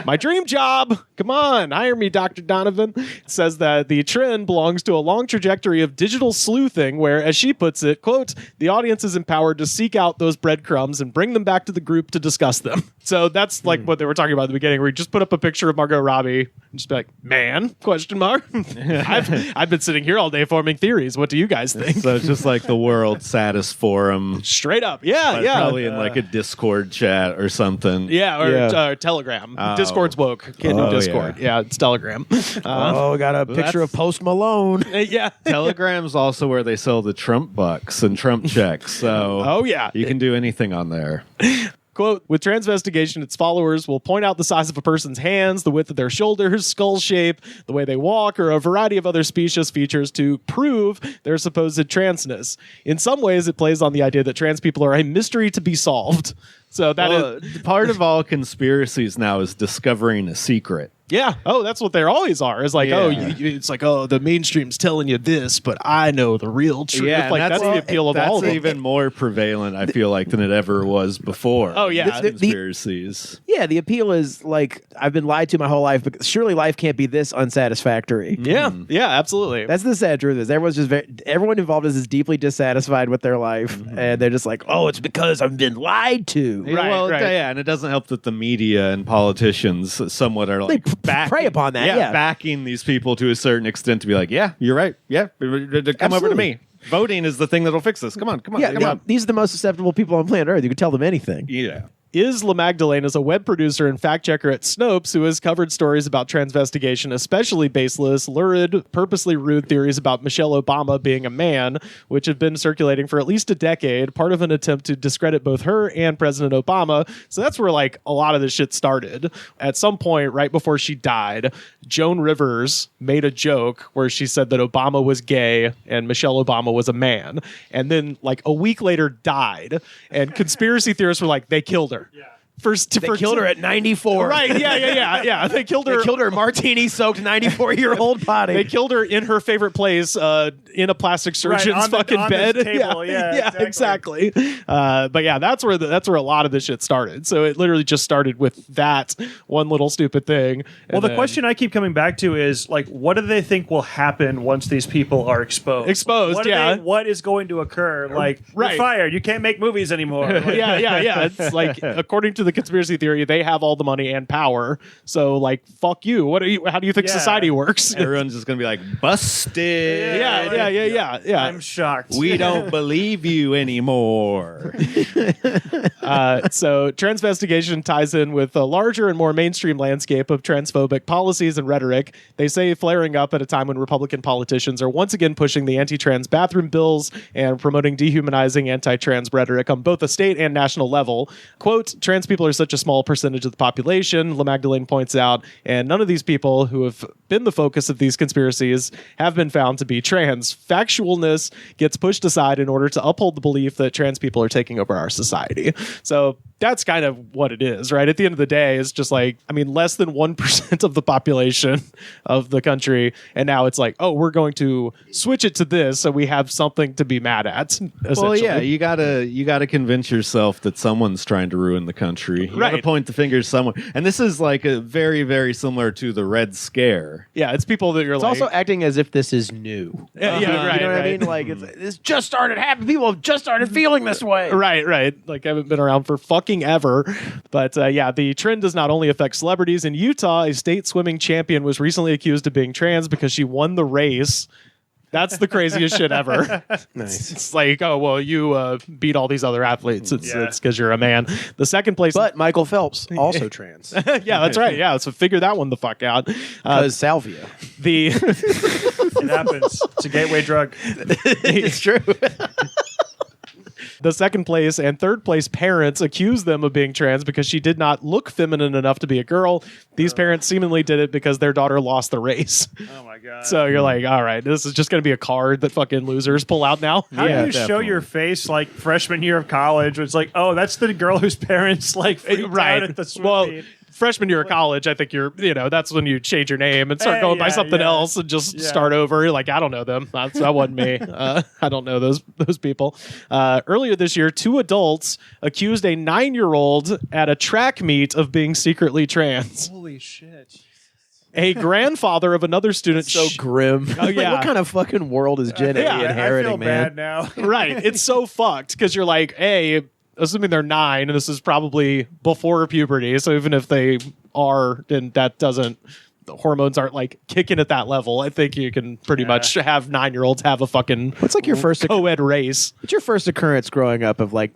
S1: my dream job. Come on, hire me, Dr. Donovan. says that the trend belongs to a long trajectory of digital sleuthing where, as she puts it, quote, the audience is empowered to seek out those breadcrumbs and bring them back to the group to discuss them. So that's like what they were talking about at the beginning, where you just put up a picture of Margot Robbie and just be like, man, question mark. I've been sitting here all day forming theories. What do you guys think?
S2: So it's just like the world's saddest forum.
S1: Straight up. Yeah,
S2: But
S1: yeah.
S2: probably in like a Discord chat or something.
S1: Yeah, or
S3: Yeah.
S1: Telegram.
S2: Oh.
S1: Discord's woke. Can't do
S2: Oh,
S1: Discord. Yeah, it's Telegram.
S3: Oh, got a picture of Post Malone.
S1: Yeah.
S2: Telegram's also where they sell the Trump bucks and Trump checks. So
S1: Oh, yeah.
S2: you can do anything on there.
S1: Quote, with Transvestigation, its followers will point out the size of a person's hands, the width of their shoulders, skull shape, the way they walk, or a variety of other specious features to prove their supposed transness. In some ways, it plays on the idea that trans people are a mystery to be solved. So that is
S2: Part of all conspiracies now is discovering a secret.
S1: yeah. Oh, that's what they always are. It's like,
S2: Yeah.
S1: oh, it's like, oh, the mainstream's telling you this, but I know the real truth.
S2: Yeah,
S1: Like that's the appeal of all of
S2: That's
S1: them.
S2: even more prevalent, I feel like, than it ever was before.
S1: Oh, yeah.
S2: Conspiracies.
S3: Yeah, the appeal is like I've been lied to my whole life, but surely life can't be this unsatisfactory.
S1: Yeah. Yeah, absolutely.
S3: That's the sad truth. Is everyone involved is deeply dissatisfied with their life, and they're just like, "Oh, it's because I've been lied to."
S1: Right,
S2: well,
S1: right.
S2: yeah, and it doesn't help that the media and politicians somewhat are like
S3: prey upon that, yeah.
S2: backing these people to a certain extent to be like, yeah, you're right, yeah, come over to
S3: Absolutely.
S2: me. Voting is the thing that'll fix this. Come on, come on,
S3: Yeah,
S2: come on.
S3: these are the most susceptible people on planet Earth. You can tell them anything.
S2: Yeah.
S1: Isla Magdalene is a web producer and fact checker at Snopes who has covered stories about transvestigation, especially baseless, lurid, purposely rude theories about Michelle Obama being a man, which have been circulating for at least a decade, part of an attempt to discredit both her and President Obama. So that's where like a lot of this shit started. At some point, right before she died, Joan Rivers made a joke where she said that Obama was gay and Michelle Obama was a man. And then like a week later died. And conspiracy theorists were like, they killed her.
S3: They killed her at 94.
S1: Right, yeah. They killed her.
S3: They killed her martini-soaked 94-year-old body.
S1: They killed her in her favorite place, in a plastic surgeon's
S4: on the-
S1: fucking
S4: on
S1: bed.
S4: this table, yeah,
S1: exactly. But yeah, that's where a lot of this shit started. So it literally just started with that one little stupid thing.
S4: Well, the question I keep coming back to is like, what do they think will happen once these people are exposed?
S1: Exposed, yeah.
S4: What is going to occur? Like,
S1: Right.
S4: you're fired. You can't make movies anymore. Like,
S1: yeah. It's like, according to the conspiracy theory, they have all the money and power. So like, fuck you. How do you think
S4: Yeah.
S1: society works?
S2: Everyone's just gonna be like, busted.
S1: Yeah.
S4: I'm shocked.
S2: We don't believe you anymore.
S1: So Transvestigation ties in with a larger and more mainstream landscape of transphobic policies and rhetoric. They say flaring up at a time when Republican politicians are once again pushing the anti-trans bathroom bills and promoting dehumanizing anti-trans rhetoric on both a state and national level. Quote, trans people are such a small percentage of the population, La Magdalene points out, and none of these people who have been the focus of these conspiracies have been found to be trans. Factualness gets pushed aside in order to uphold the belief that trans people are taking over our society. So that's kind of what it is, right? At the end of the day, it's just like, I mean, less than 1% of the population of the country. And now it's like, oh, we're going to switch it to this so we have something to be mad at.
S2: Well, yeah, you gotta convince yourself that someone's trying to ruin the country. You gotta
S1: Right.
S2: point the finger at someone. And this is like a very, very similar to the Red Scare.
S1: Yeah, it's people that you're
S3: It's
S1: like...
S3: also acting as if this is new.
S1: Yeah,
S3: You know
S1: right,
S3: what I
S1: right.
S3: mean? Like, it's just started happening. People have just started feeling this way.
S1: Right. Like, I haven't been around for fucking ever. But yeah, the trend does not only affect celebrities. In Utah, a state swimming champion was recently accused of being trans because she won the race. That's the craziest shit ever.
S3: Nice.
S1: It's like, oh, well, you beat all these other athletes. It's because you're a man. The second place...
S3: But Michael Phelps, also trans.
S1: yeah, that's right. Yeah, so figure that one the fuck out.
S3: Because salvia.
S1: The...
S4: It happens. It's a gateway drug.
S3: It's true.
S1: The second place and third place parents accused them of being trans because she did not look feminine enough to be a girl. These parents seemingly did it because their daughter lost the race.
S4: Oh my god.
S1: So you're like, all right, this is just going to be a card that fucking losers pull out now.
S4: How
S2: Yeah,
S4: do you show
S2: definitely.
S4: your face like freshman year of college? It's like, oh, that's the girl whose parents like freaked out at the swim
S1: Well,
S4: meet.
S1: freshman year of college, I think that's when you change your name and start going by something else and just start over. You're like, I don't know them. That wasn't me. I don't know those people. Earlier this year, 2 adults accused a 9-year-old at a track meet of being secretly trans.
S4: Holy shit.
S1: A grandfather of another student.
S3: So grim.
S1: Oh, yeah.
S3: Like, what kind of fucking world is Gen A inheriting,
S4: I feel
S3: man?
S4: bad now.
S1: Right. It's so fucked because you're like, assuming they're 9, and this is probably before puberty. So even if they are, then that doesn't. The hormones aren't like kicking at that level. I think you can pretty much have 9-year-olds have a fucking
S3: What's like your first
S1: co-ed race.
S3: What's your first occurrence growing up of like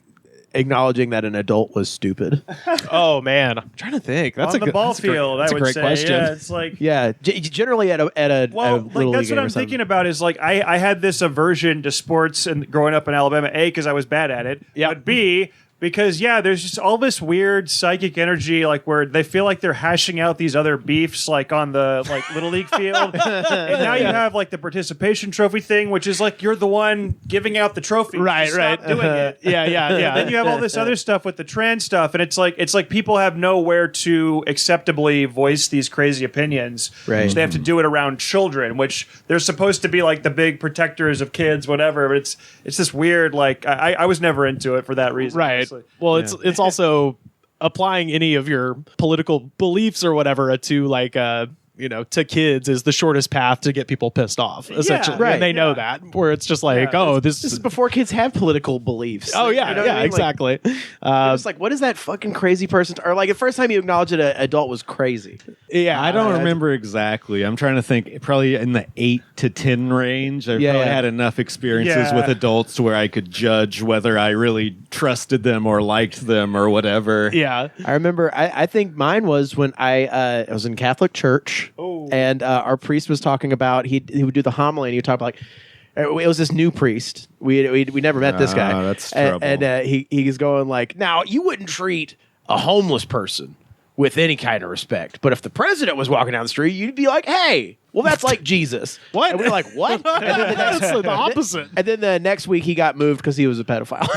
S3: acknowledging that an adult was stupid?
S1: Oh man, I'm trying to think. That's
S4: On the ball field,
S1: that's
S4: I
S1: a
S4: would
S1: great
S4: say.
S1: question.
S4: Yeah, it's like
S3: Yeah, generally at a
S4: well,
S3: little
S4: like that's
S3: league
S4: what
S3: game
S4: I'm
S3: or something.
S4: thinking about. Is like I had this aversion to sports and growing up in Alabama. A, because I was bad at it.
S1: Yep.
S4: But B, because there's just all this weird psychic energy, like where they feel like they're hashing out these other beefs, like on the like little league field. And now you have like the participation trophy thing, which is like you're the one giving out the trophy.
S1: Right,
S4: Stop
S1: right.
S4: doing it.
S1: Yeah.
S4: Then you have all this other stuff with the trans stuff, and it's like people have nowhere to acceptably voice these crazy opinions.
S3: Right.
S4: So they have to do it around children, which they're supposed to be like the big protectors of kids, whatever. But it's this weird, like I was never into it for that reason.
S1: Right.
S4: honestly.
S1: Well, it's also applying any of your political beliefs or whatever to like to kids is the shortest path to get people pissed off. Essentially,
S3: right,
S1: and they know that. Where it's just like, this
S3: This is before kids have political beliefs.
S1: Oh yeah,
S3: You know what I mean? Like,
S1: exactly.
S3: it's like, what is that fucking crazy person? Or like the first time you acknowledged that an adult was crazy.
S1: Yeah,
S2: I don't remember exactly. I'm trying to think. Probably in the 8 to 10 range. I've probably had enough experiences with adults to where I could judge whether I really trusted them or liked them or whatever.
S1: Yeah,
S3: I remember. I think mine was when I was in Catholic church, and our priest was talking about he would do the homily, and he would talk about like. It was this new priest. We never met this guy.
S2: That's
S3: and,
S2: trouble.
S3: and he's going like, now you wouldn't treat a homeless person with any kind of respect, but if the president was walking down the street, you'd be like, hey, well that's like Jesus.
S1: What?
S3: And we're like, what? And then
S1: that's the opposite.
S3: And then the next week he got moved because he was a pedophile.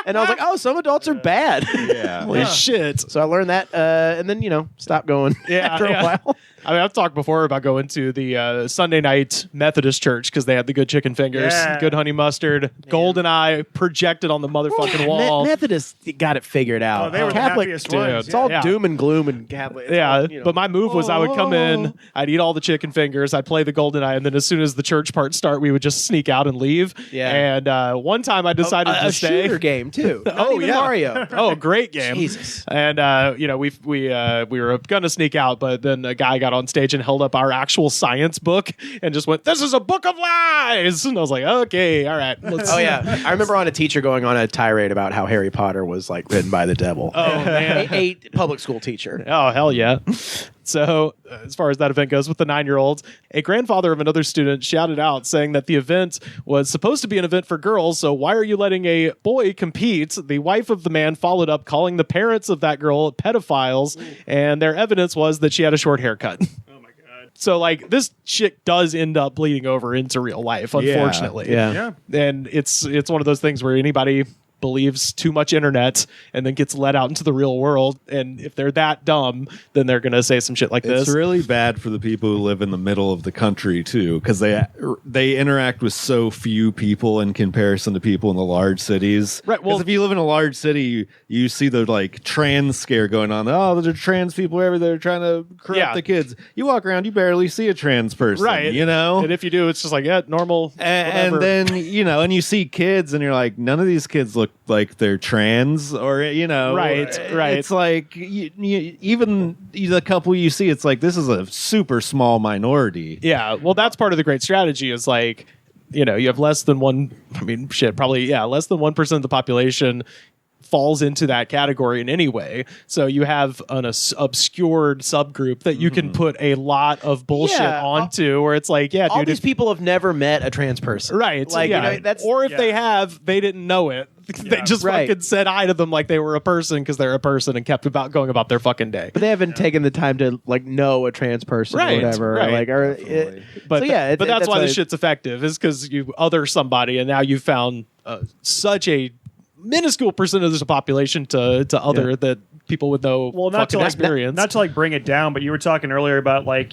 S3: And I was like, oh, some adults are bad.
S2: Yeah.
S1: Holy shit.
S3: So I learned that, and then stopped going after a while.
S1: I mean, I've talked before about going to the Sunday night Methodist church because they had the good chicken fingers, good honey mustard, golden eye projected on the motherfucking wall.
S3: Methodists got it figured out.
S4: Oh, they were
S3: Catholic,
S4: the happiest
S1: dude.
S4: ones.
S3: it's all
S1: Yeah.
S3: doom and gloom and Catholic. It's
S1: Yeah,
S3: all,
S1: but my move was I would come in, I'd eat all the chicken fingers, I'd play the golden eye, and then as soon as the church part start, we would just sneak out and leave.
S3: Yeah.
S1: And one time I decided to
S3: a
S1: stay.
S3: shooter game too. Not
S1: Oh,
S3: even
S1: yeah.
S3: Mario.
S1: Oh, great game!
S3: Jesus.
S1: And we were gonna sneak out, but then a guy got on stage and held up our actual science book and just went, "This is a book of lies." And I was like, "Okay, all right." Let's
S3: Oh yeah, I remember on a teacher going on a tirade about how Harry Potter was like written by the devil.
S1: Oh man.
S3: a public school teacher.
S1: Oh, hell yeah. So, as far as that event goes with the 9-year-olds, a grandfather of another student shouted out saying that the event was supposed to be an event for girls, so why are you letting a boy compete? The wife of the man followed up calling the parents of that girl pedophiles, and their evidence was that she had a short haircut.
S4: Oh my god.
S1: So, like, this shit does end up bleeding over into real life, unfortunately.
S3: Yeah.
S1: And it's one of those things where anybody believes too much internet and then gets let out into the real world, and if they're that dumb, then they're gonna say some shit like this.
S2: It's really bad for the people who live in the middle of the country too, because they interact with so few people in comparison to people in the large cities.
S1: Right, well-
S2: 'Cause if you live in a large city, you see the like trans scare going on. Oh, there's trans people everywhere. They're trying to corrupt
S1: Yeah.
S2: the kids. You walk around, you barely see a trans person.
S1: Right.
S2: You know.
S1: And if you do, it's just like, yeah, normal.
S2: And
S1: whatever.
S2: then and you see kids, and you're like, none of these kids look like they're trans, or
S1: Right.
S2: It's like even the couple you see, it's like this is a super small minority.
S1: Yeah, well, that's part of the great strategy is like, you have less than less than 1% of the population falls into that category in any way. So you have an obscured subgroup that you can put a lot of bullshit
S3: Yeah.
S1: onto, where it's like, yeah,
S3: All
S1: dude,
S3: these people have never met a trans person.
S1: right.
S3: Like,
S1: yeah.
S3: that's
S1: or if they have, they didn't know it. They just
S3: Right.
S1: fucking said hi to them like they were a person because they're a person and kept going about their fucking day.
S3: But they haven't taken the time to like know a trans person
S1: Right,
S3: or whatever.
S1: right.
S3: Like,
S1: But
S3: so yeah,
S1: but that's why
S3: why
S1: this shit's effective, is because you other somebody, and now you found such a minuscule percentage of the population to other that people with no
S4: Not to
S1: fucking
S4: like
S1: experience.
S4: not to like bring it down, but you were talking earlier about like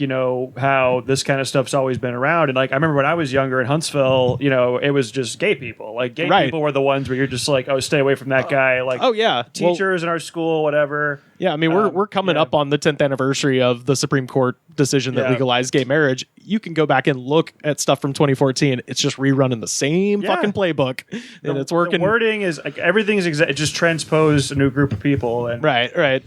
S4: how this kind of stuff's always been around, and like I remember when I was younger in Huntsville, it was just gay people. Like gay
S1: Right.
S4: people were the ones where you're just like, oh, stay away from that guy. Like
S1: oh yeah,
S4: teachers in our school, whatever.
S1: Yeah, I mean, we're coming up on the 10th anniversary of the Supreme Court decision that legalized gay marriage. You can go back and look at stuff from 2014. It's just rerunning the same fucking playbook, and it's working.
S4: The wording is like everything is it just transposed a new group of people. And
S1: Right.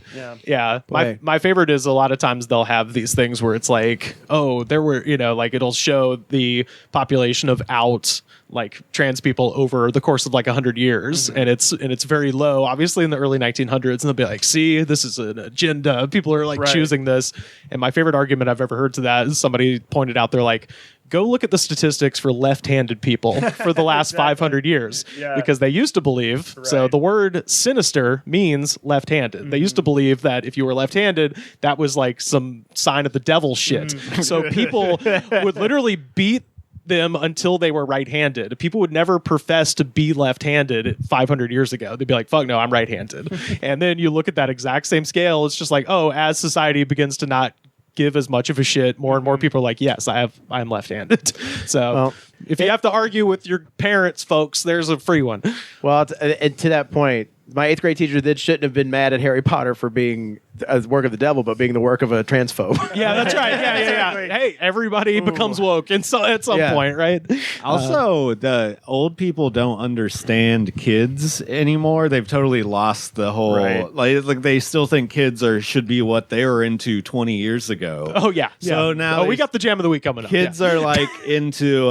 S1: Yeah. My favorite is a lot of times they'll have these things where it's like, oh, there were, like it'll show the population of out like trans people over the course of like 100 years, and it's very low, obviously in the early 1900s, and they'll be like, see, this is an agenda. People are like choosing this. And my favorite argument I've ever heard to that is somebody pointed out, they're like, go look at the statistics for left-handed people for the last 500 years, because they used to believe, so the word sinister means left-handed. They used to believe that if you were left-handed, that was like some sign of the devil shit. So people would literally beat them until they were right-handed. People would never profess to be left-handed 500 years ago. They'd be like, fuck no, I'm right-handed. And then you look at that exact same scale, it's just like, oh, as society begins to not give as much of a shit, more and more people are like, yes, I'm left-handed. So if you have to argue with your parents, folks, there's a free one.
S3: Well, and to that point, my 8th grade teacher shouldn't have been mad at Harry Potter for being the work of the devil, but being the work of a transphobe.
S1: Yeah, that's right. Yeah. Hey, everybody becomes woke at some point, right?
S2: Also, the old people don't understand kids anymore. They've totally lost the whole like they still think kids should be what they were into 20 years ago.
S1: Oh yeah.
S2: So now
S1: we got the jam of the week coming up.
S2: Kids are like into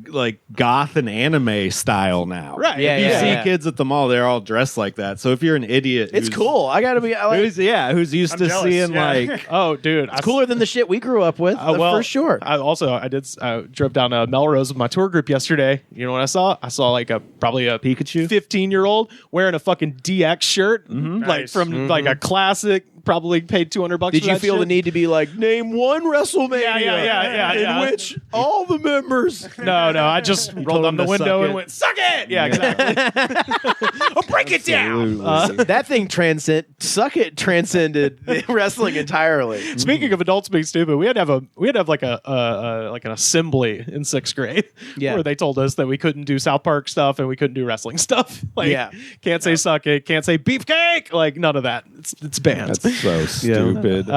S2: like goth and anime style now.
S1: Right.
S2: If you see kids at the mall, they're all dressed like that. So if you're an idiot,
S3: it's cool. I gotta be.
S2: Who's used
S4: I'm
S2: to
S4: jealous,
S2: seeing like,
S1: oh dude,
S3: it's cooler than the shit we grew up with. For sure.
S1: I drove down Melrose with my tour group yesterday. You know what I saw? I saw like probably a
S2: Pikachu
S1: 15-year-old wearing a fucking DX shirt, like
S4: Nice.
S1: from like a classic. Probably paid $200.
S3: Did
S1: for
S3: you
S1: that
S3: feel
S1: shit.
S3: the need to be like, name one WrestleMania
S1: Yeah.
S3: in which all the members?
S1: No, I just rolled down the window and went, suck it! Yeah, exactly. Oh, break it down!
S3: That thing transcended the wrestling entirely.
S1: Speaking of adults being stupid, we had to have like an assembly in 6th grade where they told us that we couldn't do South Park stuff and we couldn't do wrestling stuff. Like, can't say suck it, can't say beefcake, like none of that. It's banned.
S2: That's so stupid.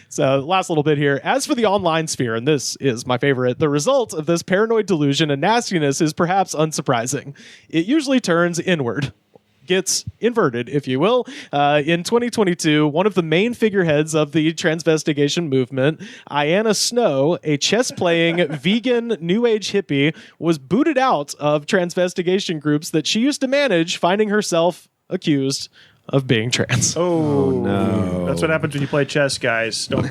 S1: So last little bit here. As for the online sphere, and this is my favorite, the result of this paranoid delusion and nastiness is perhaps unsurprising. It usually turns inward. Gets inverted, if you will. In 2022, one of the main figureheads of the Transvestigation movement, Ayanna Snow, a chess-playing vegan New Age hippie, was booted out of Transvestigation groups that she used to manage, finding herself accused of being trans.
S4: Oh,
S2: no.
S4: That's what happens when you play chess, guys. Don't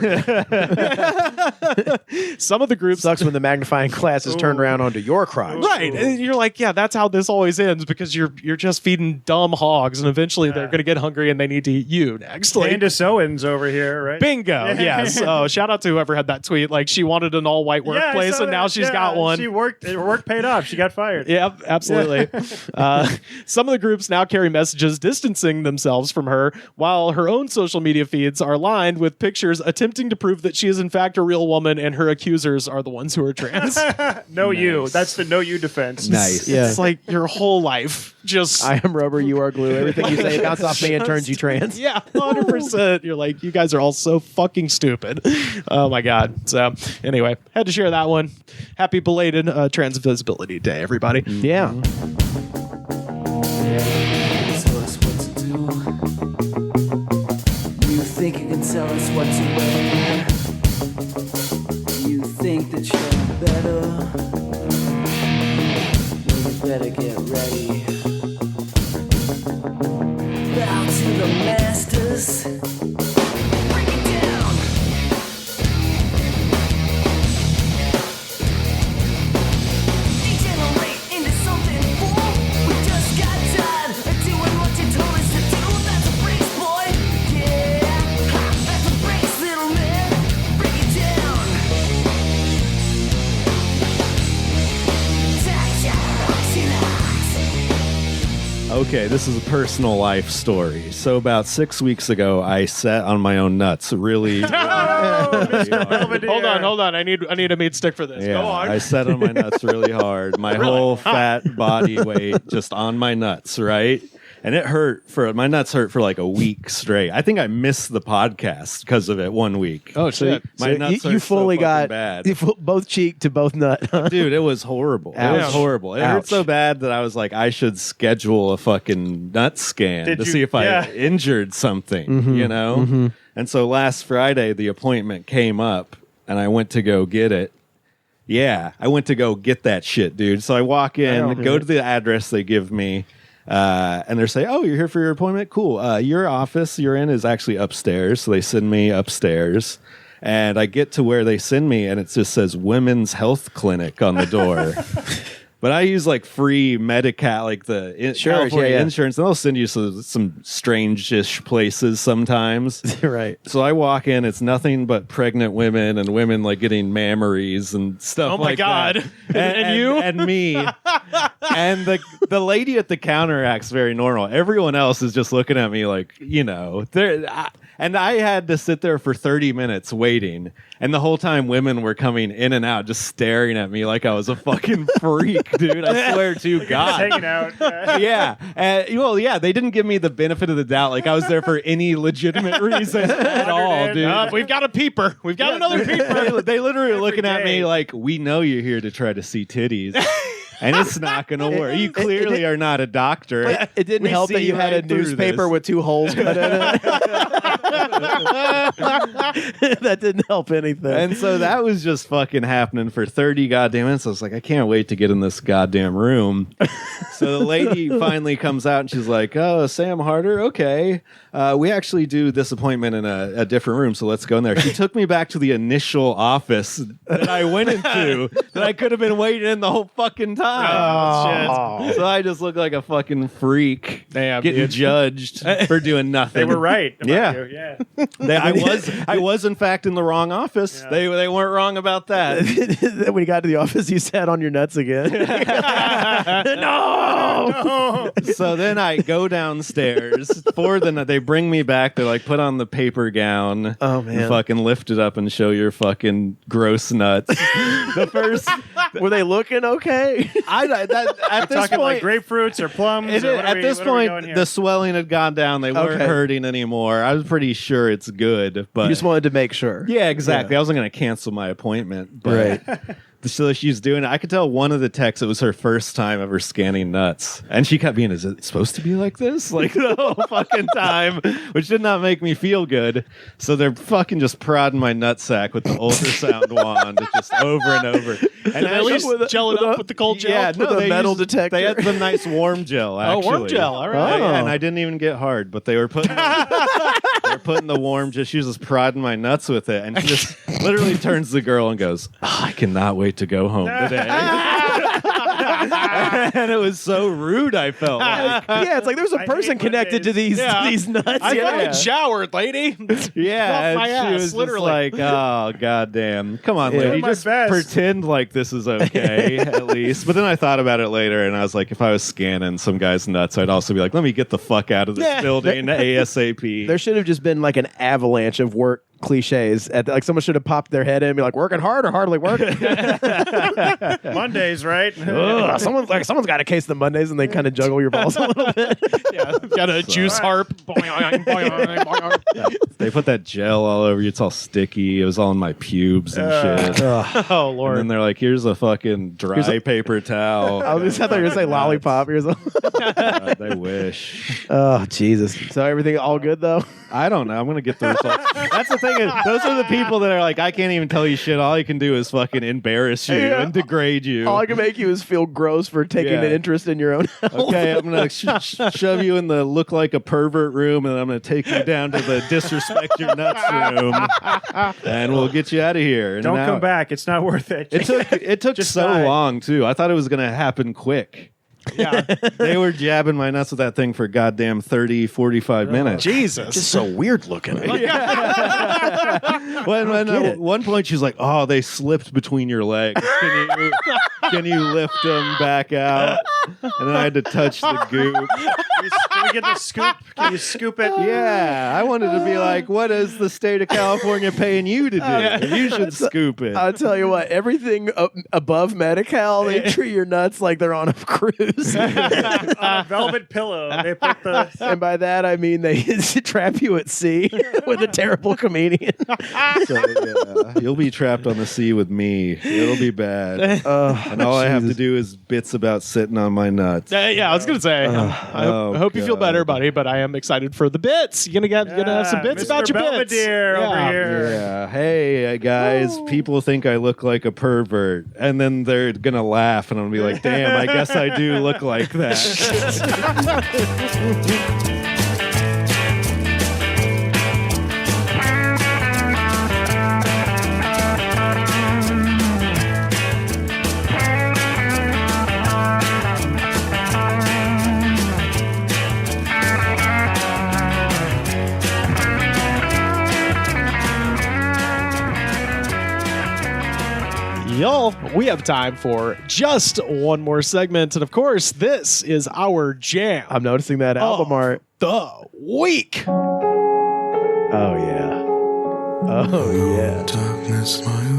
S1: Some of the groups
S3: Sucks when the magnifying glass is turned around onto your crotch.
S1: right, and you're like, yeah, that's how this always ends, because you're just feeding dumb hogs, and eventually they're going to get hungry and they need to eat you next. Like,
S4: Candace Owens over here, right?
S1: bingo, yes. Oh, shout out to whoever had that tweet. Like, she wanted an all-white
S4: Yeah, I
S1: workplace,
S4: saw
S1: and now
S4: that.
S1: she's got one.
S4: Her work paid off. She got fired.
S1: Yep, absolutely. Some of the groups now carry messages distancing themselves from her, while her own social media feeds are lined with pictures attempting to prove that she is in fact a real woman and her accusers are the ones who are trans.
S4: No, you. That's the no you defense.
S2: Nice.
S3: Yeah.
S1: It's like your whole life just...
S3: I am rubber, you are glue. Everything you say bounces off me and turns you trans.
S1: Yeah, 100%. You're like, you guys are all so fucking stupid. Oh my God. So anyway, had to share that one. Happy belated Trans Visibility Day, everybody.
S3: Yeah.
S7: Tell us what to do. You think you can tell us what to wear? You think that you're better? Well, you better get ready. Bow to the masters. Break it down. Degenerate into something full. We just got tired of doing what you told us to do. That's a breaks, boy. Yeah, ha, that's a breaks, little man. Break it down. Touch your rocks.
S2: Okay, this is a personal life story. So about 6 weeks ago, I sat on my own nuts really
S1: Hold on. I need a meat stick for this.
S2: Yeah,
S1: Go on.
S2: I sat on my nuts really hard. My whole fat body weight just on my nuts, right? And my nuts hurt for like a week straight. I think I missed the podcast because of it 1 week.
S1: Oh shit!
S2: My nuts
S3: you
S2: hurt
S3: fully
S2: so
S3: got
S2: bad.
S3: both cheek to both nut. Huh?
S2: Dude, it was horrible. It was
S3: Ouch.
S2: horrible. It hurt
S3: Ouch.
S2: so bad that I was like, I should schedule a fucking nut scan
S4: Did
S2: to
S4: you-
S2: see if I
S4: yeah.
S2: injured something, you know? And so last Friday, the appointment came up and I went to go get it. Yeah, I went to go get that shit, dude. So I walk in, go to the address they give me, and they say, "Oh, you're here for your appointment? Cool. Your office you're in is actually upstairs." So they send me upstairs, and I get to where they send me, and it just says Women's Health Clinic on the door. But I use like free Medi-Cal, like the California
S3: yeah.
S2: insurance, and they'll send you some strange-ish places sometimes.
S3: Right.
S2: So I walk in, it's nothing but pregnant women and women like getting mammaries and stuff
S1: Oh my
S2: like
S1: God.
S2: that.
S1: And you?
S2: And me. And the lady at the counter acts very normal. Everyone else is just looking at me like, you know, and I had to sit there for 30 minutes waiting. And the whole time women were coming in and out, just staring at me like I was a fucking freak, dude. I swear to
S4: Just
S2: God.
S4: hanging out.
S2: Yeah. Well, yeah, they didn't give me the benefit of the doubt. Like I was there for any legitimate reason at all, dude.
S1: We've got a peeper. We've got another peeper.
S2: They literally are looking at
S4: day.
S2: me like, we know you're here to try to see titties. And it's not going to work. You clearly are not a doctor.
S3: It didn't
S2: We
S3: help that
S2: see
S3: you had a
S2: right through
S3: newspaper
S2: this.
S3: with 2 holes cut in it. That didn't help anything.
S2: And so that was just fucking happening for 30 goddamn minutes. I was like, I can't wait to get in this goddamn room. So the lady finally comes out and she's like, "Oh, Sam Harder, okay. We actually do this appointment in a different room, so let's go in there." She took me back to the initial office that I went into that I could have been waiting in the whole fucking time.
S1: Oh,
S2: So I just look like a fucking freak
S1: Damn,
S2: getting
S1: dude.
S2: judged for doing nothing.
S4: They were right. About
S2: Yeah.
S4: you. Yeah.
S2: I was in fact in the wrong office.
S4: Yeah.
S2: They weren't wrong about that.
S3: When you got to the office, you sat on your nuts again. No!
S2: So then I go downstairs they bring me back. They're like, put on the paper gown.
S3: Oh, man.
S2: And fucking lift it up and show your fucking gross nuts. The first,
S3: Were they looking okay?
S2: at this
S4: Talking like
S2: point,
S4: grapefruits or plums. Or what are
S2: at
S4: we-
S2: this
S4: what are we going
S2: point,
S4: here?
S2: the swelling had gone down. They weren't
S3: Okay.
S2: hurting anymore. I was pretty sure it's good, but
S3: You just wanted to make sure.
S2: yeah, exactly. I wasn't going to cancel my appointment, but so she's doing it. I could tell one of the techs, it was her first time ever scanning nuts, and she kept being, "Is it supposed to be like this?" Like the whole fucking time, which did not make me feel good. So they're fucking just prodding my nutsack with the ultrasound wand, just over and over. And
S1: At least gel it up with the cold gel.
S2: Yeah, no,
S3: With a
S2: they
S3: metal
S2: used-
S3: detector.
S2: They had the nice warm gel.
S1: Oh,
S2: Actually.
S1: warm gel. All right.
S3: Oh.
S2: And I didn't even get hard, but they were putting they're putting the warm. She was just prodding my nuts with it, and she just literally turns to the girl and goes, "Oh, I cannot wait to go home today." And it was so rude. I felt like,
S3: Yeah, it's like there's a
S4: I
S3: person
S4: hate
S3: connected to
S4: Mondays.
S3: these nuts.
S1: I
S3: yeah.
S1: fucking showered, lady.
S2: yeah,
S1: Off my
S2: and
S1: ass,
S2: she was
S1: literally.
S2: just like, "Oh, goddamn, come on,
S3: Yeah.
S2: lady,
S4: Doing my
S2: just
S4: best."
S2: pretend like this is okay at least." But then I thought about it later, and I was like, if I was scanning some guy's nuts, I'd also be like, "Let me get the fuck out of this
S1: Yeah.
S2: building ASAP."
S3: There should have just been like an avalanche of work cliches. Like someone should have popped their head in and be like, "Working hard or hardly working?"
S4: Mondays, right?
S3: Ugh, someone's got a case of the Mondays, and they kind of juggle your balls a little bit.
S1: Yeah, got a juice harp. Boing, boing, boing.
S2: They put that gel all over you. It's all sticky. It was all in my pubes and shit.
S1: Oh
S2: And
S1: Lord.
S2: then they're like, "Here's a fucking dry paper towel."
S3: I thought you were gonna say lollipop. Here's
S2: God, they wish.
S3: oh Jesus! So everything all good though?
S2: I don't know. I'm gonna get the results. That's the thing. Is, those are the people that are like, I can't even tell you shit. All you can do is fucking embarrass you
S3: Yeah.
S2: and degrade you.
S3: All I can make you is feel gross for taking
S2: Yeah.
S3: an interest in your own health.
S2: Okay, I'm gonna shove you in the look like a pervert room, and I'm gonna take you down to the disrespect your nuts room, and we'll get you out of here. And
S4: Don't
S2: now-
S4: come back. It's not worth it.
S2: It took
S4: Just
S2: so
S4: die.
S2: long too. I thought it was gonna happen quick.
S1: Yeah.
S2: They were jabbing my nuts with that thing for goddamn 30, 45 minutes.
S1: Jesus.
S3: so weird looking.
S2: When at one point she's like, "Oh, they slipped between your legs. Can you lift them back out?" And then I had to touch the goop.
S4: Can we get the scoop? Can you scoop it?
S2: Yeah, I wanted to be like, "What is the state of California paying you to do? You should scoop it."
S3: I'll tell you what, everything above Medi-Cal, they treat your nuts like they're on a cruise. shoes.
S4: On a velvet pillow. They put the.
S3: And by that, I mean they trap you at sea with a terrible comedian.
S2: So, yeah, you'll be trapped on the sea with me. It'll be bad. And all I have to do is bits about sitting on my nuts.
S1: Yeah, I was gonna say. I hope you feel
S2: God.
S1: better, buddy. But I am excited for the bits. You're gonna have some bits
S4: Mr.
S1: about your bits.
S4: Belvedere over here.
S2: Yeah. Hey, guys, people think I look like a pervert. And then they're going to laugh, and I'm going to be like, damn, I guess I do look like that.
S1: Y'all, we have time for just one more segment. And of course, this is our jam
S3: I'm noticing that album art.
S1: the week.
S3: Oh yeah. Oh yeah.
S8: Darkness, my own.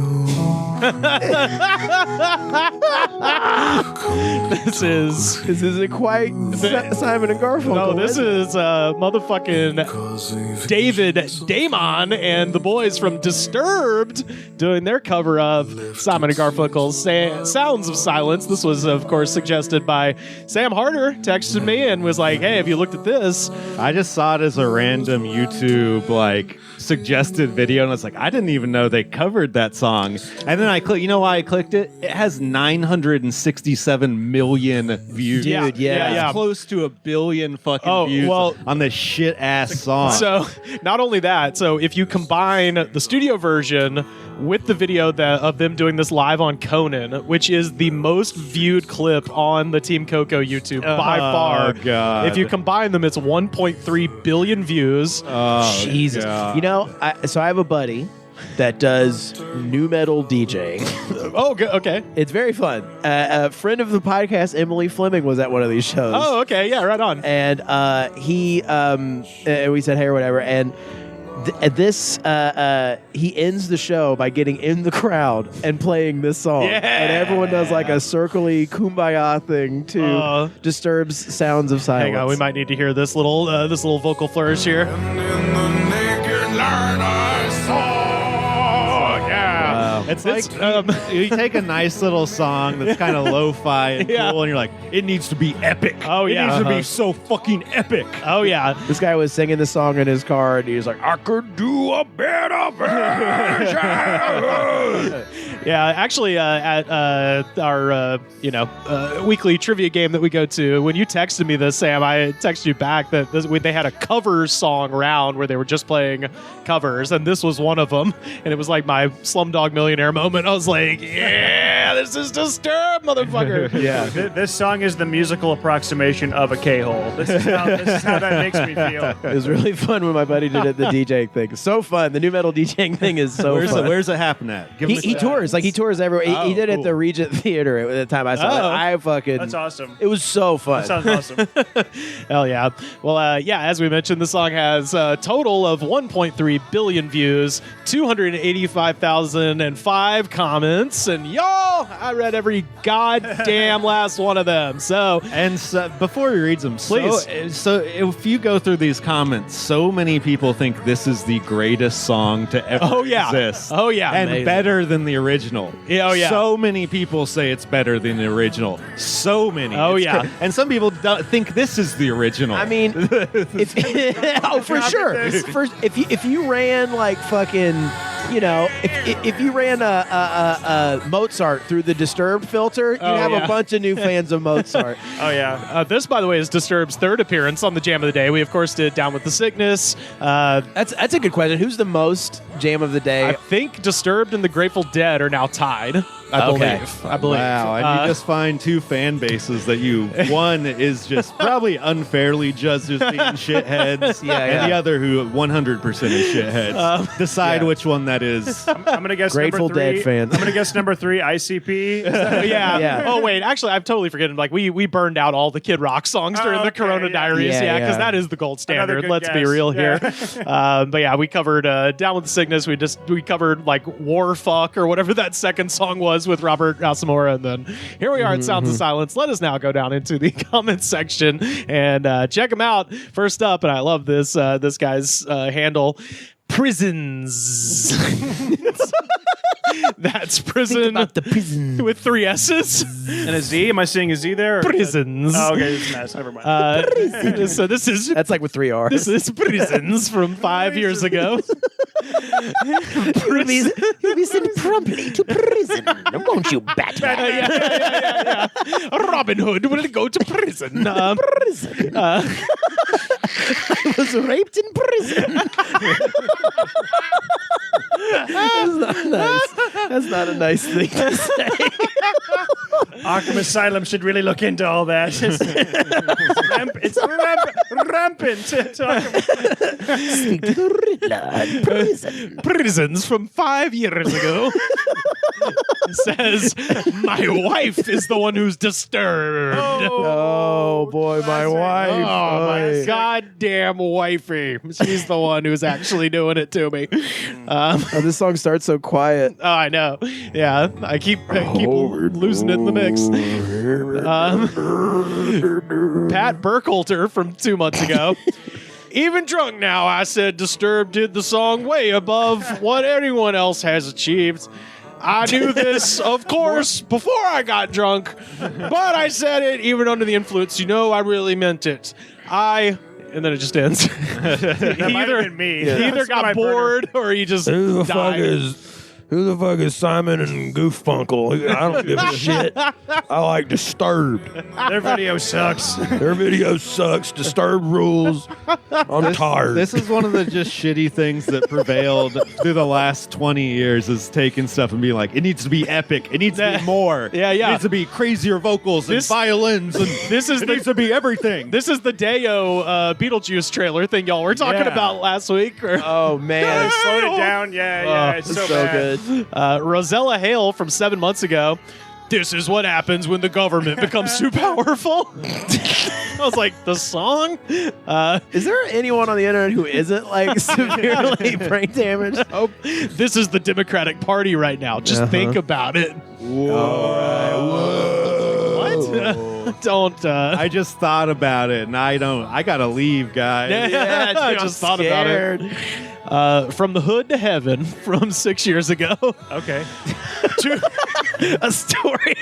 S1: This is
S3: This isn't quite Simon and Garfunkel.
S1: no, this is motherfucking
S8: Cause if
S1: David Damon and the boys from Disturbed doing their cover of Simon and Garfunkel's Sounds of Silence. This was, of course, suggested by Sam Harder. Texted me and was like, "Hey, have you looked at this?"
S2: I just saw it as a random YouTube, suggested video, and I was like, I didn't even know they covered that song. And then I clicked, you know why I clicked it? It has 967 million views.
S3: Dude, yeah.
S2: It's close to 1 billion fucking views on this shit ass song.
S1: So, not only that, so if you combine the studio version with the video of them doing this live on Conan, which is the most viewed clip on the Team Coco YouTube by far.
S2: God.
S1: If you combine them, it's 1.3 billion views.
S3: Jesus.
S2: God.
S3: You know, so I have a buddy that does new metal DJing.
S1: Oh, okay.
S3: It's very fun. A friend of the podcast, Emily Fleming, was at one of these shows.
S1: Oh, okay. Yeah, right on.
S3: And we said hey or whatever, and he ends the show by getting in the crowd and playing this song.
S1: Yeah.
S3: And everyone does like a circly kumbaya thing to Disturbed's Sounds of Silence.
S1: Hang on, we might need to hear this little vocal flourish here.
S8: in the naked light I saw.
S2: It's you take a nice little song that's kind of lo-fi and
S1: Yeah.
S2: cool, and you're like, it needs to be epic.
S1: Oh, yeah.
S2: It needs to
S1: Uh-huh.
S2: be so fucking epic.
S1: Oh, yeah.
S3: This guy was singing the song in his car, and he was like, I could do a better version.
S1: Yeah, actually, at our weekly trivia game that we go to, when you texted me this, Sam, I texted you back that they had a covers song round where they were just playing covers, and this was one of them, and it was like my Slumdog Millionaire moment. I was like, yeah, this is Disturbed, motherfucker.
S3: Yeah.
S4: This song is the musical approximation of a K-hole. This is how that makes me feel.
S3: It was really fun when my buddy did it, the DJing thing. So fun. The new metal DJing thing is so fun.
S2: Where's it happen at? Give
S3: He tours. Like, he tours everywhere. He did it at the Regent Theater at the time I saw it.
S4: That's awesome.
S3: It was so fun.
S4: That sounds awesome.
S1: Hell yeah. Well, as we mentioned, the song has a total of 1.3 billion views, 285,005 comments, and y'all, I read every goddamn last one of them. So,
S2: before he reads them,
S1: Please.
S2: So if you go through these comments, so many people think this is the greatest song to ever exist.
S1: Oh, yeah.
S2: And
S3: Amazing.
S2: better than the original.
S1: Yeah, oh, yeah.
S2: So many people say it's better than the original. So many.
S1: Oh,
S2: It's
S1: yeah.
S2: And some people don't think this is the original.
S3: I mean, for sure. If you ran like fucking, if you ran a Mozart through the Disturbed filter, you'd have a bunch of new fans of Mozart.
S4: Oh, yeah.
S1: this, by the way, is Disturbed's third appearance on the Jam of the Day. We, of course, did Down with the Sickness.
S3: That's a good question. Who's the most Jam of the Day?
S1: I think Disturbed and the Grateful Dead are now tied. I believe.
S2: Wow, and you just find two fan bases that one is just probably unfairly just being shitheads, and the other who 100% is shitheads. Decide which one that is.
S4: I'm going to guess
S3: Grateful
S4: number 3.
S3: Dead fans.
S4: I'm going to guess number 3, ICP.
S1: Yeah.
S3: Yeah.
S1: Oh wait, actually, I'm totally forgetting. Like we burned out all the Kid Rock songs during the
S4: okay,
S1: Corona
S4: yeah.
S1: Diaries.
S3: Yeah,
S1: Yeah, because
S3: yeah.
S1: that is the gold
S4: Another
S1: standard.
S4: good
S1: Let's be
S4: guess.
S1: real
S4: Yeah.
S1: here. But yeah, we covered Down with the Sickness. We covered like War Fuck or whatever that second song was was with Robert Alsamora. And then here we are at Sounds of Silence. Let us now go down into the comments section and check them out. First up, and I love this guy's handle, Prisons. That's prison,
S3: the prison
S1: with 3 S's.
S4: And a Z? Am I seeing a Z there?
S1: Prisons.
S4: Oh, okay, it's nice. Never mind.
S1: So this is
S3: That's like with 3 R's.
S1: this is Prisons from 5 years ago.
S3: You'll be sent promptly to prison, won't you, Batman?
S1: Yeah. Robin Hood will go to prison.
S3: Prison. I was raped in prison. That's not nice. That's not a nice thing to say.
S4: Arkham Asylum should really look into all that. It's rampant. Talk about
S3: Speak to the Riddler. Prison.
S1: Prisons from 5 years ago. Says my wife is the one who's disturbed.
S3: Oh boy, my wife.
S1: Oh, my
S3: Oy.
S1: goddamn wifey. She's the one who's actually doing it to me.
S3: Oh, this song starts so quiet.
S1: Oh, I know. Yeah, I keep losing it in the mix. Pat Burkhalter from 2 months ago. Even drunk now, I said Disturbed did the song way above what anyone else has achieved. I knew this, of course, before I got drunk, but I said it even under the influence. You know, I really meant it. And then it just ends.
S4: that might have been me.
S1: He either got bored or he just died.
S9: Who the fuck is Simon and Gooffunkle? I don't give a shit. I like Disturbed.
S4: Their video sucks.
S9: Their video sucks. Disturbed rules. I'm tired.
S2: This is one of the just shitty things that prevailed through the last 20 years is taking stuff and being like, it needs to be epic. It needs to be more.
S1: Yeah.
S2: It needs to be crazier vocals and violins. And it needs to be everything.
S1: This is the Deo Beetlejuice trailer thing y'all were talking about last week.
S3: Oh man,
S4: Slowed it down. Yeah. It's so bad.
S3: good.
S1: Rosella Hale from 7 months ago. This is what happens when the government becomes too powerful. I was like, the song?
S3: Is there anyone on the internet who isn't like severely brain damaged?
S1: Oh, this is the Democratic Party right now. Just think about it. What? Don't.
S2: I just thought about it, and I gotta leave, guys.
S1: Yeah, I just thought about it. From the Hood to Heaven from 6 years ago.
S4: Okay.
S1: A story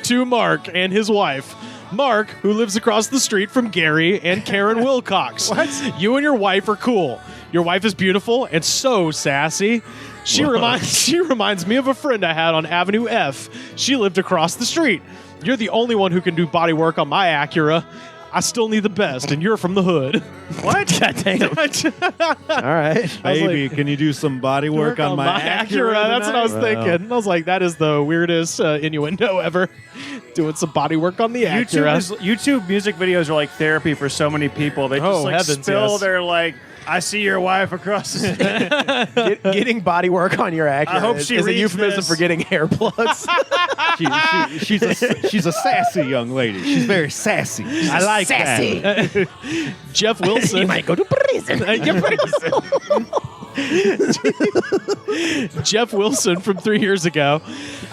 S1: to Mark and his wife. Mark, who lives across the street from Gary and Karen Wilcox. What? You and your wife are cool. Your wife is beautiful and so sassy. She reminds me of a friend I had on Avenue F. She lived across the street. You're the only one who can do body work on my Acura. I still need the best, and you're from the hood.
S3: What? God damn. All right.
S2: Baby, can you do some body work on my Acura?
S1: That's what I was thinking. I was like, that is the weirdest innuendo ever. Doing some body work on the Acura.
S4: YouTube music videos are like therapy for so many people. They just
S1: heavens,
S4: spill
S1: yes.
S4: their like, I see your wife across the street.
S3: Getting body work on your Acura
S4: I hope she
S3: is a
S4: reads
S3: euphemism
S4: this.
S3: for getting hair plugs.
S2: She's a sassy young lady. She's very sassy. I like
S3: sassy.
S2: that.
S1: Jeff Wilson.
S3: You might go to prison.
S1: Jeff Wilson from 3 years ago.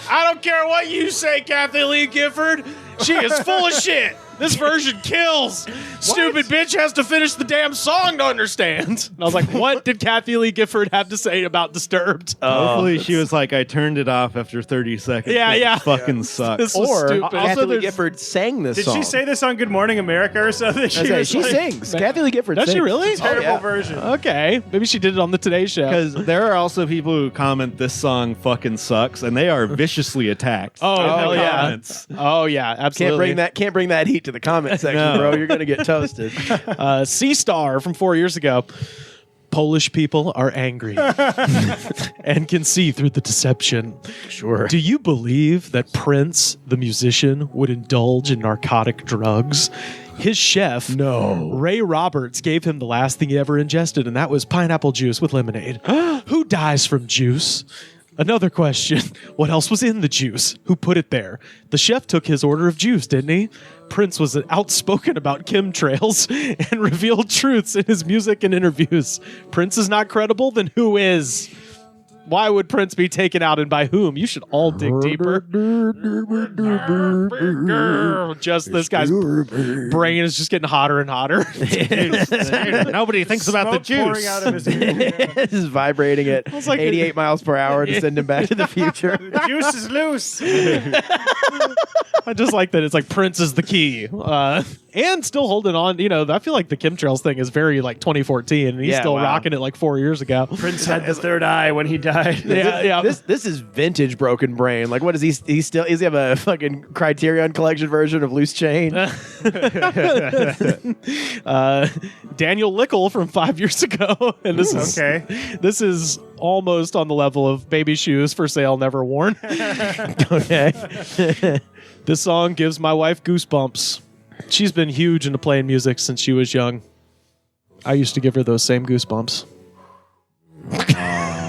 S1: I don't care what you say, Kathy Lee Gifford. She is full of shit. This version kills. Stupid bitch has to finish the damn song to understand. And I was like, what did Kathy Lee Gifford have to say about Disturbed?
S2: Hopefully she was like, I turned it off after 30 seconds.
S1: Yeah.
S2: It fucking sucks.
S1: This was
S3: Or
S1: stupid.
S3: Kathy Lee
S2: there's-
S3: Gifford sang this
S4: Did
S3: song.
S4: she say this on Good Morning America or something?
S3: She
S4: was like,
S3: sings. Kathy Lee Gifford
S1: Does
S3: sings.
S1: she really?
S4: Terrible version.
S1: Okay. Maybe she did it on the Today Show.
S2: Because there are also people who comment this song fucking sucks, and they are viciously attacked.
S1: Oh,
S2: in the
S1: hell yeah.
S2: comments.
S1: Oh, yeah. Absolutely.
S3: Can't bring that heat to the comment section,
S2: No.
S3: bro. You're gonna get toasted.
S1: C-Star from 4 years ago. Polish people are angry and can see through the deception.
S3: Sure.
S1: Do you believe that Prince, the musician, would indulge in narcotic drugs? His chef, Ray Roberts, gave him the last thing he ever ingested, and that was pineapple juice with lemonade. Who dies from juice? Another question. What else was in the juice? Who put it there? The chef took his order of juice, didn't he? Prince was outspoken about chemtrails and revealed truths in his music and interviews. Prince is not credible, then who is? Why would Prince be taken out and by whom? You should all dig deeper. Just this guy's brain is just getting hotter and hotter.
S2: Nobody thinks about the
S4: Smoke pouring
S2: juice.
S4: out of his ear.
S3: Just vibrating at
S1: like
S3: 88 miles per hour to send him back to the future.
S4: The juice is loose.
S1: I just like that it's like Prince is the key. And still holding on. You know, I feel like the chemtrails thing is very like 2014, and he's
S3: Yeah,
S1: still
S3: wow.
S1: rocking it like 4 years ago.
S4: Prince had the third eye when he died.
S1: Yeah.
S3: This is vintage broken brain. Like, what is he? He still is he have a fucking Criterion Collection version of Loose Chain?
S1: Daniel Lickle from 5 years ago, and this is
S4: Okay.
S1: This is almost on the level of Baby Shoes for Sale Never Worn.
S3: Okay.
S1: This song gives my wife goosebumps. She's been huge into playing music since she was young. I used to give her those same goosebumps.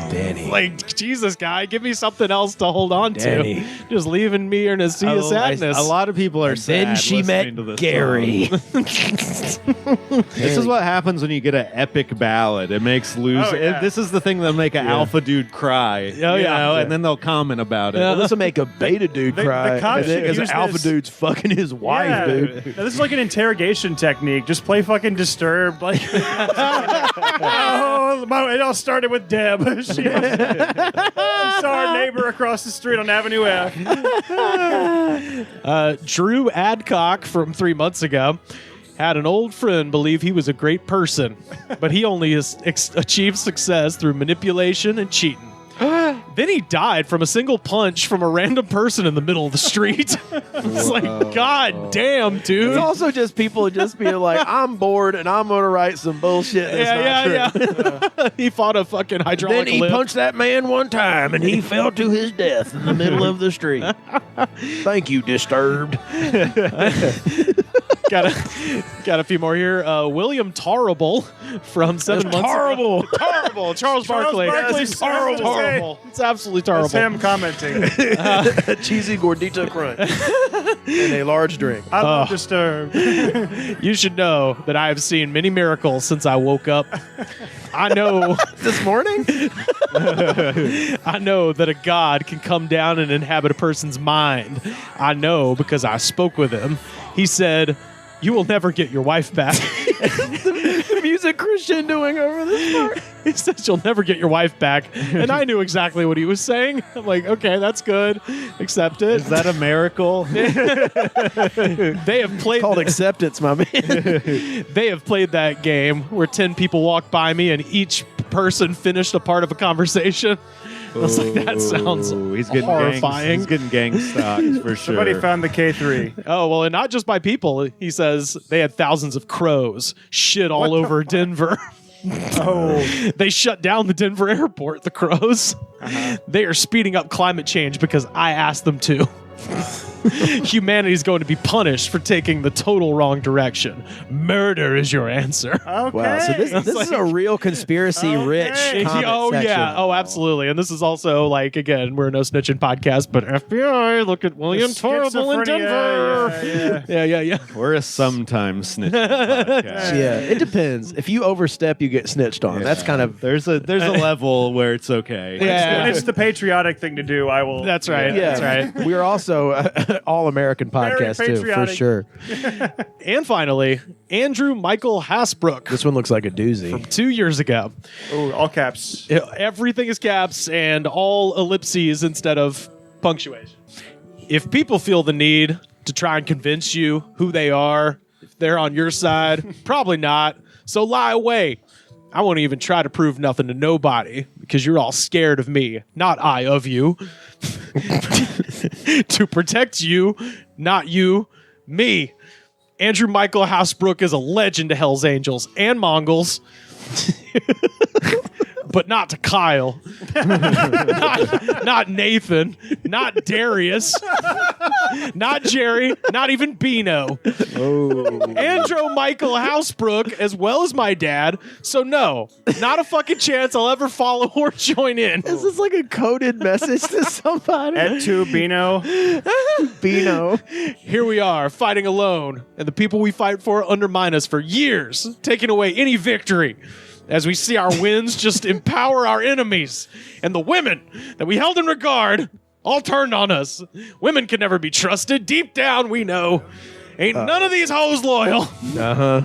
S3: Danny.
S1: Like, Jesus, guy, give me something else to hold on
S3: Danny.
S1: to. Just leaving me in a sea of sadness.
S2: A lot of people are sad.
S3: Then she met
S2: listening to this
S3: Gary.
S2: song. This is what happens when you get an epic ballad. It makes
S4: Oh, yeah.
S2: This is the thing that'll make an alpha dude cry.
S1: Oh, yeah.
S2: And then they'll comment about it.
S1: Yeah.
S3: Well, this will make a beta dude cry.
S4: the cops should
S3: Because
S4: use
S3: alpha
S4: this-
S3: dude's fucking his wife,
S4: Yeah.
S3: dude.
S4: Now, this is like an interrogation technique. Just play fucking Disturbed. Like, it all started with Deb. She saw our neighbor across the street on Avenue F.
S1: Drew Adcock from 3 months ago had an old friend believe he was a great person, but he only achieved success through manipulation and cheating. Then he died from a single punch from a random person in the middle of the street. It's like, God damn, dude.
S3: It's also just people just being like, I'm bored and I'm going to write some bullshit that's not true.
S1: He fought a fucking hydraulic
S9: Then he
S1: lift.
S9: punched that man one time and he fell to his death in the middle of the street. Thank you, Disturbed.
S1: got a few more here. William Tarrable from 7 months.
S9: Horrible.
S1: Terrible. Charles Barkley.
S4: Barkley's
S1: It's horrible.
S4: terrible.
S1: Horrible. It's absolutely terrible.
S4: That's him commenting.
S3: A cheesy gordita crunch and a large drink.
S4: I love Disturbed.
S1: You should know that I have seen many miracles since I woke up. I know
S3: This morning?
S1: I know that a god can come down and inhabit a person's mind. I know because I spoke with him. He said, "You will never get your wife back."
S3: The music Christian doing over this part.
S1: He says, "You'll never get your wife back." And I knew exactly what he was saying. I'm like, okay, that's good. Accept it.
S2: Is that a miracle?
S1: They have played
S3: Called acceptance, my man.
S1: They have played that game where 10 people walked by me and each person finished a part of a conversation. I was like, that sounds
S2: He's getting
S1: horrifying.
S2: He's getting gang stocks for sure.
S4: Somebody found the K3.
S1: Oh, well, and not just by people. He says they had thousands of crows shit all over Denver.
S4: Oh,
S1: They shut down the Denver airport, the crows. They are speeding up climate change because I asked them to. Humanity is going to be punished for taking the total wrong direction. Murder is your answer.
S4: okay.
S3: Wow, so this is a real conspiracy-rich
S4: Okay.
S3: comment
S1: Oh,
S3: section.
S1: yeah. Oh, absolutely. And this is also, like, again, we're a no snitching podcast, but FBI, look at William Tarble in
S4: Schizophrenia,
S1: Denver. Yeah.
S2: We're a sometimes snitching podcast.
S3: Yeah, it depends. If you overstep, you get snitched on. That's kind of
S2: There's a level where it's okay.
S1: Yeah.
S4: When it's the patriotic thing to do, I will.
S1: That's right.
S3: yeah.
S1: That's right.
S3: We are also all American podcast too, for
S4: patriotic.
S3: sure.
S1: And finally, Andrew Michael Hasbrook.
S3: This one looks like a doozy.
S1: 2 years ago.
S4: Ooh, all caps.
S1: Everything is caps and all ellipses instead of punctuation. If people feel the need to try and convince you who they are, if they're on your side, probably not. So lie away. I won't even try to prove nothing to nobody because you're all scared of me, not I of you. To protect you, not you, me. Andrew Michael Hasbrook is a legend to Hell's Angels and Mongols. But not to Kyle. Not Nathan. Not Darius. Not Jerry. Not even Bino. Andrew Michael Hasbrook, as well as my dad. So no, not a fucking chance I'll ever follow or join in.
S3: Is this like a coded message to somebody?
S4: Et tu, Bino.
S3: Bino.
S1: Here we are, fighting alone, and the people we fight for undermine us for years, taking away any victory. as we see our winds just empower our enemies, and the women that we held in regard all turned on us. Women can never be trusted. Deep down, we know. Ain't none of these hoes loyal.
S3: Uh-huh.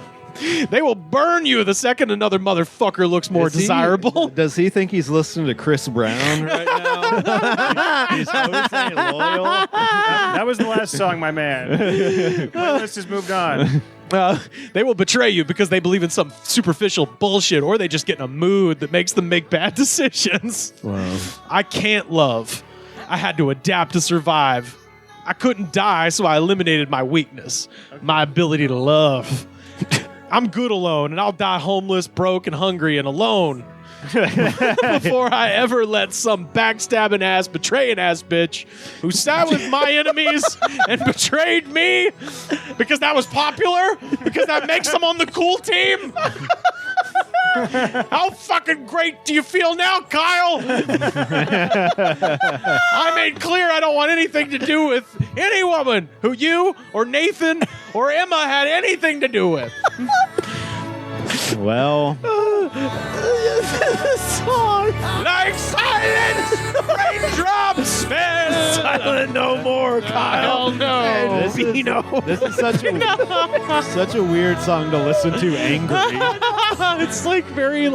S1: They will burn you the second another motherfucker looks more desirable.
S2: Does he think he's listening to Chris Brown right now? He's always saying loyal.
S4: That was the last song, my man. My list has moved on.
S1: They will betray you because they believe in some superficial bullshit, or they just get in a mood that makes them make bad decisions.
S3: Wow.
S1: I can't love. I had to adapt to survive. I couldn't die, so I eliminated my weakness, my ability to love. I'm good alone, and I'll die homeless, broke, and hungry, and alone. Before I ever let some backstabbing ass, betraying ass bitch who sat with my enemies and betrayed me because that was popular, because that makes them on the cool team. How fucking great do you feel now, Kyle? I made clear I don't want anything to do with any woman who you or Nathan or Emma had anything to do with.
S2: Well,
S1: Like silence, raindrops fell.
S9: Silent no more, Kyle.
S1: No.
S2: this is such a weird song to listen to angry.
S1: It's like very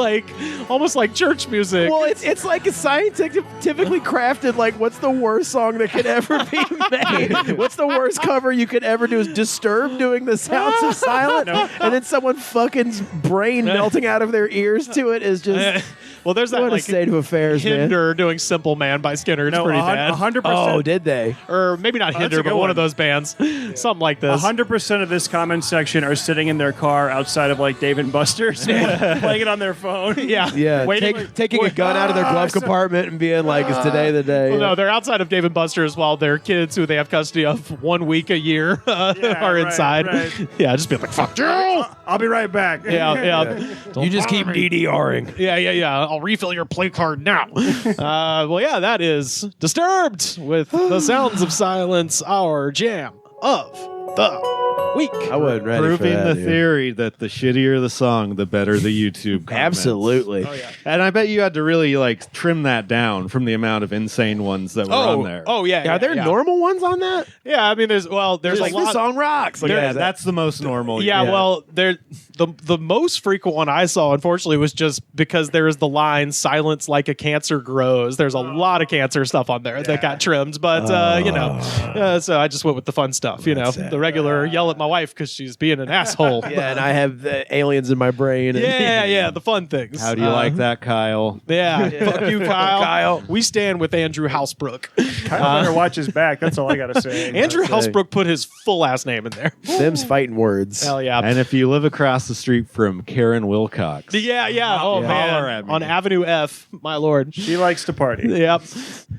S1: almost like church music.
S3: Well, it's like a scientifically crafted, like, what's the worst song that could ever be made? What's the worst cover you could ever do? Is Disturbed doing the Sounds of Silence? And then someone fucking's brain melting out of their ears to it is just...
S1: Well, there's that
S3: What a state of affairs, man.
S1: Hinder doing Simple Man by Skinner. It's pretty bad.
S4: 100%.
S3: Oh, did they?
S1: Or maybe not
S4: that's
S1: Hinder,
S4: a good
S1: but one
S4: one.
S1: of those bands. Something like this.
S4: 100% of this comment section are sitting in their car outside of like Dave and Buster's, playing it on their phone.
S1: Yeah.
S3: Yeah,
S1: Waiting.
S3: taking a gun out of their glove compartment and being like, "Is today the day?"
S1: Well, no, they're outside of Dave & Buster's while their kids, who they have custody of 1 week a year, are
S4: right,
S1: inside.
S4: right.
S1: Yeah, just be like, fuck you.
S4: I'll be right back.
S1: Yeah.
S9: You just keep DDRing.
S1: Yeah. I'll refill your play card now. Well, yeah, that is Disturbed with the Sounds of Silence, our jam of the week.
S3: I wasn't ready
S2: Proving
S3: for that,
S2: the
S3: dude.
S2: theory that the shittier the song, the better the YouTube comments.
S3: Absolutely.
S2: And I bet you had to really like trim that down from the amount of insane ones that were on there.
S3: Are there normal ones on that?
S1: Yeah, I mean, there's
S3: Like,
S1: a lot.
S3: this song rocks. Like,
S2: Yeah, that's the most normal.
S1: Yeah, well, the most frequent one I saw, unfortunately, was just because there is the line "silence like a cancer grows." There's a lot of cancer stuff on there that got trimmed, but so I just went with the fun stuff. The regular yell at my wife because she's being an asshole.
S3: Yeah, and I have aliens in my brain. And
S1: yeah, the fun things.
S2: How do you like that, Kyle?
S1: Yeah, fuck you, Kyle.
S9: Kyle.
S1: We stand with Andrew Housebrook.
S4: Kyle better watch his back. That's all I gotta say.
S1: Andrew Housebrook put his full last name in there.
S3: Them's fighting words.
S1: Hell yeah.
S2: And if you live across the street from Karen Wilcox,
S1: Yeah. Oh,
S2: Holler
S1: man.
S2: at me.
S1: On Avenue F, my lord.
S4: She likes to party.
S1: Yep.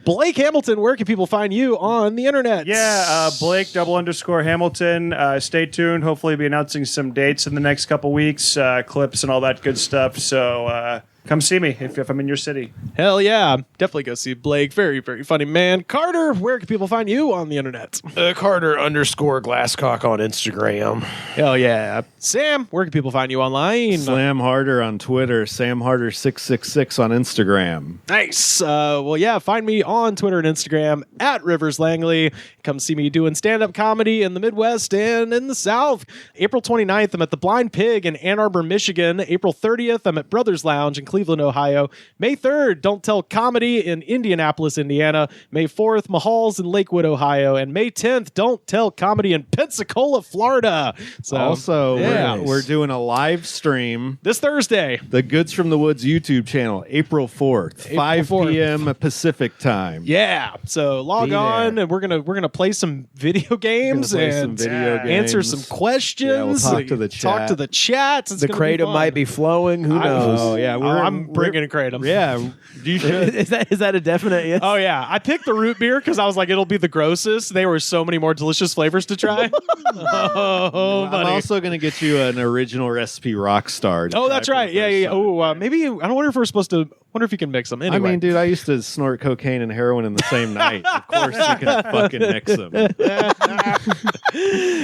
S1: Blake Hamilton, where can people find you on the internet?
S4: Yeah, Blake _Hamilton. Stay tuned. Hopefully, be announcing some dates in the next couple weeks, clips and all that good stuff. So come see me if I'm in your city.
S1: Hell yeah. Definitely go see Blake. Very, very funny man. Carter, where can people find you on the internet?
S9: Carter _Glasscock on Instagram.
S1: Hell yeah. Sam, where can people find you online?
S2: Slam Harder on Twitter, Sam Harder 666 on Instagram.
S1: Nice. Well, yeah, find me on Twitter and Instagram at Rivers Langley. Come see me doing stand-up comedy in the Midwest and in the South. April 29th, I'm at the Blind Pig in Ann Arbor, Michigan. April 30th, I'm at Brothers Lounge in Cleveland, Ohio. May 3rd, Don't Tell Comedy in Indianapolis, Indiana. May 4th, Mahal's in Lakewood, Ohio. And May 10th, Don't Tell Comedy in Pensacola, Florida. So,
S2: Also,
S1: yeah.
S2: we're doing a live stream,
S1: This Thursday.
S2: the Goods from the Woods YouTube channel, April 4th, 5
S1: 4th.
S2: p.m. Pacific time.
S1: Yeah, so log
S2: Be
S1: on,
S2: there.
S1: and we're gonna play some video games
S2: Play
S1: and
S2: some video games.
S1: answer some questions.
S2: Yeah, we'll talk to the
S1: Talk
S2: chat.
S1: to the chats. It's
S3: The
S1: gonna be
S3: kratom
S1: fun.
S3: might be flowing. Who knows?
S2: Oh yeah,
S1: I'm bringing a kratom.
S2: Yeah, you should.
S3: is that a definite yes?
S1: Oh yeah, I picked the root beer because I was like, it'll be the grossest. There were so many more delicious flavors to try. Oh,
S2: I'm
S1: buddy.
S2: also going to get you an original recipe rock star. to
S1: Oh,
S2: try
S1: that's
S2: for the
S1: right. Yeah.
S2: first time.
S1: Oh, maybe I don't wonder if we're supposed to Wonder if you can mix them. Anyway.
S2: I mean, dude, I used to snort cocaine and heroin in the same night. Of course, you can fucking mix them.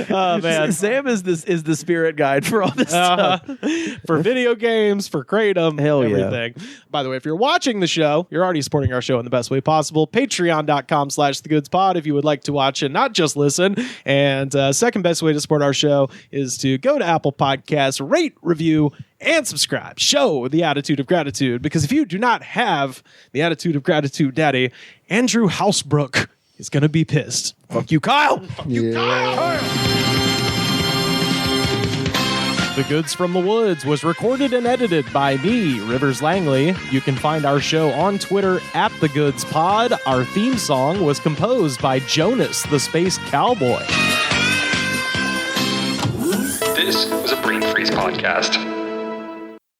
S1: Oh man,
S3: Sam is the spirit guide for all this stuff.
S1: for video games, for Kratom,
S3: Hell yeah.
S1: everything. By the way, if you're watching the show, you're already supporting our show in the best way possible. Patreon.com/thegoods_pod if you would like to watch and not just listen. And second best way to support our show is to go to Apple Podcasts, rate, review, and subscribe. Show the attitude of gratitude, because if you do not have the attitude of gratitude, Daddy, Andrew Housebrook is going to be pissed.
S3: Fuck you, Kyle.
S1: The Goods from the Woods was recorded and edited by me, Rivers Langley. You can find our show on Twitter at The Goods Pod. Our theme song was composed by Jonas, the Space Cowboy.
S10: This was a Brain Freeze podcast.